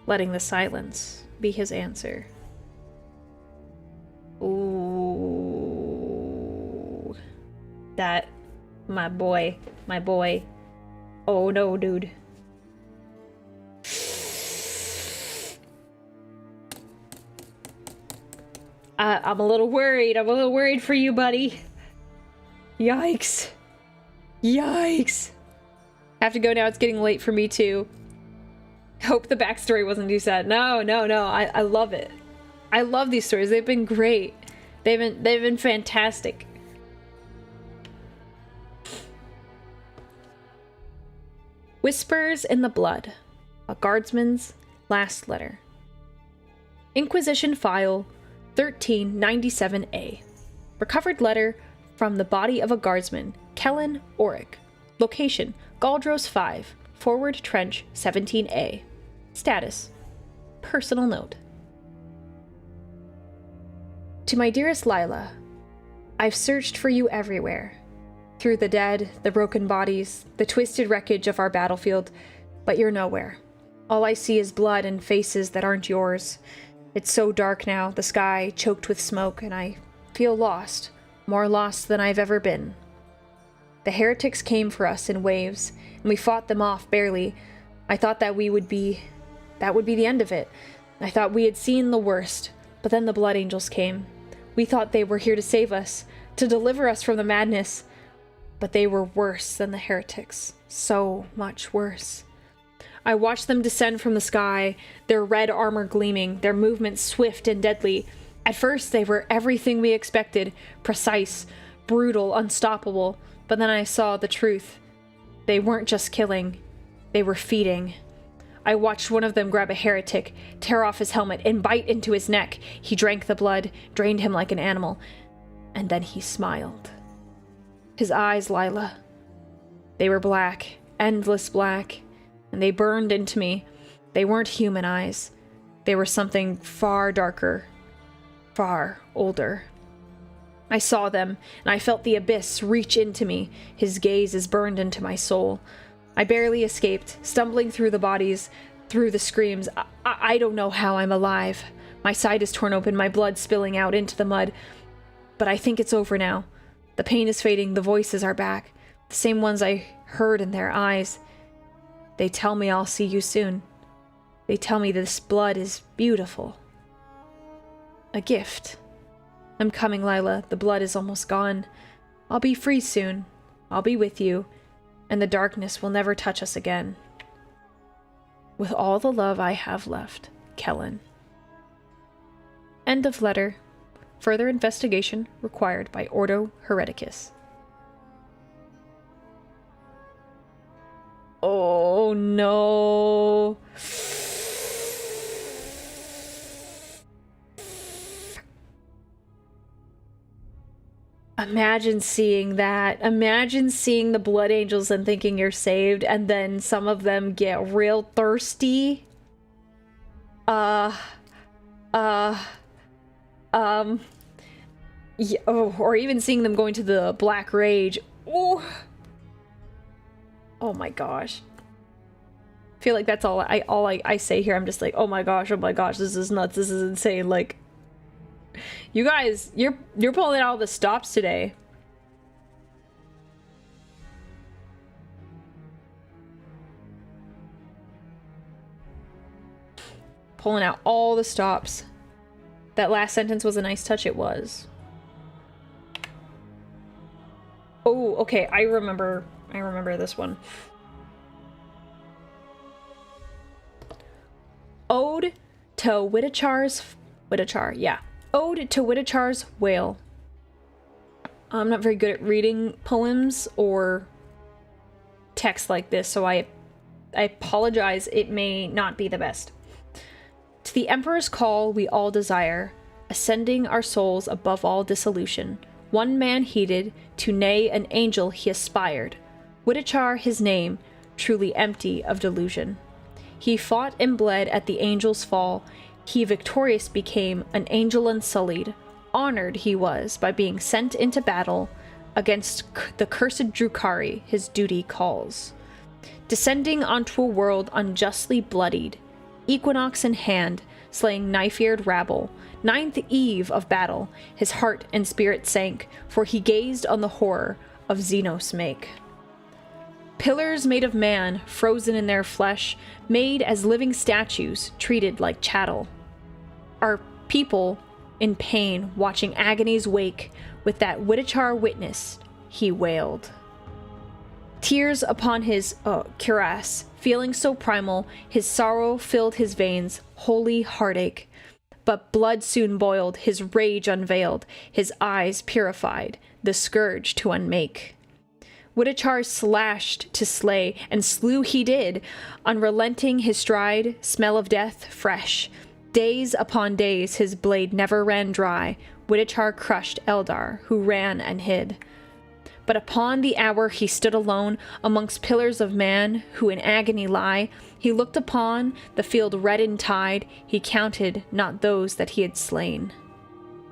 letting the silence be his answer. Ooh. That, my boy. Oh no, dude. I'm a little worried. I'm a little worried for you, buddy. Yikes. Yikes. I have to go now. It's getting late for me, too. Hope the backstory wasn't too sad. No. I love it. I love these stories. They've been great. They've been fantastic. Whispers in the Blood. A Guardsman's Last Letter. Inquisition File 1397A. Recovered letter from the body of a Guardsman, Kellen Oric. Location, Galdros 5, Forward Trench 17A. Status, personal note. To my dearest Lila, I've searched for you everywhere. Through the dead, the broken bodies, the twisted wreckage of our battlefield, but you're nowhere. All I see is blood and faces that aren't yours. It's so dark now, the sky choked with smoke, and I feel lost, more lost than I've ever been. The heretics came for us in waves, and we fought them off barely. I thought that would be the end of it. I thought we had seen the worst, but then the Blood Angels came. We thought they were here to save us, to deliver us from the madness, but they were worse than the heretics. So much worse. I watched them descend from the sky, their red armor gleaming, their movements swift and deadly. At first, they were everything we expected, precise, brutal, unstoppable. But then I saw the truth. They weren't just killing, they were feeding. I watched one of them grab a heretic, tear off his helmet, and bite into his neck. He drank the blood, drained him like an animal, and then he smiled. His eyes, Lila. They were black, endless black. And they burned into me. They weren't human eyes. They were something far darker, far older. I saw them, and I felt the abyss reach into me. His gaze is burned into my soul. I barely escaped, stumbling through the bodies, through the screams. I don't know how I'm alive. My side is torn open, my blood spilling out into the mud. But I think it's over now. The pain is fading, the voices are back. The same ones I heard in their eyes. They tell me I'll see you soon. They tell me this blood is beautiful. A gift. I'm coming, Lila. The blood is almost gone. I'll be free soon. I'll be with you, and the darkness will never touch us again. With all the love I have left, Kellen. End of letter. Further investigation required by Ordo Hereticus. Oh no. Imagine seeing that. Imagine seeing the Blood Angels and thinking you're saved, and then some of them get real thirsty. Yeah, or even seeing them going to the Black Rage. Oh my gosh. I feel like that's all I say here. I'm just like, oh my gosh, this is nuts, this is insane. Like, you guys, you're pulling out all the stops today. Pulling out all the stops. That last sentence was a nice touch, it was. Oh, okay, I remember I remember this one. Ode to Witachar, yeah. Ode to Witachar's Wail. I'm not very good at reading poems or text like this, so I apologize, it may not be the best. To the Emperor's call we all desire, ascending our souls above all dissolution. One man heeded, to nay an angel he aspired. Witachar his name, truly empty of delusion. He fought and bled at the angel's fall. He victorious became, an angel unsullied. Honored he was by being sent into battle against the cursed Drukhari his duty calls. Descending onto a world unjustly bloodied, equinox in hand, slaying knife-eared rabble, ninth eve of battle, his heart and spirit sank, for he gazed on the horror of Xenos make. Pillars made of man, frozen in their flesh, made as living statues, treated like chattel. Our people in pain, watching agony's wake, with that Witachar witnessed, he wailed. Tears upon his cuirass, feeling so primal, his sorrow filled his veins, holy heartache. But blood soon boiled, his rage unveiled, his eyes purified, the scourge to unmake. Witachar slashed to slay, and slew he did, unrelenting his stride, smell of death fresh. Days upon days his blade never ran dry, Witachar crushed Eldar, who ran and hid. But upon the hour he stood alone, amongst pillars of man, who in agony lie, he looked upon the field red and tide, he counted not those that he had slain.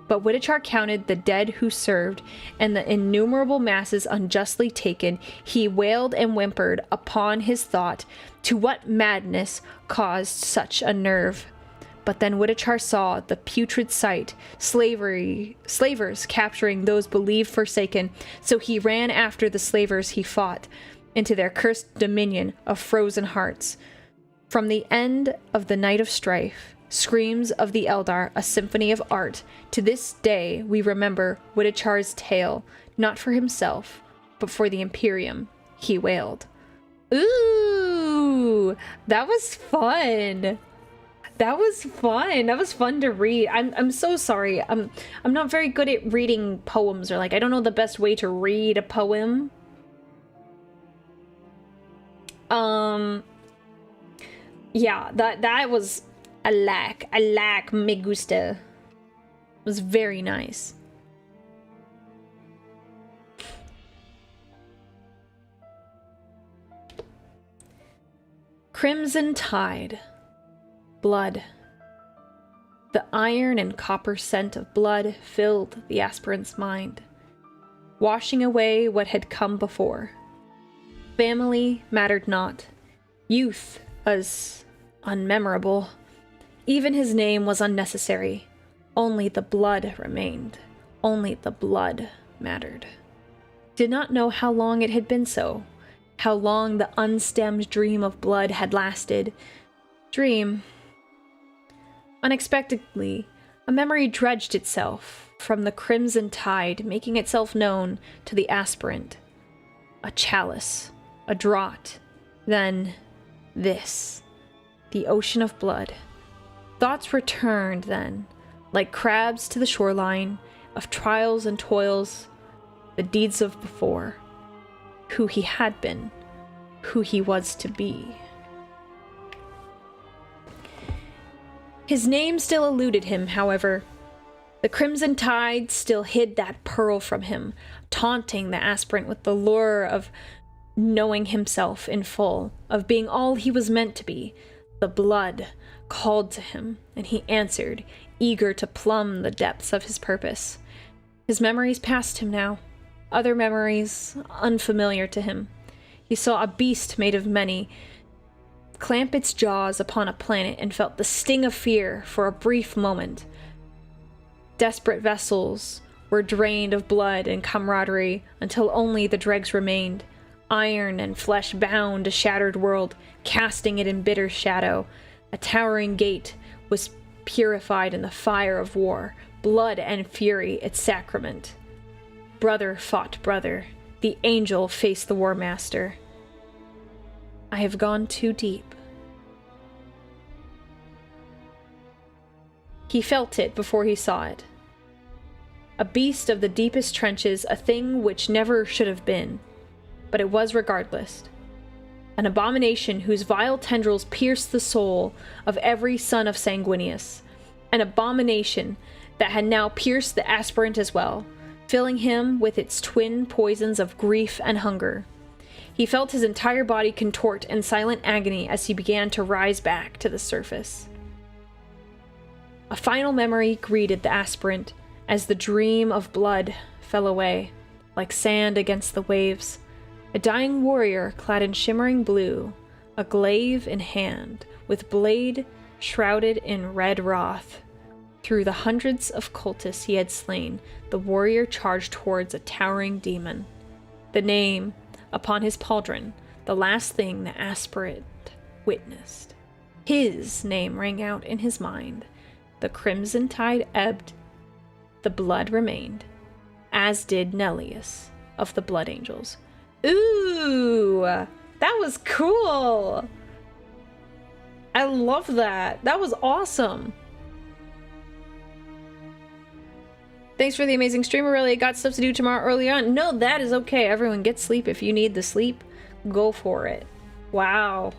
But Witachar counted the dead who served, and the innumerable masses unjustly taken. He wailed and whimpered upon his thought, to what madness caused such a nerve. But then Witachar saw the putrid sight, slavers capturing those believed forsaken, so he ran after the slavers he fought, into their cursed dominion of frozen hearts. From the end of the night of strife, screams of the Eldar, a symphony of art. To this day we remember Witachar's tale, not for himself, but for the Imperium, he wailed. Ooh, that was fun. That was fun. That was fun to read. I'm so sorry. I'm not very good at reading poems, or like I don't know the best way to read a poem. Yeah, that was a lack me gusta. It was very nice. Crimson Tide. Blood. The iron and copper scent of blood filled the aspirant's mind, washing away what had come before. Family mattered not. Youth was unmemorable. Even his name was unnecessary. Only the blood remained. Only the blood mattered. Did not know how long it had been so. How long the unstemmed dream of blood had lasted. Dream. Unexpectedly, a memory dredged itself from the crimson tide, making itself known to the aspirant. A chalice, a draught, then this, the ocean of blood. Thoughts returned then, like crabs to the shoreline, of trials and toils, the deeds of before, who he had been, who he was to be. His name still eluded him, however. The crimson tide still hid that pearl from him, taunting the aspirant with the lure of knowing himself in full, of being all he was meant to be. The blood called to him, and he answered, eager to plumb the depths of his purpose. His memories passed him now, other memories unfamiliar to him. He saw a beast made of many clamp its jaws upon a planet and felt the sting of fear for a brief moment. Desperate vessels were drained of blood and camaraderie until only the dregs remained. Iron and flesh bound a shattered world, casting it in bitter shadow. A towering gate was purified in the fire of war, blood and fury its sacrament. Brother fought brother, The angel faced the War Master. I have gone too deep. He felt it before he saw it. A beast of the deepest trenches, a thing which never should have been, but it was regardless. An abomination whose vile tendrils pierced the soul of every son of Sanguinius. An abomination that had now pierced the aspirant as well, filling him with its twin poisons of grief and hunger. He felt his entire body contort in silent agony as he began to rise back to the surface. A final memory greeted the aspirant as the dream of blood fell away, like sand against the waves. A dying warrior clad in shimmering blue, a glaive in hand, with blade shrouded in red wrath. Through the hundreds of cultists he had slain, the warrior charged towards a towering demon. The name upon his pauldron, the last thing the aspirant witnessed. His name rang out in his mind. The crimson tide ebbed, the blood remained, as did Nellius of the Blood Angels. Ooh, that was cool. I love that. That was awesome. Thanks for the amazing stream, Aurelia. Got stuff to do tomorrow early on. No, that is okay. Everyone get sleep. If you need the sleep, go for it. Wow.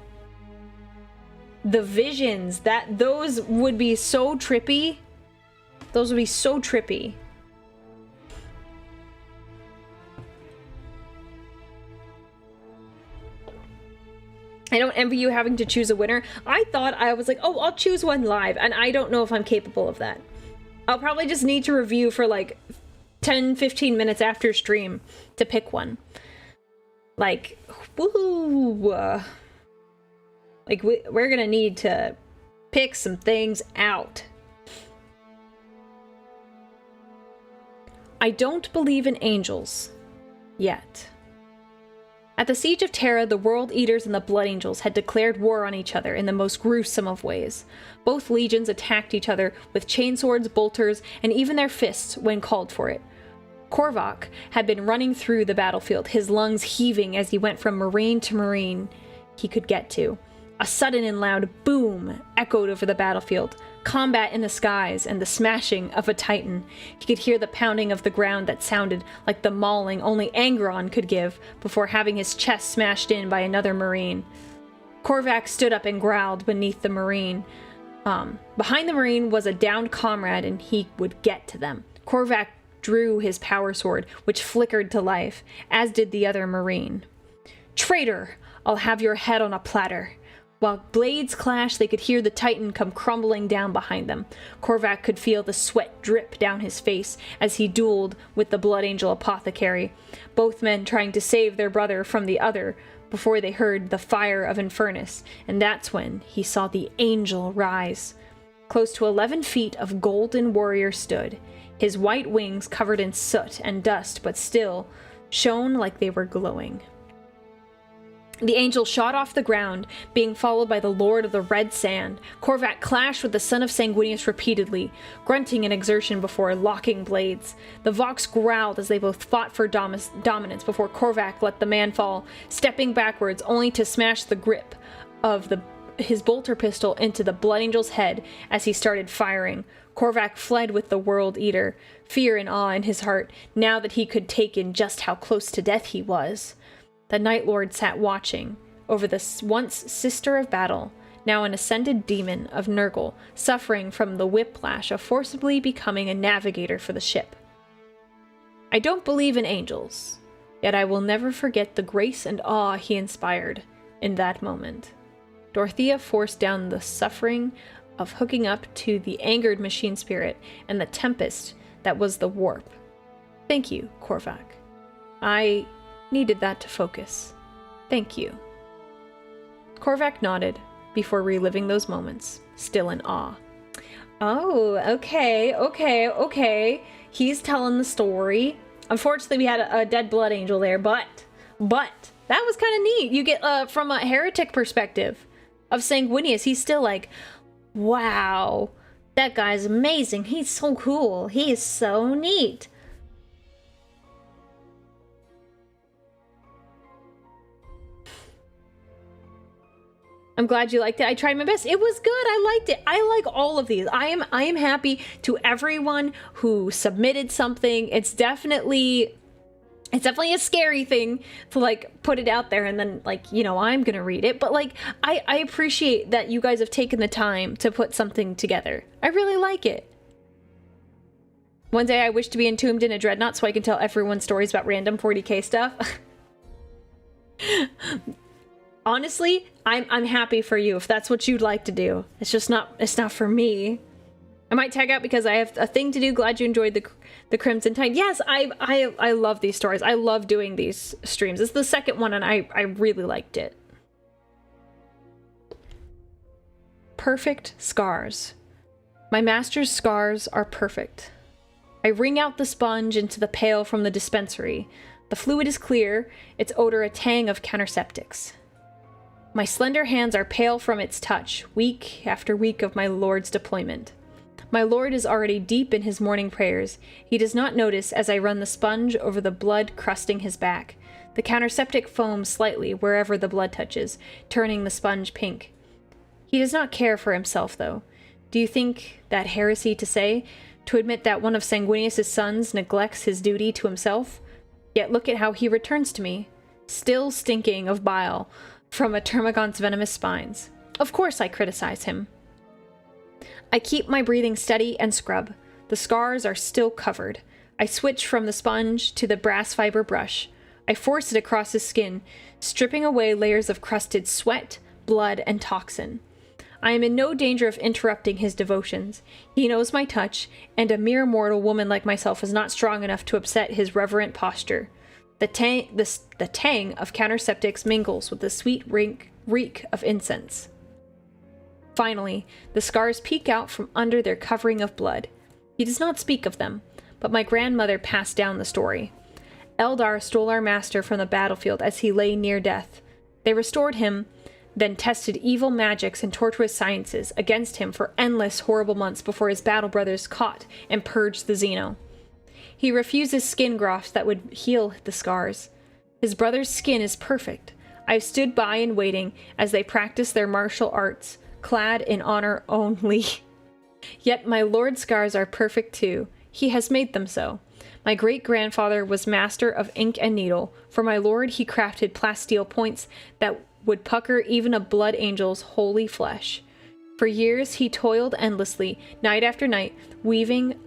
The visions, those would be so trippy. Those would be so trippy. I don't envy you having to choose a winner. I thought I was like, oh, I'll choose one live, and I don't know if I'm capable of that. I'll probably just need to review for like 10-15 minutes after stream to pick one. Like, woo! Like, we're gonna need to pick some things out. I don't believe in angels. Yet. At the Siege of Terra, the World Eaters and the Blood Angels had declared war on each other in the most gruesome of ways. Both legions attacked each other with chainswords, bolters, and even their fists when called for it. Korvac had been running through the battlefield, his lungs heaving as he went from marine to marine he could get to. A sudden and loud boom echoed over the battlefield, combat in the skies, and the smashing of a titan. He could hear the pounding of the ground that sounded like the mauling only Angron could give before having his chest smashed in by another marine. Korvac stood up and growled beneath the marine. Behind the marine was a downed comrade, and he would get to them. Korvac drew his power sword, which flickered to life, as did the other marine. "Traitor! I'll have your head on a platter." While blades clashed, they could hear the Titan come crumbling down behind them. Korvac could feel the sweat drip down his face as he dueled with the Blood Angel Apothecary, both men trying to save their brother from the other before they heard the fire of Infernus, and that's when he saw the Angel rise. Close to 11 feet of golden warrior stood, his white wings covered in soot and dust, but still shone like they were glowing. The angel shot off the ground, being followed by the Lord of the Red Sand. Korvac clashed with the son of Sanguinius repeatedly, grunting in exertion before locking blades. The Vox growled as they both fought for dominance before Korvac let the man fall, stepping backwards only to smash the grip of his bolter pistol into the Blood Angel's head as he started firing. Korvac fled with the World Eater, fear and awe in his heart, now that he could take in just how close to death he was. The Night Lord sat watching over the once sister of battle, now an ascended demon of Nurgle, suffering from the whiplash of forcibly becoming a navigator for the ship. I don't believe in angels, yet I will never forget the grace and awe he inspired in that moment. Dorothea forced down the suffering of hooking up to the angered machine spirit and the tempest that was the warp. Thank you, Korvac. I needed that to focus. Thank you. Korvac nodded before reliving those moments, still in awe. Oh, okay. He's telling the story. Unfortunately, we had a dead blood angel there, but that was kind of neat. You get from a heretic perspective of Sanguinius, he's still like, wow, that guy's amazing. He's so cool. He is so neat. I'm glad you liked it. I tried my best. It was good. I liked it. I like all of these. I am happy to everyone who submitted something. It's definitely a scary thing to like put it out there and then like, you know, I'm gonna read it. But like I appreciate that you guys have taken the time to put something together. I really like it. One day I wish to be entombed in a dreadnought so I can tell everyone stories about random 40k stuff. Honestly, I'm happy for you if that's what you'd like to do. It's not for me. I might tag out because I have a thing to do. Glad you enjoyed the Crimson Tide. Yes, I love these stories. I love doing these streams. It's the second one and I really liked it. Perfect scars. My master's scars are perfect. I wring out the sponge into the pail from the dispensary. The fluid is clear, its odor a tang of counterseptics. My slender hands are pale from its touch, week after week of my lord's deployment. My lord is already deep in his morning prayers. He does not notice as I run the sponge over the blood crusting his back. The counterseptic foams slightly wherever the blood touches, turning the sponge pink. He does not care for himself, though. Do you think that heresy to say? To admit that one of Sanguinius' sons neglects his duty to himself? Yet look at how he returns to me, still stinking of bile from a termagant's venomous spines. Of course I criticize him. I keep my breathing steady and scrub. The scars are still covered. I switch from the sponge to the brass fiber brush. I force it across his skin, stripping away layers of crusted sweat, blood, and toxin. I am in no danger of interrupting his devotions. He knows my touch, and a mere mortal woman like myself is not strong enough to upset his reverent posture. The tang of counterseptics mingles with the sweet reek of incense. Finally, the scars peek out from under their covering of blood. He does not speak of them, but my grandmother passed down the story. Eldar stole our master from the battlefield as he lay near death. They restored him, then tested evil magics and torturous sciences against him for endless horrible months before his battle brothers caught and purged the Xeno. He refuses skin grafts that would heal the scars. His brother's skin is perfect. I've stood by in waiting as they practice their martial arts, clad in honor only. Yet my lord's scars are perfect too. He has made them so. My great-grandfather was master of ink and needle. For my lord he crafted plasteel points that would pucker even a blood angel's holy flesh. For years he toiled endlessly, night after night, weaving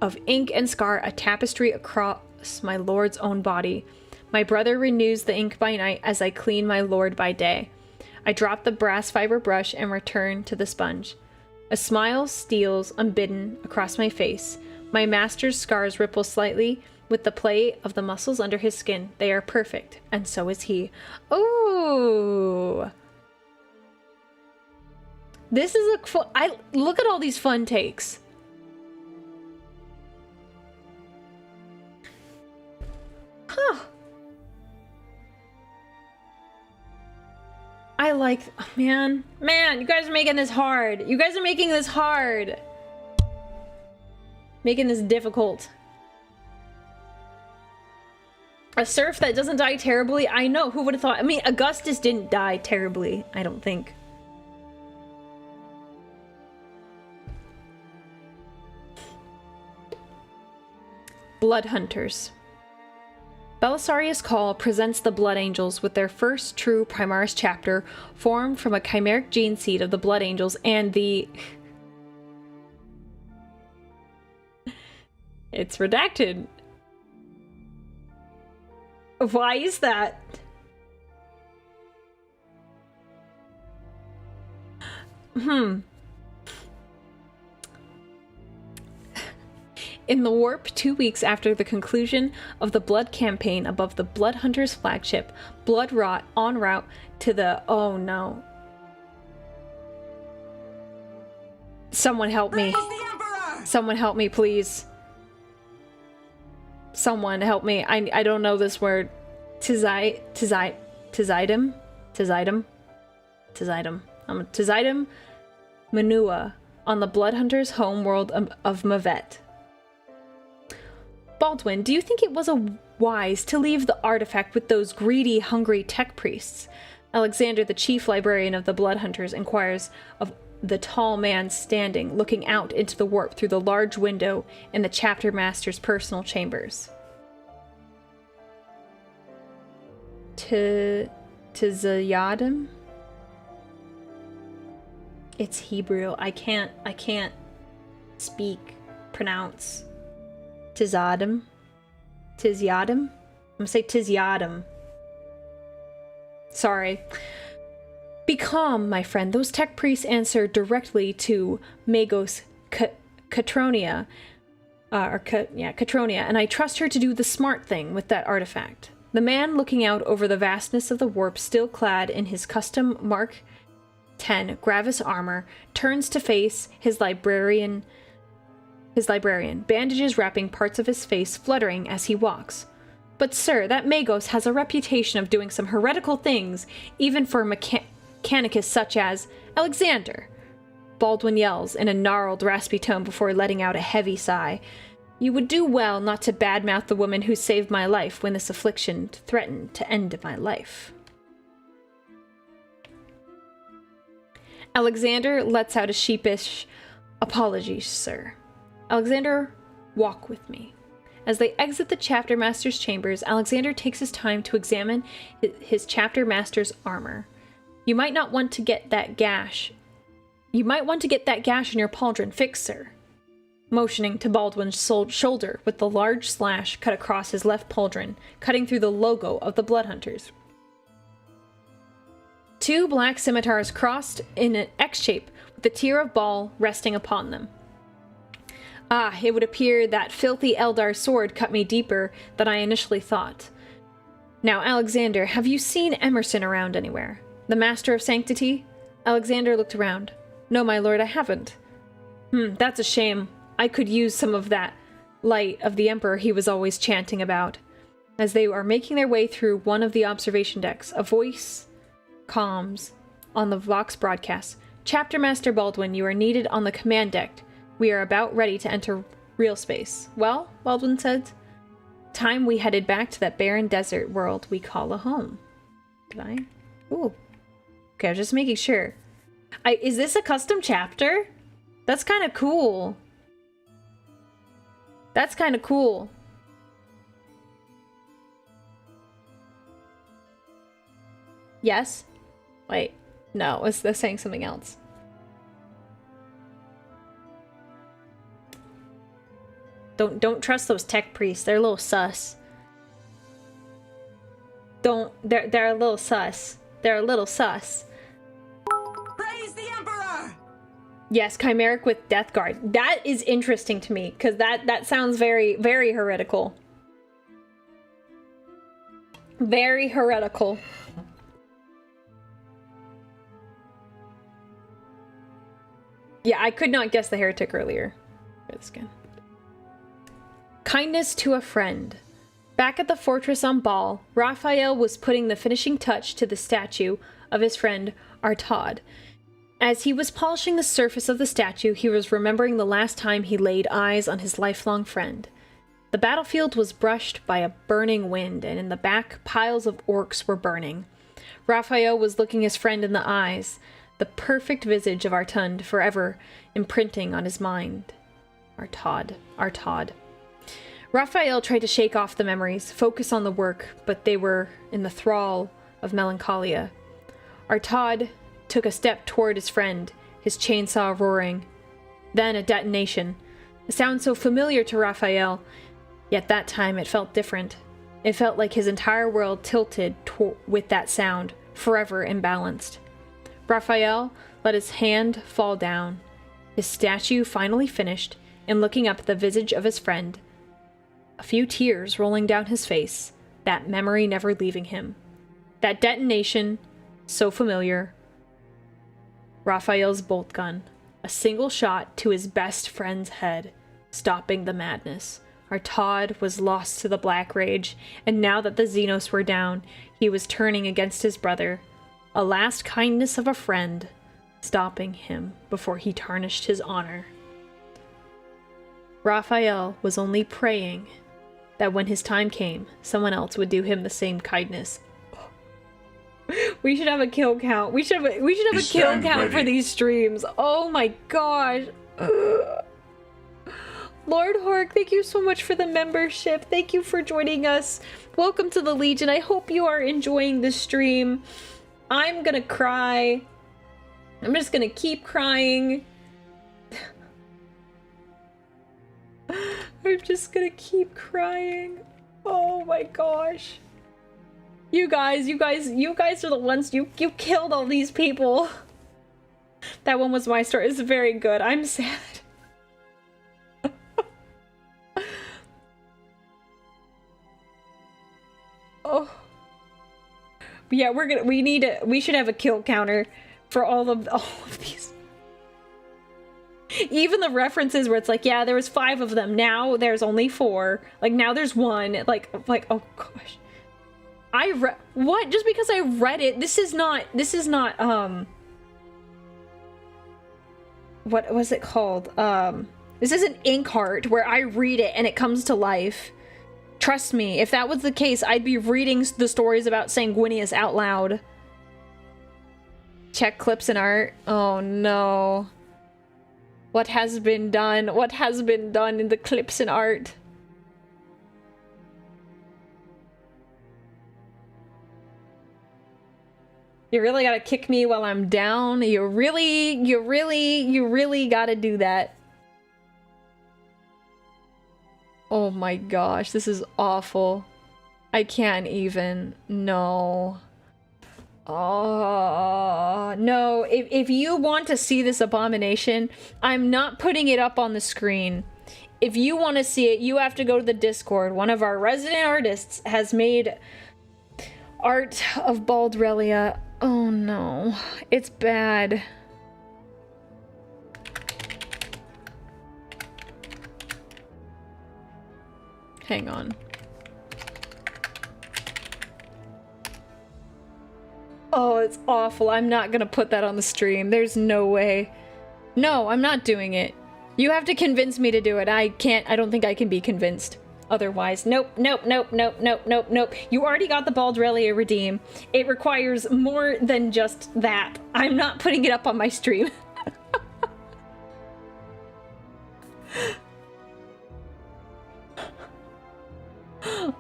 of ink and scar a tapestry across my lord's own body. My brother renews the ink by night as I clean my lord by day. I drop the brass fiber brush and return to the sponge. A smile steals unbidden across my face. My master's scars ripple slightly with the play of the muscles under his skin. They are perfect, and so is he. Ooh. This is a fun... look at all these fun takes. Huh. I like... Man, you guys are making this hard. You guys are making this hard. Making this difficult. A serf that doesn't die terribly? I know, who would have thought? I mean, Augustus didn't die terribly, I don't think. Blood Hunters. Belisarius' Call presents the Blood Angels with their first true Primaris chapter, formed from a chimeric gene seed of the Blood Angels and the... It's redacted. Why is that? In the warp 2 weeks after the conclusion of the Blood campaign above the Blood Hunters flagship, Blood Rot en route to the... Oh no. Someone help me. Someone help me, please. Someone help me. I don't know this word. Tizidum Manua on the Blood Hunters' homeworld of Mavet. Baldwin, do you think it was wise to leave the artifact with those greedy, hungry tech priests? Alexander, the chief librarian of the Bloodhunters, inquires of the tall man standing, looking out into the warp through the large window in the chapter master's personal chambers. Tizayadim? It's Hebrew. I can't pronounce. Tizadim? I'm gonna say Tizyadim. Sorry. Be calm, my friend. Those tech priests answer directly to Magos Catronia. Catronia, and I trust her to do the smart thing with that artifact. The man looking out over the vastness of the warp, still clad in his custom Mark 10 Gravis armor, turns to face his librarian, bandages wrapping parts of his face fluttering as he walks. But sir, that Magos has a reputation of doing some heretical things, even for mechanicus such as Alexander. Baldwin yells in a gnarled, raspy tone before letting out a heavy sigh. You would do well not to badmouth the woman who saved my life when this affliction threatened to end my life. Alexander lets out a sheepish, apologies, sir. Alexander, walk with me. As they exit the chapter master's chambers, Alexander takes his time to examine his chapter master's armor. You might not want to get that gash. You might want to get that gash in your pauldron fixed, sir. Motioning to Baldwin's shoulder with the large slash cut across his left pauldron, cutting through the logo of the Bloodhunters. Two black scimitars crossed in an X shape with the tier of ball resting upon them. Ah, it would appear that filthy Eldar's sword cut me deeper than I initially thought. Now, Alexander, have you seen Emerson around anywhere? The Master of Sanctity? Alexander looked around. No, my lord, I haven't. That's a shame. I could use some of that light of the Emperor he was always chanting about. As they are making their way through one of the observation decks, a voice comms on the Vox broadcast. Chapter Master Baldwin, you are needed on the command deck. We are about ready to enter real space. Well, Baldwin said, time we headed back to that barren desert world we call a home. Did I? Ooh. Okay, I was just making sure. Is this a custom chapter? That's kind of cool. That's kind of cool. Yes? Wait. No, they're saying something else. Don't trust those tech priests. They're a little sus. They're a little sus. They're a little sus. Praise the Emperor! Yes, chimeric with Death Guard. That is interesting to me, because that sounds very, very heretical. Very heretical. Yeah, I could not guess the heretic earlier. For this again. Kindness to a friend. Back at the fortress on Baal, Raphael was putting the finishing touch to the statue of his friend Artaud. As he was polishing the surface of the statue, he was remembering the last time he laid eyes on his lifelong friend. The battlefield was brushed by a burning wind, and in the back, piles of orcs were burning. Raphael was looking his friend in the eyes, the perfect visage of Artund forever imprinting on his mind. Artaud. Raphael tried to shake off the memories, focus on the work, but they were in the thrall of melancholia. Artaud took a step toward his friend, his chainsaw roaring. Then a detonation. A sound so familiar to Raphael, yet that time it felt different. It felt like his entire world tilted with that sound, forever imbalanced. Raphael let his hand fall down, his statue finally finished, and looking up at the visage of his friend, a few tears rolling down his face, that memory never leaving him. That detonation, so familiar. Raphael's bolt gun, a single shot to his best friend's head, stopping the madness. Artaud was lost to the black rage, and now that the Xenos were down, he was turning against his brother. A last kindness of a friend, stopping him before he tarnished his honor. Raphael was only praying that when his time came, someone else would do him the same kindness. We should have a kill count. We should have a kill count for these streams. Oh my gosh. Ugh. Lord Hork, thank you so much for the membership. Thank you for joining us. Welcome to the Legion. I hope you are enjoying this stream. I'm gonna cry. I'm just gonna keep crying. I'm just gonna keep crying. Oh my gosh. You guys are the ones, you killed all these people. That one was my story. It's very good. I'm sad. Oh. Yeah, we should have a kill counter for all of these. Even the references where it's like, yeah, there was 5 of them. Now there's only 4. Like now there's 1. Like oh gosh. What? Just because I read it, this is not what was it called? This isn't Inkheart where I read it and it comes to life. Trust me, if that was the case, I'd be reading the stories about Sanguinius out loud. Check clips and art. Oh no. What has been done? What has been done in the clips and art? You really gotta kick me while I'm down. You really gotta do that. Oh my gosh, this is awful. I can't even. No. Oh, no. If you want to see this abomination, I'm not putting it up on the screen. If you want to see it, you have to go to the Discord. One of our resident artists has made art of Aurelia. Oh no, it's bad. Hang on. Oh, it's awful. I'm not gonna put that on the stream. There's no way. No, I'm not doing it. You have to convince me to do it. I don't think I can be convinced. Otherwise, nope. You already got the Aurelia redeem. It requires more than just that. I'm not putting it up on my stream.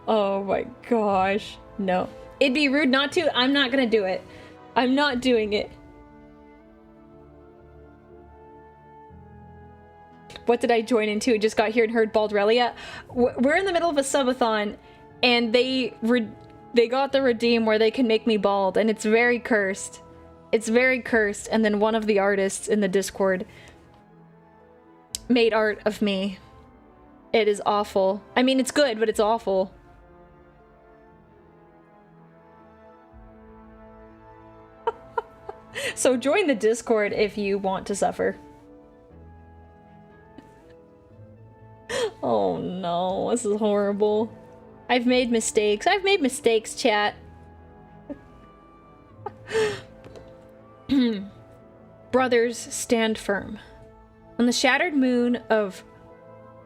Oh my gosh. No. It'd be rude not to. I'm not gonna do it. I'm not doing it. What did I join into? I just got here and heard Aurelia. We're in the middle of a subathon, and they got the redeem where they can make me bald, and it's very cursed. It's very cursed. And then one of the artists in the Discord made art of me. It is awful. I mean, it's good, but it's awful. So join the Discord if you want to suffer. Oh no, this is horrible. I've made mistakes. I've made mistakes, chat. Brothers, stand firm. On the shattered moon of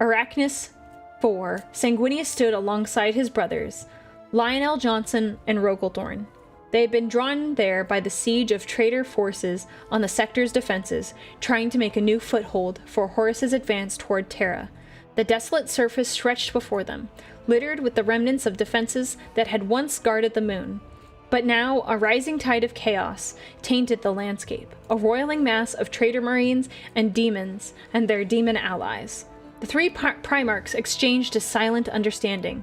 Arachnus IV, Sanguinius stood alongside his brothers, Lionel Johnson and Rogaldorn. They had been drawn there by the siege of traitor forces on the sector's defenses, trying to make a new foothold for Horus's advance toward Terra. The desolate surface stretched before them, littered with the remnants of defenses that had once guarded the moon. But now, a rising tide of chaos tainted the landscape, a roiling mass of traitor marines and demons and their demon allies. The 3 Primarchs exchanged a silent understanding.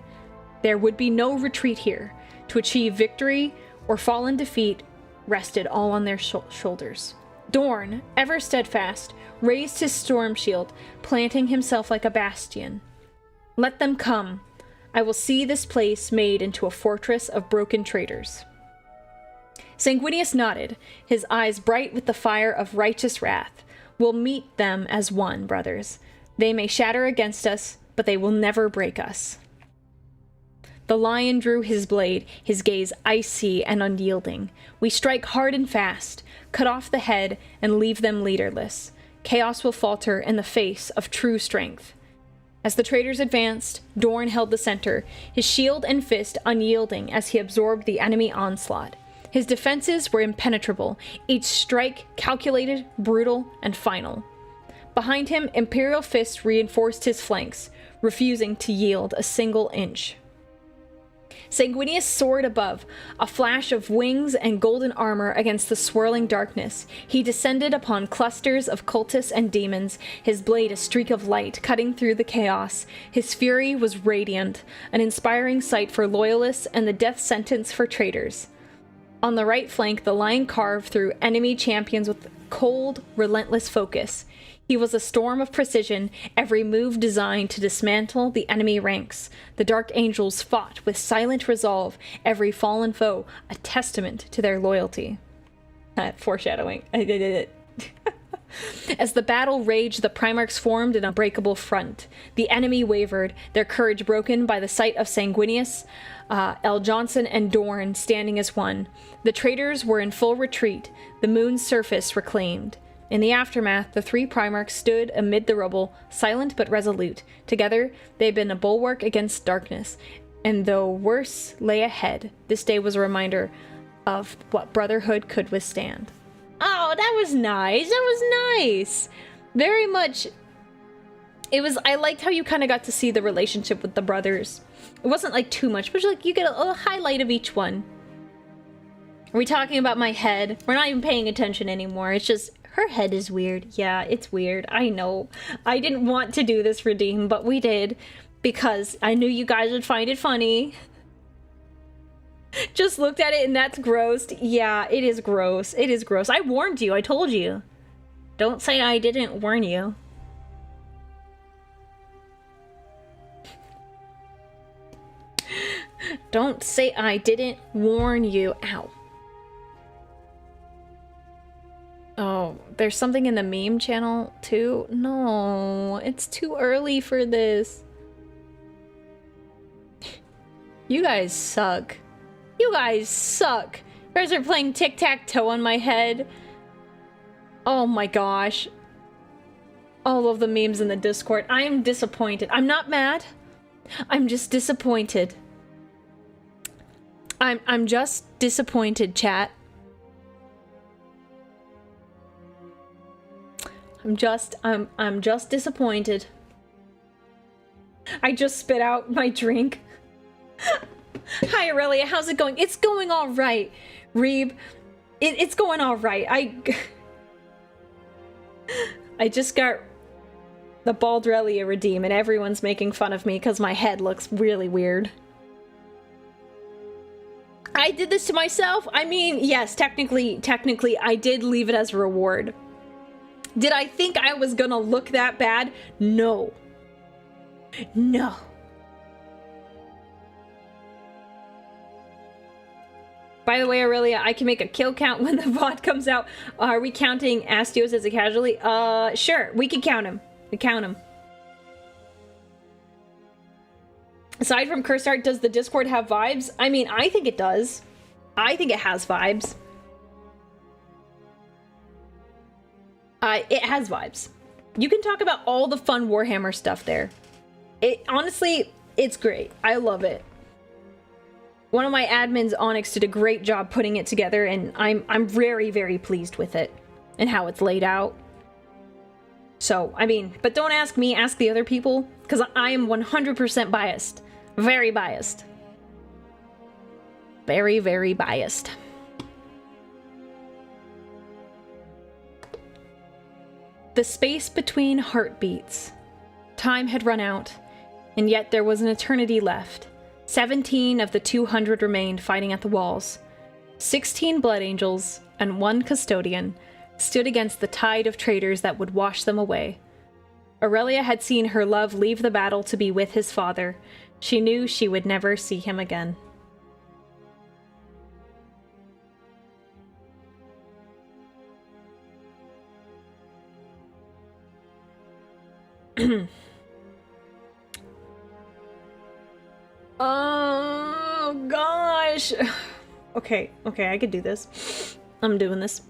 There would be no retreat here. To achieve victory or fall in defeat rested all on their shoulders. Dorn, ever steadfast, raised his storm shield, planting himself like a bastion. Let them come. I will see this place made into a fortress of broken traitors. Sanguinius nodded, his eyes bright with the fire of righteous wrath. We'll meet them as one, brothers. They may shatter against us, but they will never break us. The lion drew his blade, his gaze icy and unyielding. We strike hard and fast, cut off the head, and leave them leaderless. Chaos will falter in the face of true strength. As the traitors advanced, Dorn held the center, his shield and fist unyielding as he absorbed the enemy onslaught. His defenses were impenetrable, each strike calculated, brutal, and final. Behind him, Imperial fists reinforced his flanks, refusing to yield a single inch. Sanguinius soared above, a flash of wings and golden armor against the swirling darkness. He descended upon clusters of cultists and demons, his blade a streak of light cutting through the chaos. His fury was radiant, an inspiring sight for loyalists and the death sentence for traitors. On the right flank, the lion carved through enemy champions with cold, relentless focus. He was a storm of precision, every move designed to dismantle the enemy ranks. The Dark Angels fought with silent resolve, every fallen foe a testament to their loyalty. Foreshadowing. I did it. As the battle raged, the Primarchs formed an unbreakable front. The enemy wavered, their courage broken by the sight of Sanguinius, L. Johnson, and Dorn standing as one. The traitors were in full retreat, the moon's surface reclaimed. In the aftermath, the three Primarchs stood amid the rubble, silent but resolute. Together, they had been a bulwark against darkness. And though worse lay ahead, this day was a reminder of what brotherhood could withstand. Oh, that was nice. That was nice. Very much. I liked how you kind of got to see the relationship with the brothers. It wasn't like too much, but like you get a highlight of each one. Are we talking about my head? We're not even paying attention anymore. It's just, her head is weird. Yeah, it's weird. I know. I didn't want to do this redeem, but we did. Because I knew you guys would find it funny. Just looked at it and that's gross. Yeah, it is gross. It is gross. I warned you. I told you. Don't say I didn't warn you. Don't say I didn't warn you. Ow. Oh, there's something in the meme channel too? No, it's too early for this. You guys suck. You guys suck. You guys are playing tic-tac-toe on my head. Oh my gosh. All of the memes in the Discord. I am disappointed. I'm not mad. I'm just disappointed. I'm just disappointed, chat. I'm just disappointed. I just spit out my drink. Hi Aurelia, how's it going? It's going all right. Reeb, it's going all right. I just got the Baldrelia redeem and everyone's making fun of me because my head looks really weird. I did this to myself? I mean, yes, technically, I did leave it as a reward. Did I think I was gonna look that bad? No. No. By the way, Aurelia, I can make a kill count when the VOD comes out. Are we counting Astios as a casualty? Sure, we can count him. We count him. Aside from curse art, does the Discord have vibes? I mean, I think it does. I think it has vibes. It has vibes. You can talk about all the fun Warhammer stuff there. Honestly, it's great. I love it. One of my admins, Onyx, did a great job putting it together, and I'm very, very pleased with it and how it's laid out. So, I mean, but don't ask me, ask the other people, because I am 100% biased. Very biased. Very, very biased. The space between heartbeats. Time had run out, and yet there was an eternity left. 17 of the 200 remained fighting at the walls. 16 Blood Angels and 1 Custodian stood against the tide of traitors that would wash them away. Aurelia had seen her love leave the battle to be with his father. She knew she would never see him again. Oh gosh. Okay, I could do this. I'm doing this.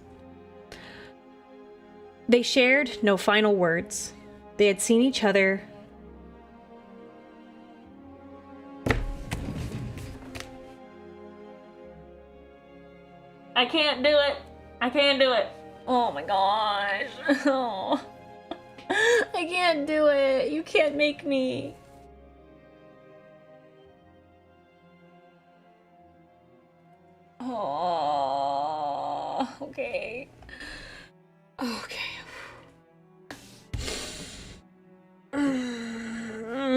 They shared no final words. They had seen each other. I can't do it. I can't do it. Oh my gosh. Oh. I can't do it. You can't make me. Oh. Okay. Okay.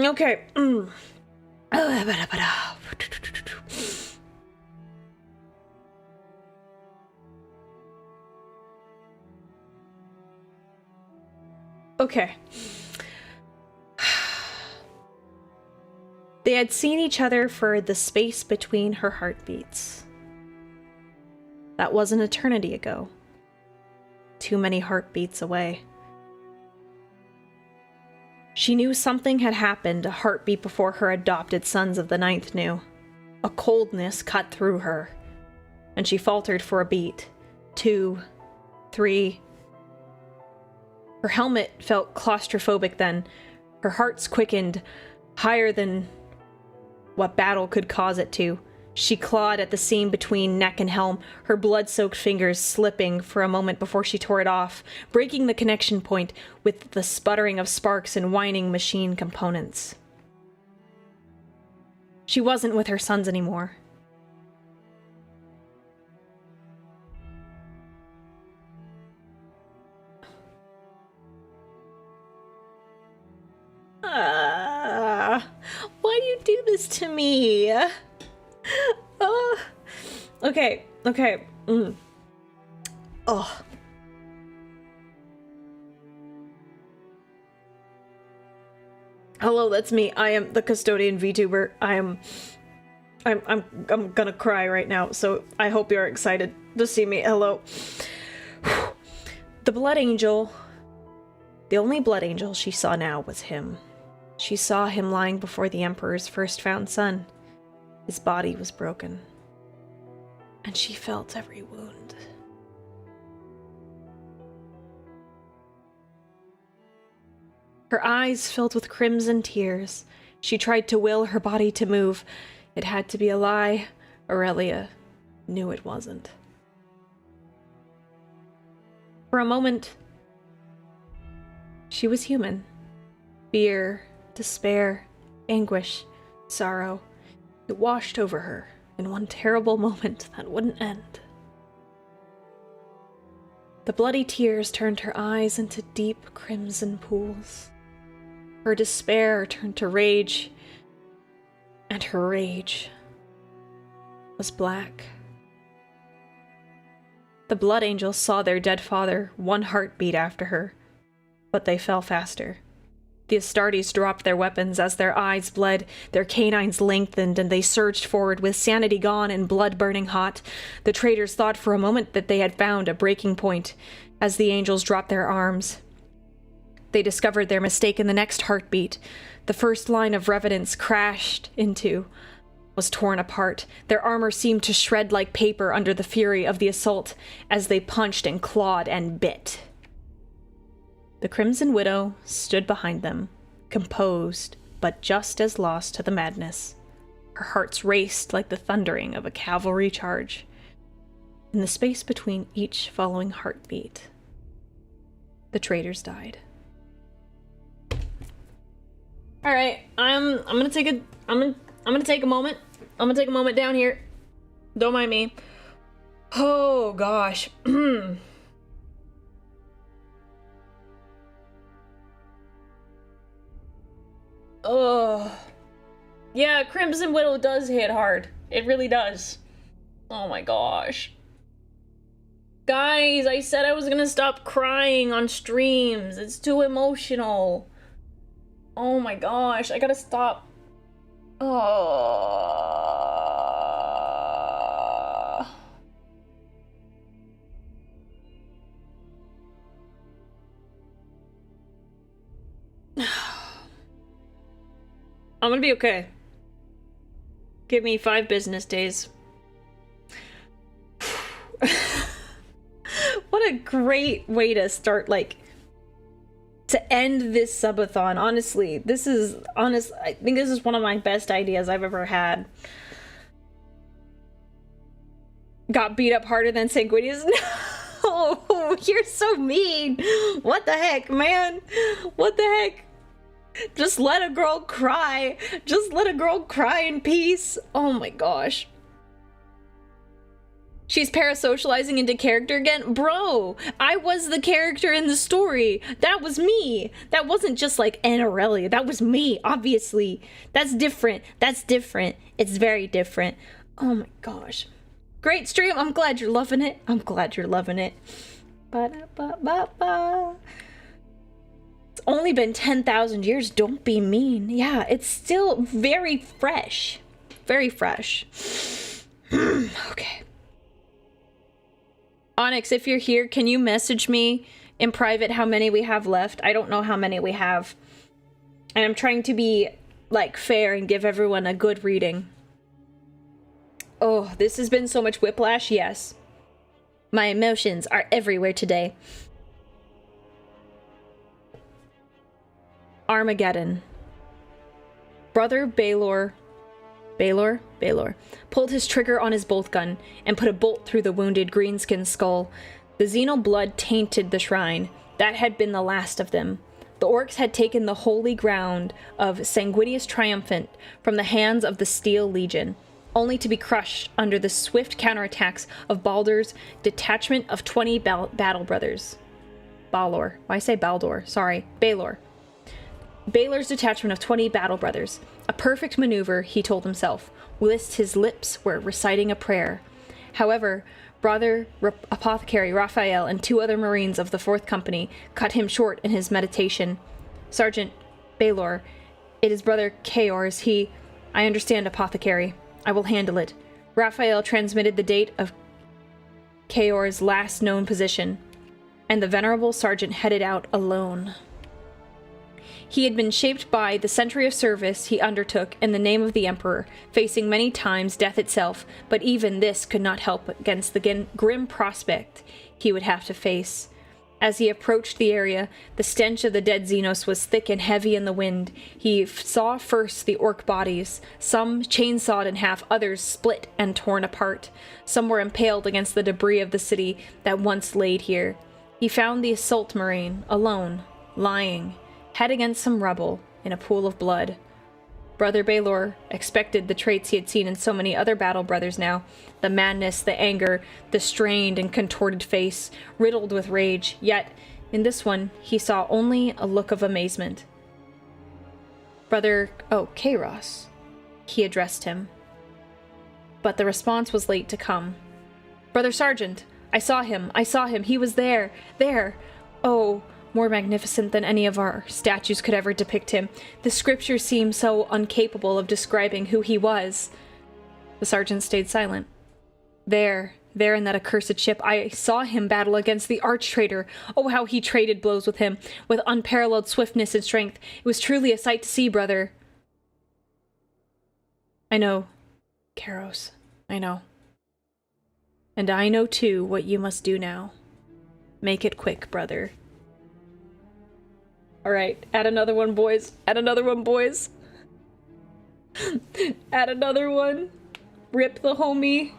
Okay. Okay. They had seen each other for the space between her heartbeats. That was an eternity ago. Too many heartbeats away. She knew something had happened a heartbeat before her adopted sons of the Ninth knew. A coldness cut through her, and she faltered for a beat. 2, 3. Her helmet felt claustrophobic then. Her heart's quickened, higher than what battle could cause it to. She clawed at the seam between neck and helm, her blood-soaked fingers slipping for a moment before she tore it off, breaking the connection point with the sputtering of sparks and whining machine components. She wasn't with her sons anymore. Why do you do this to me? Okay. Oh. Hello, that's me. I am the Custodian Vtuber. I'm gonna cry right now, so I hope you're excited to see me. Hello. The Blood Angel. The only Blood Angel she saw now was him. She saw him lying before the Emperor's first found son. His body was broken, and she felt every wound. Her eyes filled with crimson tears. She tried to will her body to move. It had to be a lie. Aurelia knew it wasn't. For a moment, she was human. Fear, despair, anguish, sorrow. It washed over her in one terrible moment that wouldn't end. The bloody tears turned her eyes into deep crimson pools. Her despair turned to rage, and her rage was black. The Blood Angels saw their dead father one heartbeat after her, but they fell faster. The Astartes dropped their weapons as their eyes bled, their canines lengthened, and they surged forward with sanity gone and blood burning hot. The traitors thought for a moment that they had found a breaking point as the angels dropped their arms. They discovered their mistake in the next heartbeat. The first line of revenants crashed into was torn apart. Their armor seemed to shred like paper under the fury of the assault as they punched and clawed and bit. The Crimson Widow stood behind them, composed, but just as lost to the madness. Her hearts raced like the thundering of a cavalry charge. In the space between each following heartbeat, the traitors died. All right, I'm gonna take a moment. I'm gonna take a moment down here. Don't mind me. Oh gosh. Oh. Yeah, Crimson Widow does hit hard. It really does. Oh my gosh. Guys, I said I was gonna stop crying on streams. It's too emotional. Oh my gosh, I gotta stop. Oh. I'm gonna be okay. Give me 5 business days. What a great way to start, like, to end this subathon. Honestly, I think this is one of my best ideas I've ever had. got beat up harder than Sanguinius. No, you're so mean. What the heck, man? What the heck? Just let a girl cry. Just let a girl cry in peace. Oh my gosh. She's parasocializing into character again? Bro, I was the character in the story. That was me. That wasn't just like Aurelia. That was me, obviously. That's different. That's different. It's very different. Oh my gosh. Great stream. I'm glad you're loving it. I'm glad you're loving it. Ba-da-ba-ba-ba. It's only been 10,000 years. Don't be mean. Yeah, it's still very fresh. Very fresh. Okay. Onyx, if you're here, can you message me in private how many we have left? I don't know how many we have. And I'm trying to be, like, fair and give everyone a good reading. Oh, this has been so much whiplash, yes. My emotions are everywhere today. Armageddon. Brother Baylor pulled his trigger on his bolt gun and put a bolt through the wounded greenskin skull. The Xeno blood tainted the shrine. That had been the last of them. The orcs had taken the holy ground of Sanguinius Triumphant from the hands of the Steel Legion, only to be crushed under the swift counterattacks of Baldur's detachment of 20 battle brothers. Balor. Why say Baldur? Sorry. Baylor. Baylor's detachment of 20 battle brothers. A perfect maneuver, he told himself, whilst his lips were reciting a prayer. However, Brother Apothecary Raphael and 2 other Marines of the 4th Company cut him short in his meditation. Sergeant Baylor, it is Brother Chaos. I understand, Apothecary. I will handle it. Raphael transmitted the date of Chaos' last known position, and the venerable sergeant headed out alone. He had been shaped by the century of service he undertook in the name of the Emperor, facing many times death itself, but even this could not help against the grim prospect he would have to face. As he approached the area, the stench of the dead Xenos was thick and heavy in the wind. He saw first the orc bodies, some chainsawed in half, others split and torn apart. Some were impaled against the debris of the city that once laid here. He found the assault marine, alone, lying, head against some rubble, in a pool of blood. Brother Baylor expected the traits he had seen in so many other battle brothers now. The madness, the anger, the strained and contorted face, riddled with rage. Yet, in this one, he saw only a look of amazement. Brother... oh, Kairos. He addressed him. But the response was late to come. Brother Sergeant, I saw him. He was there. There. Oh... more magnificent than any of our statues could ever depict him. The scriptures seem so incapable of describing who he was. The sergeant stayed silent. There in that accursed ship, I saw him battle against the arch-traitor. Oh, how he traded blows with him, with unparalleled swiftness and strength. It was truly a sight to see, brother. I know, Kairos. I know. And I know, too, what you must do now. Make it quick, brother. Alright, add another one, boys. Add another one, boys. Add another one. Rip the homie.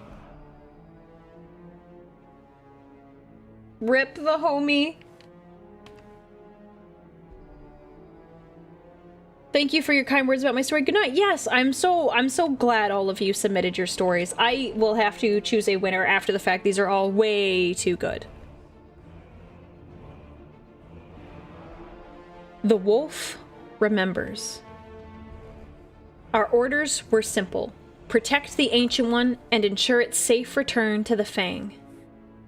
Rip the homie. Thank you for your kind words about my story. Good night. Yes, I'm so glad all of you submitted your stories. I will have to choose a winner after the fact. These are all way too good. The wolf remembers. Our orders were simple. Protect the Ancient One and ensure its safe return to the Fang.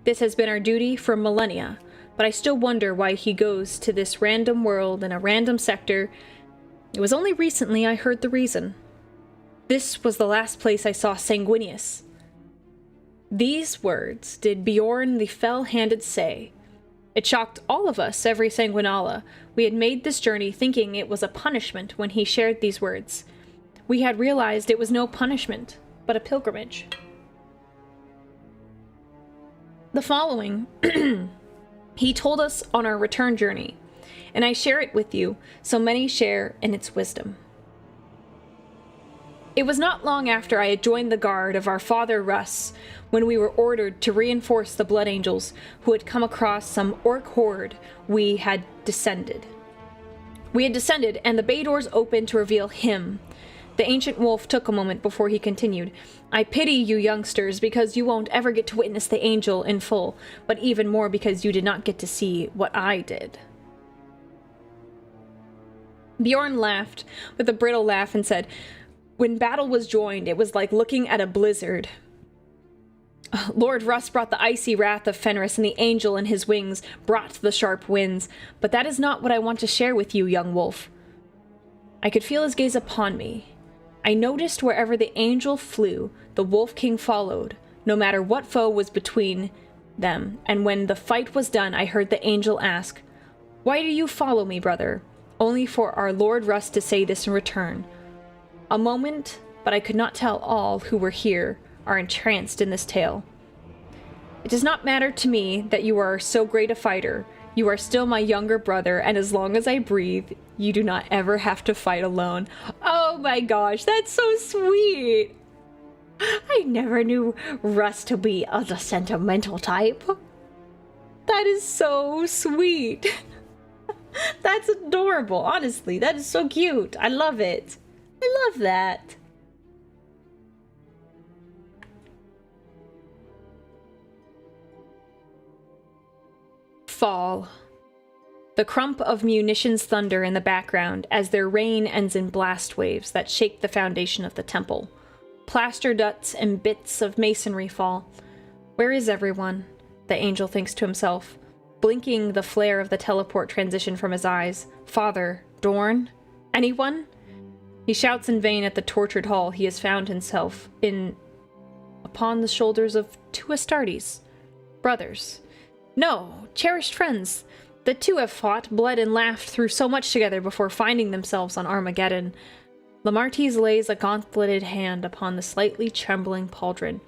This has been our duty for millennia, but I still wonder why he goes to this random world in a random sector. It was only recently I heard the reason. This was the last place I saw Sanguinius. These words did Bjorn the Fell-Handed say. It shocked all of us, every Sanguinala. We had made this journey thinking it was a punishment when he shared these words. We had realized it was no punishment, but a pilgrimage. The following he told us on our return journey, and I share it with you, so many share in its wisdom. It was not long after I had joined the guard of our father Russ when we were ordered to reinforce the Blood Angels who had come across some orc horde we had descended. And the bay doors opened to reveal him. The ancient wolf took a moment before he continued. I pity you youngsters because you won't ever get to witness the angel in full, but even more because you did not get to see what I did. Bjorn laughed with a brittle laugh and said, when battle was joined, it was like looking at a blizzard. Lord Russ brought the icy wrath of Fenris, and the angel in his wings brought the sharp winds, but that is not what I want to share with you, young wolf. I could feel his gaze upon me. I noticed wherever the angel flew, the Wolf King followed, no matter what foe was between them, and when the fight was done, I heard the angel ask, "Why do you follow me, brother?" Only for our Lord Russ to say this in return. A moment, but I could not tell all who were here are entranced in this tale. It does not matter to me that you are so great a fighter. You are still my younger brother, and as long as I breathe, you do not ever have to fight alone. Oh my gosh, that's so sweet! I never knew Russ to be of the sentimental type. That is so sweet. That's adorable, honestly. That is so cute. I love it. I love that. Fall. The crump of munitions thunder in the background as their rain ends in blast waves that shake the foundation of the temple. Plaster duts and bits of masonry fall. Where is everyone? The angel thinks to himself, blinking the flare of the teleport transition from his eyes. Father, Dorn? Anyone? He shouts in vain at the tortured hall he has found himself in upon the shoulders of two Astartes. Brothers. No, cherished friends. The two have fought, bled, and laughed through so much together before finding themselves on Armageddon. Lamartes lays a gauntleted hand upon the slightly trembling pauldron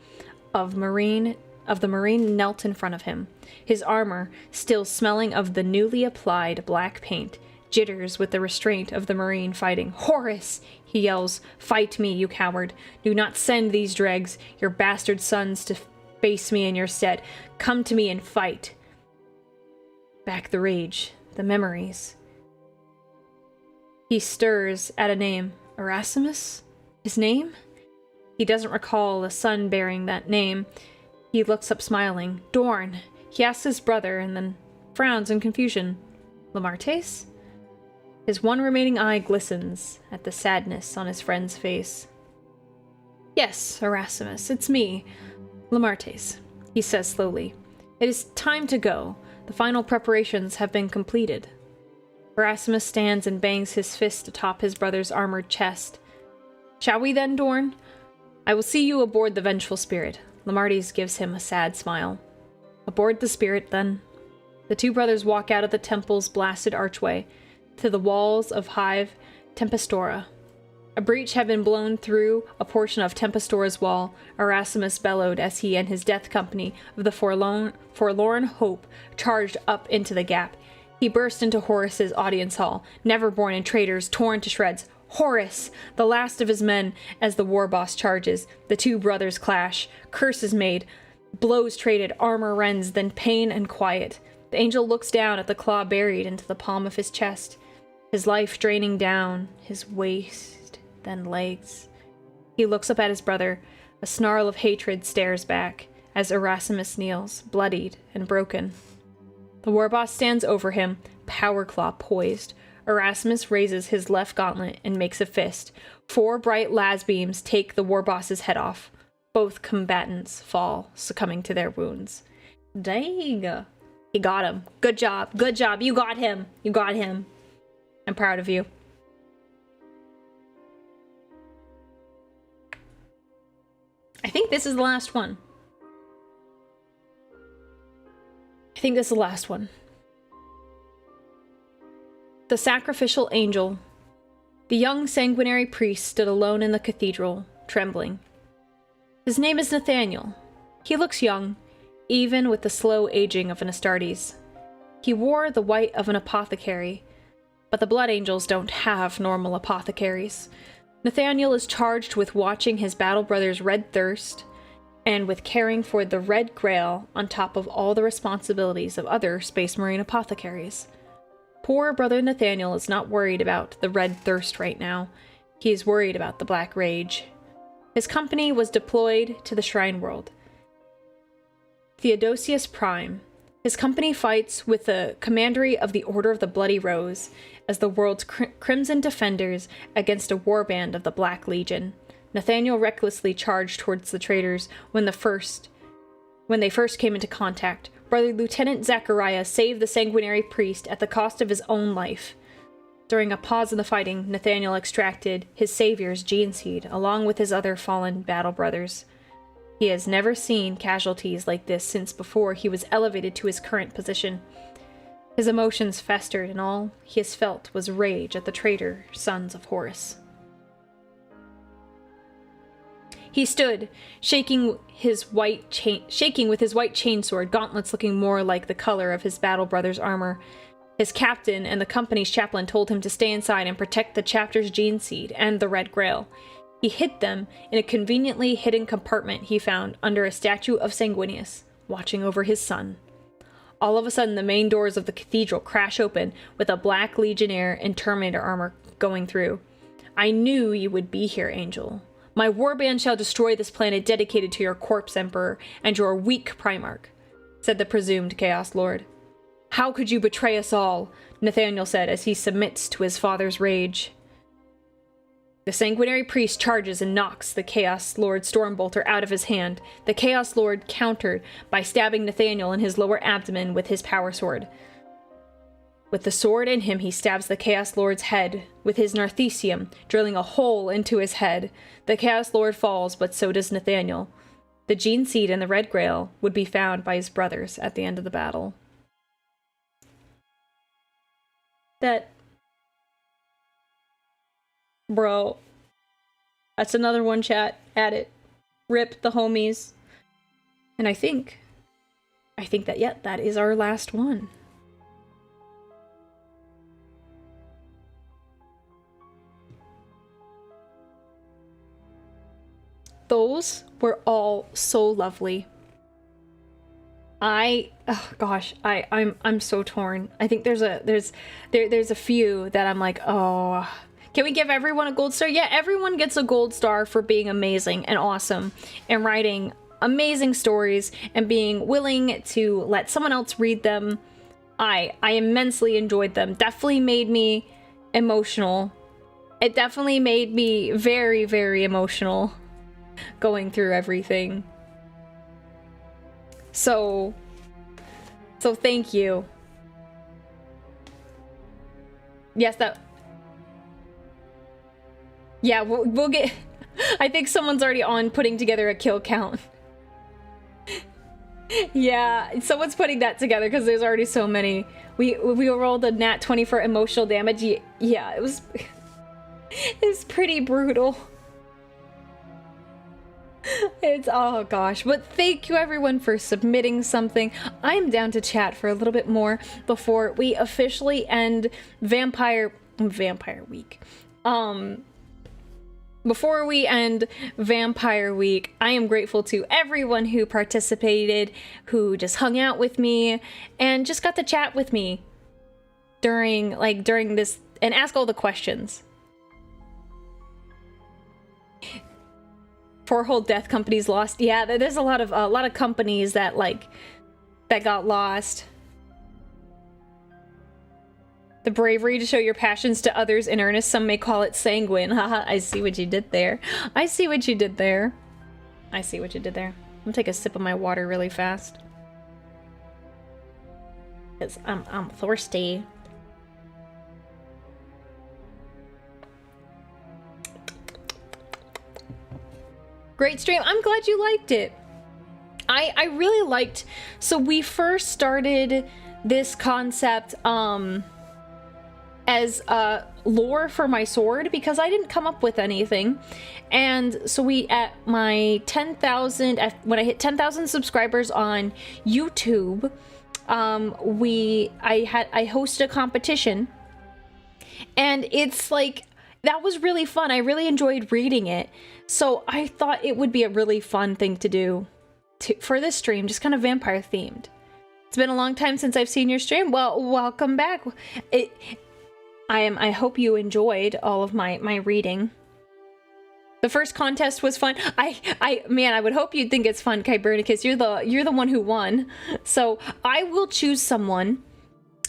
of the Marine knelt in front of him. His armor, still smelling of the newly applied black paint, jitters with the restraint of the Marine fighting. Horus! He yells. Fight me, you coward. Do not send these dregs, your bastard sons, to face me in your stead. Come to me and fight. Back the rage, the memories. He stirs at a name. Erasmus? His name? He doesn't recall a son bearing that name. He looks up smiling. Dorn. He asks his brother and then frowns in confusion. Lamartes? His one remaining eye glistens at the sadness on his friend's face. Yes, Erasmus, it's me. Lamartes, he says slowly. It is time to go. The final preparations have been completed. Erasmus stands and bangs his fist atop his brother's armored chest. Shall we then, Dorn? I will see you aboard the Vengeful Spirit. Lamartes gives him a sad smile. Aboard the Spirit, then. The two brothers walk out of the temple's blasted archway to the walls of Hive Tempestora. A breach had been blown through a portion of Tempestora's wall. Erasmus bellowed as he and his death company of the Forlorn Hope charged up into the gap. He burst into Horus's audience hall, never-born and traitors torn to shreds. Horus, the last of his men, as the war boss charges. The two brothers clash. Curses made. Blows traded. Armor rends, then pain and quiet. The angel looks down at the claw buried into the palm of his chest. His life draining down his waist, then legs. He looks up at his brother. A snarl of hatred stares back as Erasmus kneels, bloodied and broken. The war boss stands over him, power claw poised. Erasmus raises his left gauntlet and makes a fist. 4 bright las beams take the war boss's head off. Both combatants fall, succumbing to their wounds. Dang. He got him. Good job. Good job. You got him. You got him. I'm proud of you. I think this is the last one. I think this is the last one. The Sacrificial Angel. The young sanguinary priest stood alone in the cathedral, trembling. His name is Nathaniel. He looks young, even with the slow aging of an Astartes. He wore the white of an apothecary, but the Blood Angels don't have normal apothecaries. Nathaniel is charged with watching his battle brother's red thirst and with caring for the Red Grail on top of all the responsibilities of other Space Marine apothecaries. Poor brother Nathaniel is not worried about the red thirst right now. He is worried about the Black Rage. His company was deployed to the Shrine World. Theodosius Prime. His company fights with the commandery of the Order of the Bloody Rose as the world's crimson defenders against a warband of the Black Legion. Nathaniel recklessly charged towards the traitors when they first came into contact. Brother Lieutenant Zachariah saved the sanguinary priest at the cost of his own life. During a pause in the fighting, Nathaniel extracted his savior's gene seed, along with his other fallen battle brothers. He has never seen casualties like this since before he was elevated to his current position. His emotions festered, and all he has felt was rage at the traitor sons of Horus. He stood, shaking with his white chainsword, gauntlets looking more like the color of his battle brother's armor. His captain and the company's chaplain told him to stay inside and protect the chapter's gene seed and the Red Grail. He hid them in a conveniently hidden compartment he found under a statue of Sanguinius, watching over his son. All of a sudden, the main doors of the cathedral crash open with a Black Legionnaire in Terminator armor going through. I knew you would be here, Angel. My warband shall destroy this planet dedicated to your corpse, Emperor, and your weak Primarch, said the presumed Chaos Lord. How could you betray us all? Nathaniel said as he submits to his father's rage. The sanguinary priest charges and knocks the Chaos Lord Stormbolter out of his hand. The Chaos Lord countered by stabbing Nathaniel in his lower abdomen with his power sword. With the sword in him, he stabs the Chaos Lord's head with his Narthesium, drilling a hole into his head. The Chaos Lord falls, but so does Nathaniel. The gene seed and the Red Grail would be found by his brothers at the end of the battle. That... Bro. That's another one, chat. Add it. Rip the homies. And I think that, yeah, that is our last one. Those were all so lovely. Oh gosh, I'm so torn. I think there's a few that I'm like, oh, can we give everyone a gold star? Yeah, everyone gets a gold star for being amazing and awesome and writing amazing stories and being willing to let someone else read them. I immensely enjoyed them. Definitely made me emotional. It definitely made me very, very emotional going through everything. So thank you. Yes, yeah, we'll get... I think someone's already on putting together a kill count. Yeah, someone's putting that together because there's already so many. We rolled a nat 20 for emotional damage. Yeah, it was pretty brutal. It's, oh gosh, but thank you everyone for submitting something. I'm down to chat for a little bit more before we officially end Vampire Week. Before we end Vampire Week, I am grateful to everyone who participated, who just hung out with me and just got to chat with me during this and ask all the questions. 4 whole death companies lost. Yeah, there's a lot of companies that got lost. The bravery to show your passions to others in earnest. Some may call it sanguine. Haha, I see what you did there. I see what you did there. I see what you did there. I'm gonna take a sip of my water really fast. Because I'm thirsty. Great stream. I'm glad you liked it. I really liked... So we first started this concept as lore for my sword because I didn't come up with anything. And so we, at my 10,000... When I hit 10,000 subscribers on YouTube, I hosted a competition. And it's like... that was really fun. I really enjoyed reading it. So I thought it would be a really fun thing to do for this stream, just kind of vampire themed. It's been a long time since I've seen your stream. Well, welcome back. I hope you enjoyed all of my reading. The first contest was fun. Man, I would hope you'd think it's fun, Kybernicus. You're the one who won. So I will choose someone.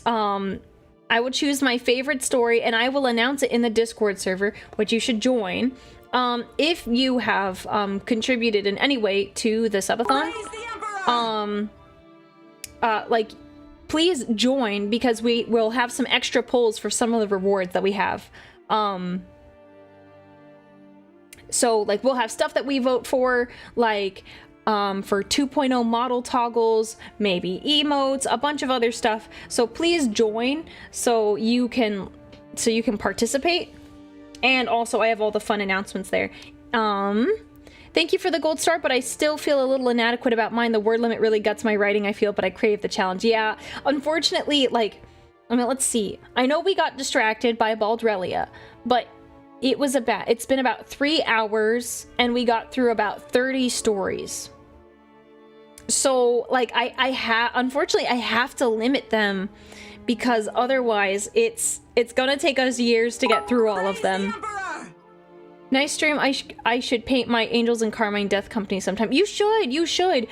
I will choose my favorite story, and I will announce it in the Discord server, which you should join. If you have contributed in any way to the subathon, like, please join, because we will have some extra polls for some of the rewards that we have. So, like, we'll have stuff that we vote for, like, for 2.0 model toggles, maybe emotes, a bunch of other stuff. So please join so you can participate. And also I have all the fun announcements there. Thank you for the gold star, but I still feel a little inadequate about mine. The word limit really guts my writing, I feel, but I crave the challenge. Yeah, unfortunately, like, I mean, let's see. I know we got distracted by Aurelia, but it's been about 3 hours, and we got through about 30 stories. So, like, unfortunately, I have to limit them, because otherwise it's gonna take us years to get through all of them. Nice stream. I should paint my Angels and Carmine Death Company sometime. You should.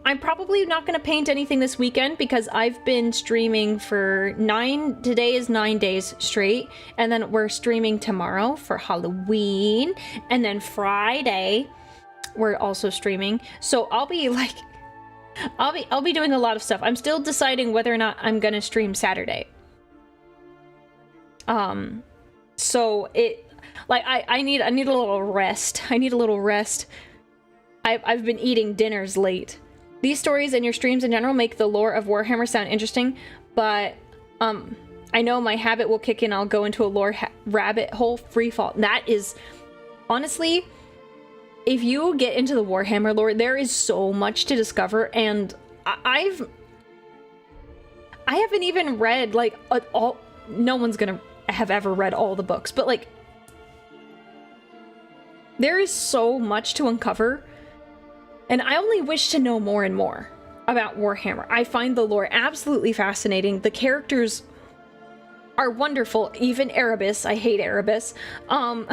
I'm probably not gonna paint anything this weekend, because I've been streaming for today is 9 days straight, and then we're streaming tomorrow for Halloween, and then Friday we're also streaming. So I'll be like, I'll be doing a lot of stuff. I'm still deciding whether or not I'm gonna stream Saturday. So I need a little rest. I've been eating dinners late. These stories and your streams in general make the lore of Warhammer sound interesting, but I know my habit will kick in. I'll go into a lore rabbit hole free fall. That is, honestly, if you get into the Warhammer lore, there is so much to discover, and I haven't even read, like, all. No one's gonna have ever read all the books, but, like, there is so much to uncover, and I only wish to know more and more about Warhammer. I find the lore absolutely fascinating. The characters are wonderful, even Erebus. I hate Erebus. But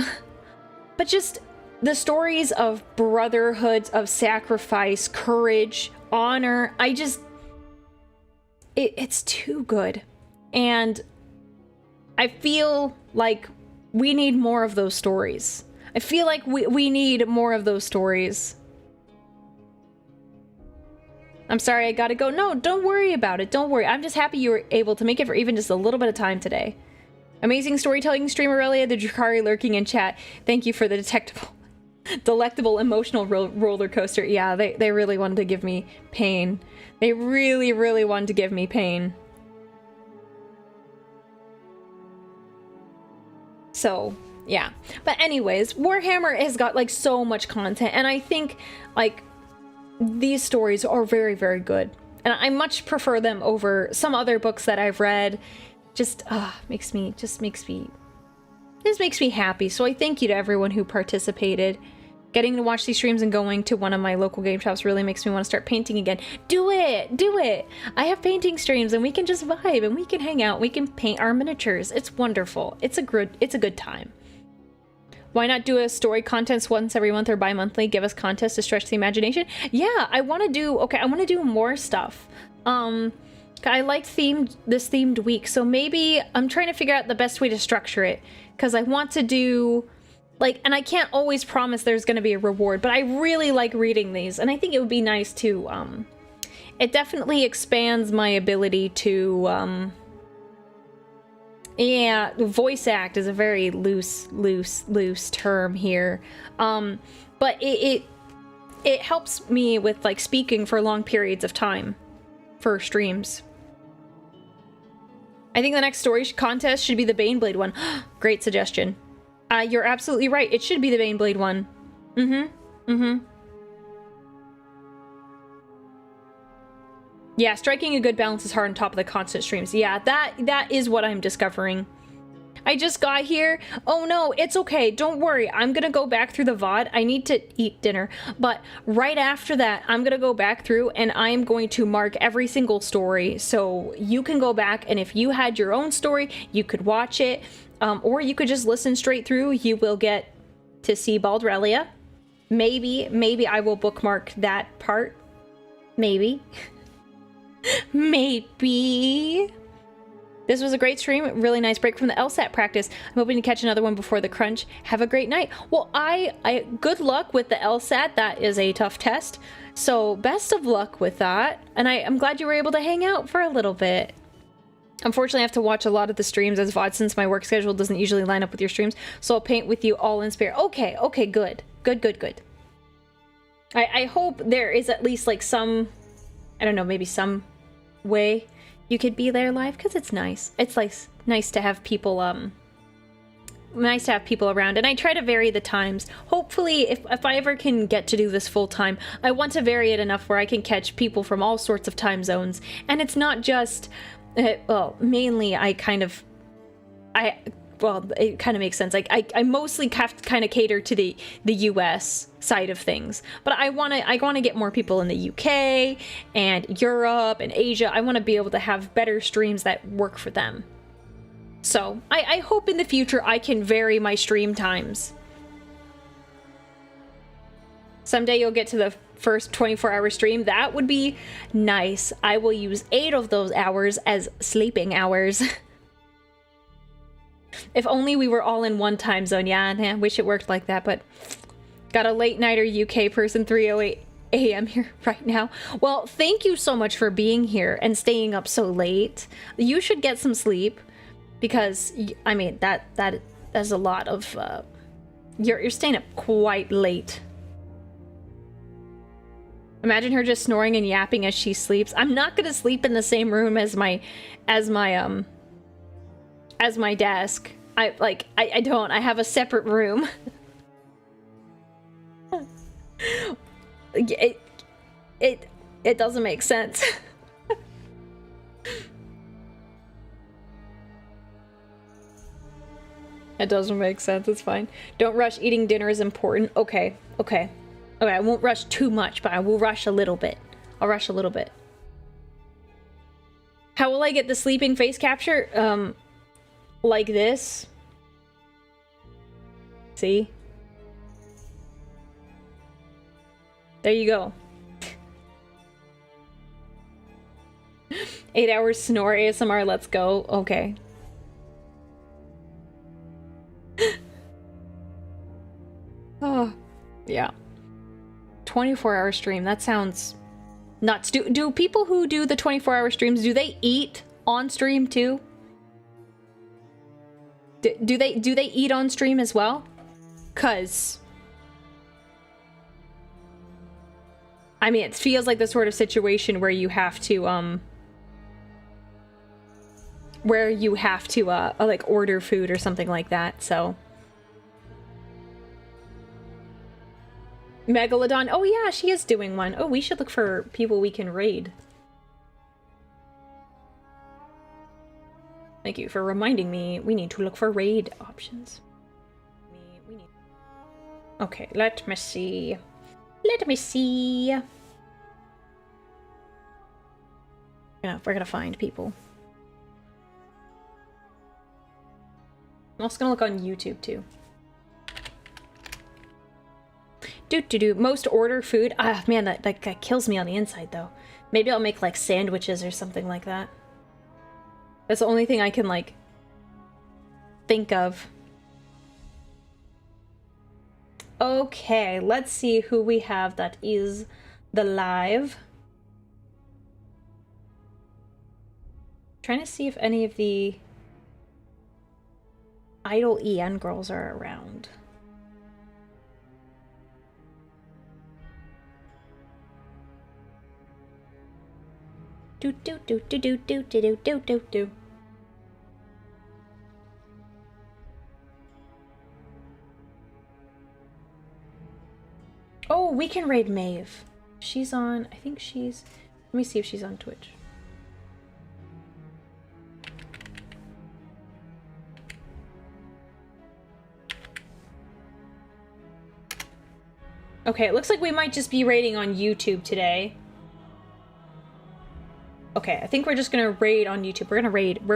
just the stories of brotherhoods, of sacrifice, courage, honor, it's too good. And I feel like we need more of those stories. I feel like we need more of those stories. I'm sorry, I gotta go. No, don't worry about it. Don't worry. I'm just happy you were able to make it for even just a little bit of time today. Amazing storytelling stream, Aurelia. The Drakari lurking in chat. Thank you for the delectable emotional roller coaster. Yeah, they really wanted to give me pain. They really, really wanted to give me pain. So, yeah. But anyways, Warhammer has got, like, so much content, and I think, like, these stories are very, very good. And I much prefer them over some other books that I've read. Just makes me happy. So I thank you to everyone who participated. Getting to watch these streams and going to one of my local game shops really makes me want to start painting again. Do it! I have painting streams, and we can just vibe, and we can hang out, we can paint our miniatures. It's wonderful. It's a good time. Why not do a story contest once every month or bi-monthly? Give us contests to stretch the imagination. Yeah, I want to do more stuff. I liked this themed week, so maybe I'm trying to figure out the best way to structure it, because I want to do, like, and I can't always promise there's going to be a reward, but I really like reading these, and I think it would be nice to, it definitely expands my ability to, yeah, voice act is a very loose term here. But it helps me with, like, speaking for long periods of time for streams. I think the next story contest should be the Baneblade one. Great suggestion. You're absolutely right. It should be the Baneblade one. Yeah, striking a good balance is hard on top of the constant streams. Yeah, that is what I'm discovering. I just got here. Oh no, it's okay. Don't worry. I'm gonna go back through the VOD. I need to eat dinner. But right after that, I'm gonna go back through and I'm going to mark every single story. So you can go back, and if you had your own story, you could watch it. Or you could just listen straight through. You will get to see Aurelia. Maybe I will bookmark that part. Maybe. Maybe. This was a great stream. Really nice break from the LSAT practice. I'm hoping to catch another one before the crunch. Have a great night. Well, I good luck with the LSAT. That is a tough test. So best of luck with that. And I'm glad you were able to hang out for a little bit. Unfortunately, I have to watch a lot of the streams as VOD since my work schedule doesn't usually line up with your streams. So I'll paint with you all in spirit. Okay, okay, good. Good. I hope there is at least like some, I don't know, maybe some way you could be there live, because it's nice. It's like nice to have people around, and I try to vary the times. Hopefully, if I ever can get to do this full time, I want to vary it enough where I can catch people from all sorts of time zones, and it's not just well, mainly it kind of makes sense. Like I mostly have to kind of cater to the US side of things, but I want to get more people in the UK and Europe and Asia. I want to be able to have better streams that work for them. So I hope in the future I can vary my stream times. Someday you'll get to the first 24-hour stream. That would be nice. I will use 8 of those hours as sleeping hours. If only we were all in one time zone. Yeah, I wish it worked like that, but got a late nighter UK person, 3:08 a.m. here right now. Well, thank you so much for being here and staying up so late. You should get some sleep, because I mean that's a lot of you're staying up quite late. Imagine her just snoring and yapping as she sleeps. I'm not gonna sleep in the same room as my desk. I don't. I have a separate room. It doesn't make sense. It doesn't make sense. It's fine. Don't rush. Eating dinner is important. Okay. I won't rush too much, but I will rush a little bit. I'll rush a little bit. How will I get the sleeping face capture? Like this. See? There you go. 8 hours snore ASMR, let's go. Okay. Oh, yeah. 24-hour stream, that sounds nuts. Do people who do the 24-hour streams, do they eat on stream too? Do they eat on stream as well? 'Cause I mean, it feels like the sort of situation where you have to like order food or something like that. So Megalodon, oh yeah, she is doing one. Oh, we should look for people we can raid. Thank you for reminding me. We need to look for raid options. We need... Okay, let me see. Let me see. Yeah, we're gonna find people. I'm also gonna look on YouTube too. Most order food. Ah, man, that kills me on the inside though. Maybe I'll make like sandwiches or something like that. That's the only thing I can like think of. Okay, let's see who we have that is the live. Trying to see if any of the idle EN girls are around. Do. Oh, we can raid Maeve. She's on, I think she's, let me see if she's on Twitch. Okay, it looks like we might just be raiding on YouTube today. Okay, I think we're just gonna raid on YouTube. We're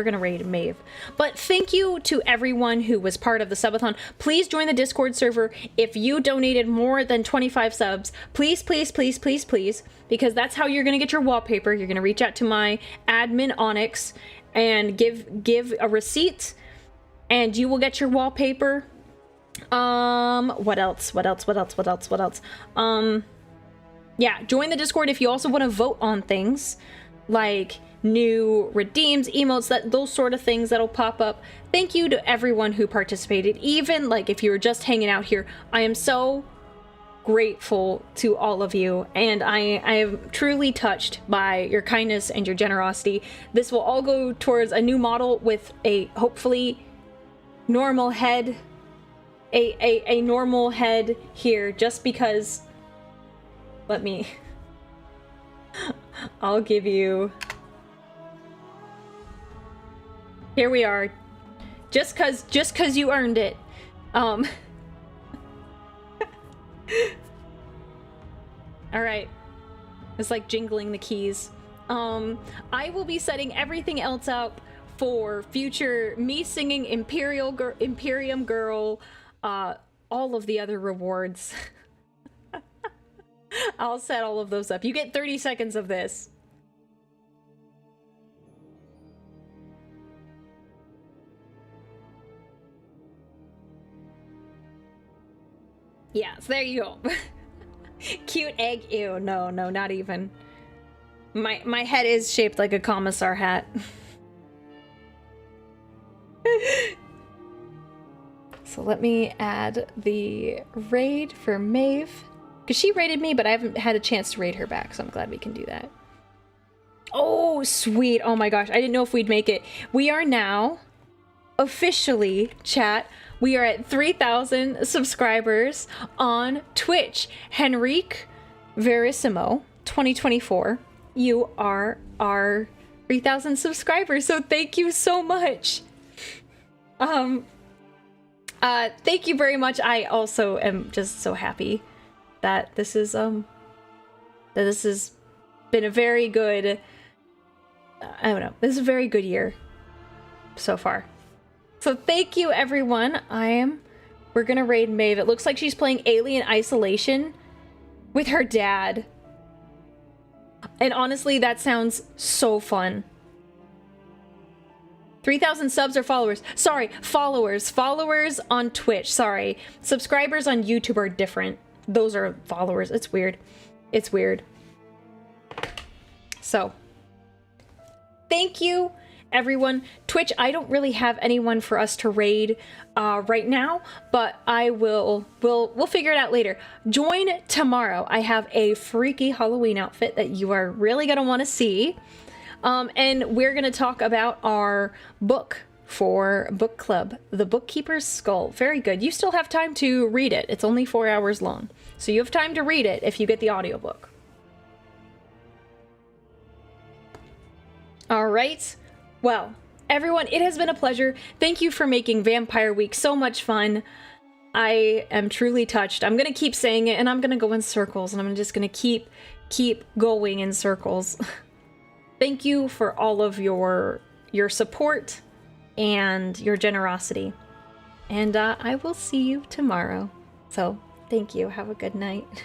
gonna raid Maeve. But thank you to everyone who was part of the subathon. Please join the Discord server. If you donated more than 25 subs, please, please, please, please, please, because that's how you're gonna get your wallpaper. You're gonna reach out to my admin Onyx and give a receipt, and you will get your wallpaper. What else? Yeah, join the Discord if you also want to vote on things like new redeems, emotes, those sort of things that'll pop up. Thank you to everyone who participated. Even like if you were just hanging out here, I am so grateful to all of you, and I am truly touched by your kindness and your generosity. This will all go towards a new model with a hopefully normal head, a normal head here, just because. Let me. I'll give you. Here we are. Just cause you earned it. All right. It's like jingling the keys. I will be setting everything else up for future me singing Imperium Girl, all of the other rewards. I'll set all of those up. You get 30 seconds of this. Yeah, so there you go. Cute egg. Ew, no, not even. My head is shaped like a commissar hat. So let me add the raid for Maeve. Because she raided me, but I haven't had a chance to raid her back, so I'm glad we can do that. Oh, sweet. Oh my gosh, I didn't know if we'd make it. We are now officially, chat, we are at 3,000 subscribers on Twitch. Henrique Verissimo 2024, you are our 3,000 subscribers, so thank you so much. Thank you very much. I also am just so happy that this is been a very good, I don't know, this is a very good year so far. So thank you, everyone. We're gonna raid Maeve. It looks like she's playing Alien Isolation with her dad. And honestly, that sounds so fun. 3,000 subs or followers? Sorry, followers. Followers on Twitch, sorry. Subscribers on YouTube are different. Those are followers. It's weird. It's weird. So, thank you, everyone. Twitch, I don't really have anyone for us to raid right now, but we'll figure it out later. Join tomorrow. I have a freaky Halloween outfit that you are really gonna want to see. And we're gonna talk about our book for book club, The Bookkeeper's Skull. Very good. You still have time to read it. It's only 4 hours long, so you have time to read it if you get the audiobook. All right. Well, everyone, it has been a pleasure. Thank you for making Vampire Week so much fun. I am truly touched. I'm gonna keep saying it, and I'm gonna go in circles, and I'm just gonna keep going in circles. Thank you for all of your support and your generosity. And I will see you tomorrow. So, thank you. Have a good night.